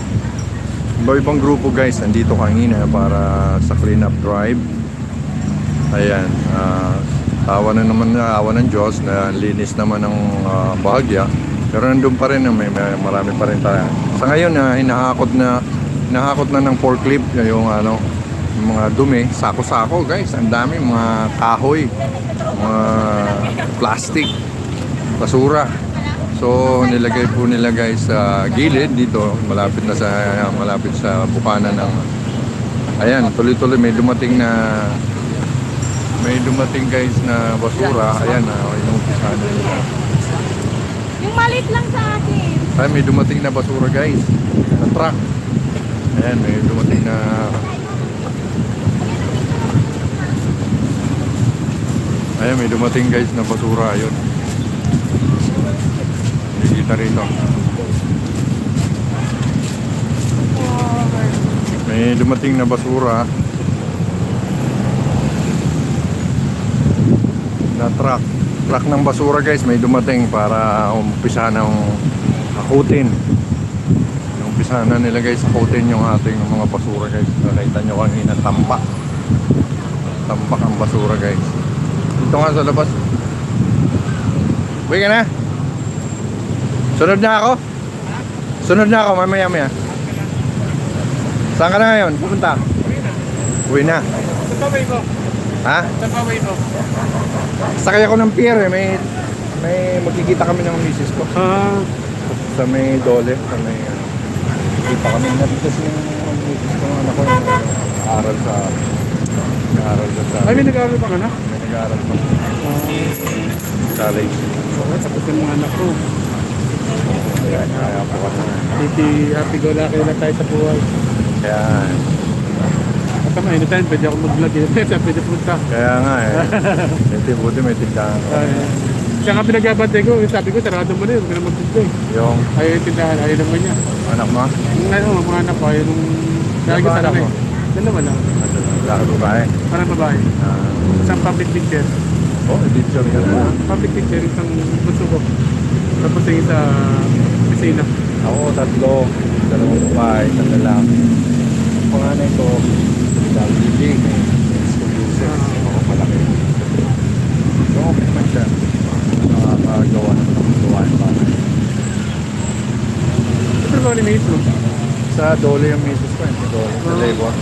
iba-ibang grupo guys, nandito kanina para sa clean-up drive. Ayan, awa na naman na, awa ng Diyos na linis naman ng bahagya, pero nandun pa rin, may marami pa rin tayo. Sa ngayon, hinahakot na ng forklift yung yung mga dumi, sako-sako guys, ang dami, mga kahoy, mga plastic, basura. So nilagay po nila guys sa gilid dito, malapit sa bukana ng, ayan, tuloy-tuloy may dumating guys na basura. Ayan, inumpisa na nila. Yung malit lang sa akin. Ay, may dumating na basura guys, na truck. Ayan, may dumating na guys na basura. Ayun, nakikita rito. May dumating na basura na truck ng basura guys, may dumating para umpisa ng akutin. Umpisa na nila guys akutin yung ating mga basura guys. Nakita nyo kanina, tampak ang basura guys. Dito nga sa labas. Uwi ka na? Sunod na ako mamaya. Saan ka na ngayon? Pupunta? Uwi na. Ha? Sakay ako ng pier eh. May magkikita kami ng misis ko. Sa may Dole. Sa may kita kami. Nabitas yung misis ko. Anak ko yung nag-aaral sa Ay, may nag-aaral pa ka na? may nag-aaral pa. College. Tapos yung mga anak ko. Kaya po ka na. Happy go lucky na tayo sa buhay. Kaya At tama, anytime, pwede ako mag-vlog. Anytime, pwede punta. Kaya nga eh. Buti may tindahan ko. Siya nga pinagbabantay ko. Sabi ko, sarado mo na yun. Huwag ka na mag-vlog. Yung Ayaw yung tindahan. Ayaw naman niya. anak mo? Yung mga anak ko, ayaw nung... Lagi Ano ba sa anak akin. mo? Dalawa lang. Laki babae. Parang babae. Isang public picture. Teacher ka na. Public picture, isang bunso ko. Tapos yung isa, pisina. Ako, 3. 2 babae, 1 lalaki. Ang panganay ko, WD, may school user. Ako malaki. So, okay naman siya. Nakakagawa naman ng gawain pa. Ito ba ni Mace, no? Sa Dole yung misis ko, sa Dole. Sa Labor.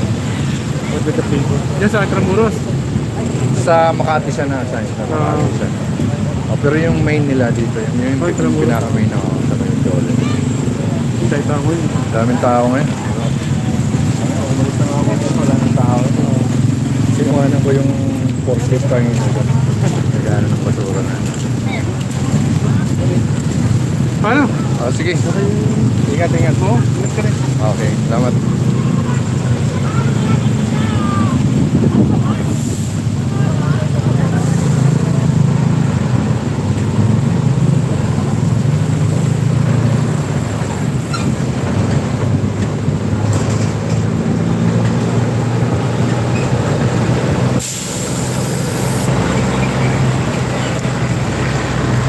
What with the people? Yan sa Intramuros. Sa Makati siya na, sa Makati siya. Pero yung main nila dito, yung pinaka-main ako sa may Dole. Hintay pa ako yun. Daming tao ngayon. Umalis na nga ako, wala ng tao. Sinuhanan ko yung forklift kanina. Nagana ng basura na. Paano? Sige. Ingat, ingat. Oo, ingat ka rin. Okay, salamat.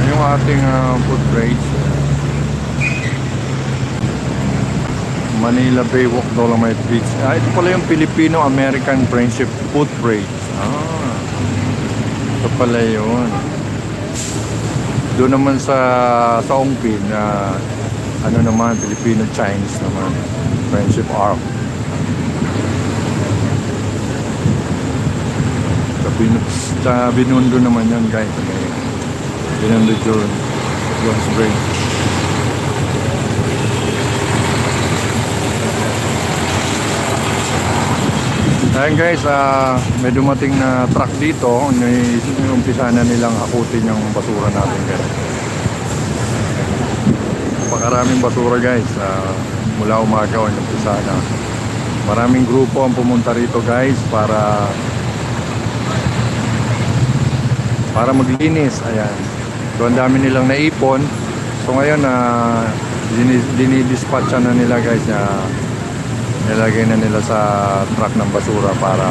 Yung ating food bridge, Manila Bay Walk, Dolomite Beach. Ito pala yung Filipino-American Friendship Food Bridge. Ito pala yun. Doon naman sa Ongpin na ano naman, Filipino-Chinese naman. Friendship Arc. Sa Binondo naman yan, guys. Binondo Jones Bridge. Ayan guys, may dumating na truck dito. Umpisa na nilang akutin yung basura natin guys. Napakaraming basura guys. Mula umaga o umpisa na. Maraming grupo ang pumunta rito guys para maglinis. Ayan. So ang dami nilang naipon. So ngayon dinidispatcha na nila guys. Nilagay na nila sa truck ng basura para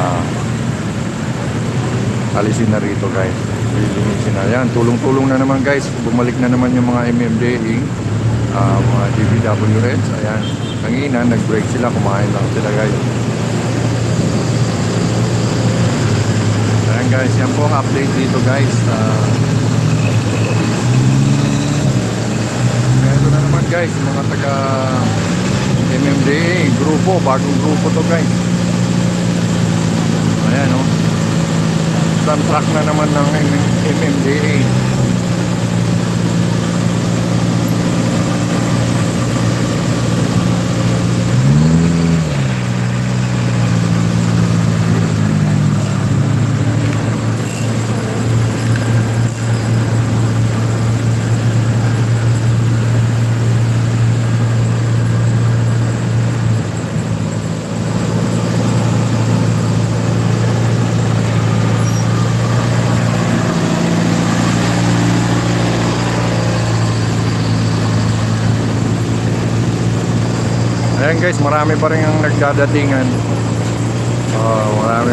alisin na rito guys. Lilinisin na. Yan, tulong-tulong na naman guys. Bumalik na naman yung mga MMDA, mga DPWH. Ayan, kanina nag-break sila, kumain lang sila guys. Ayan guys, yan po ang update dito guys. Meron na naman guys, mga taga MMDA, grupo, bagong grupo to guys. Ayan o. Isang truck na naman ng MMDA. Ayan guys, marami pa rin ang nagdadatingan. Marami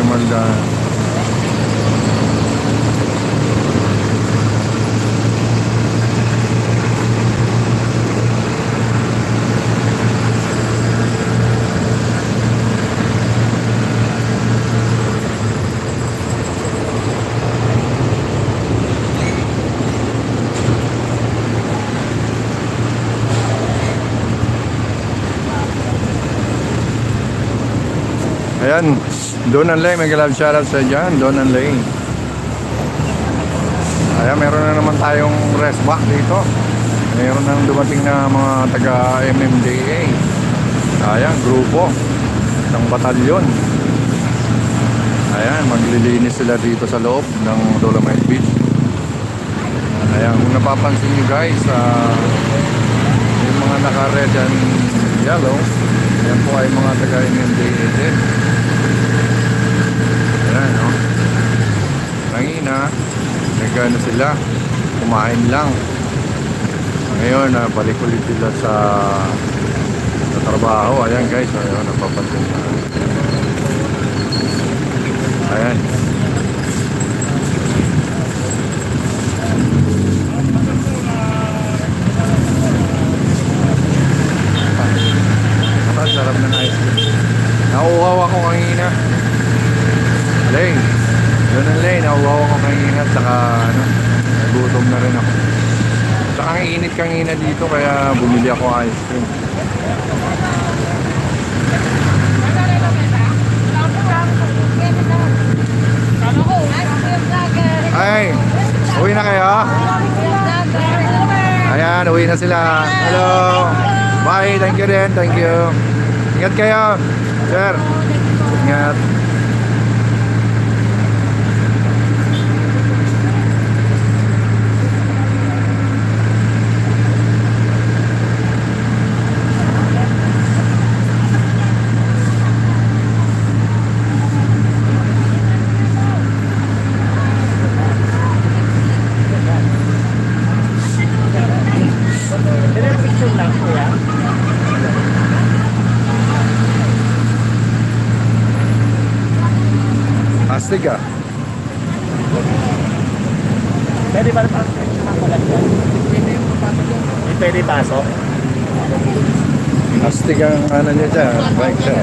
Ayan, Don and Lay, may galab shoutout sa dyan, Don and Lay. Ayan, meron na naman tayong rest back dito. Meron nang dumating na mga taga MMDA. Ayan, grupo ng batalyon. Ayan, maglilinis sila dito sa loob ng Dolomite Beach. Ayan, kung napapansin nyo guys, yung mga naka-red and yellow, ayan po ay mga taga MMDA din. Ayan, no? Kanina, nagano sila, kumain lang. Ngayon, balik ulit sila sa trabaho. Ayan guys, ayun, napapansin na. Ayan. Sarap na ice cream. Nauuhaw ako kanina. Lane. Doon ang lane. Nauuhaw ako kanina. Saka nagutom na rin ako. Saka ang init kanina dito kaya bumili ako ice cream. Ay, uwi na kayo? Ayan, uwi na sila. Hello. Bye, thank you din, thank you. Ingat kayo, sir. Ingat. Astig ah. Pwede ba pa pwede pasok? Astig ang ano niya dyan, bike siya.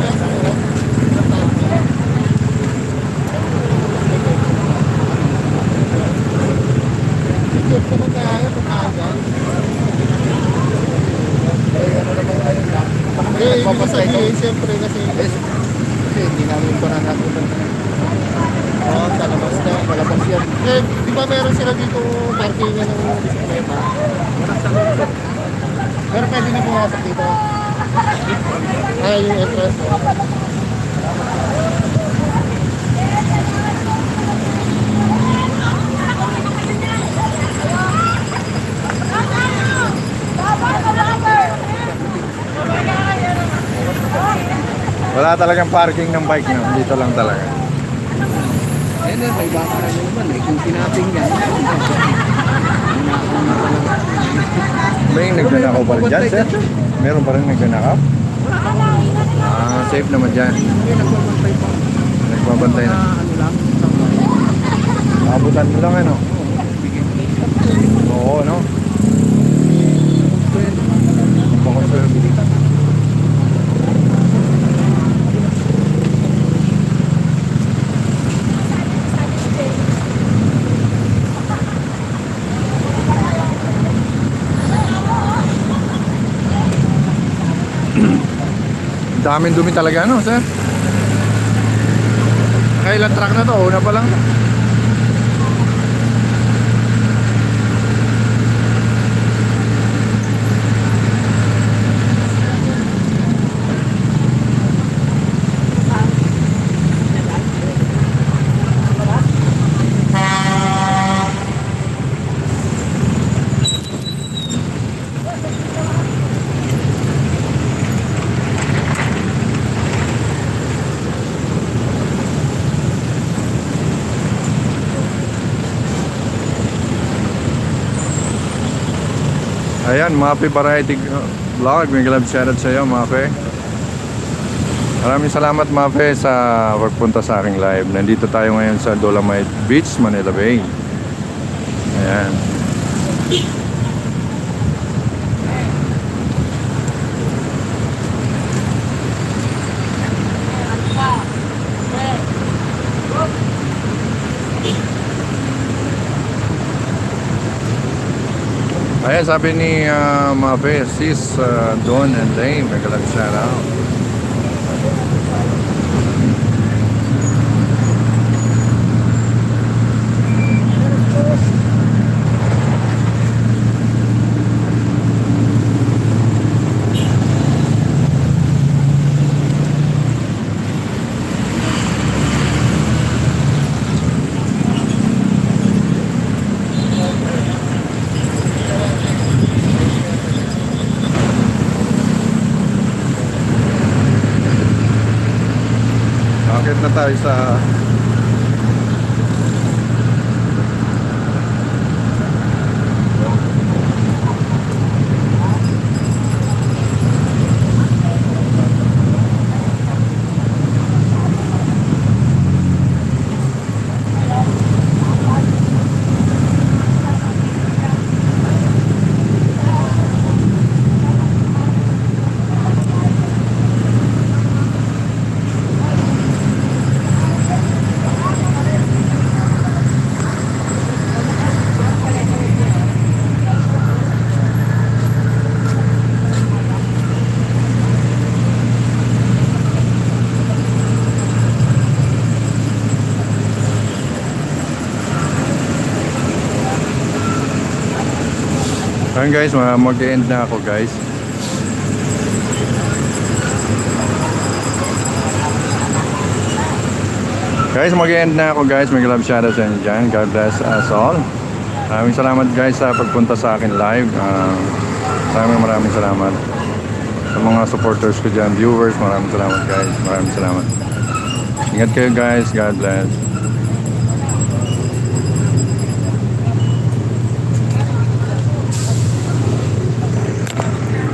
Papasay ko. Siyempre kasi hindi namin pa natin. Oo, sa labas na, malabas yan. Eh, di ba meron sila dito parkingan ng bisikleta? Pero pwede na pumasok dito. Ay, yung entrance. Wala talagang parking ng bike na. Dito lang talaga. Ayun na, may baka na naman eh. Kung pinating yan. May nagnanakaw pa rin dyan, sir? Meron pa rin nagnanakaw? Safe naman dyan. Nagbabantay na. Abutan mo lang ano? Oo, no? Daming dumi talaga, no, sir? Nakailang truck na to, una pa lang. Ayan, Mape Variety Vlog. May love shoutout sa iyo, Mape. Maraming salamat, Mape, sa pagpunta sa aking live. Nandito tayo ngayon sa Dolomite Beach, Manila Bay. Ayan. Ayan, sabi ni Mape, sis Don and Dane, nagalag shout out. Akit na tayo sa Ayan guys, mag-end na ako guys. Guys, mag-end na ako guys. May love shoutout sa inyo dyan. God bless us all. Maraming salamat guys sa pagpunta sa akin live. Maraming salamat. Sa mga supporters ko dyan, viewers, maraming salamat guys. Maraming salamat. Ingat kayo guys. God bless.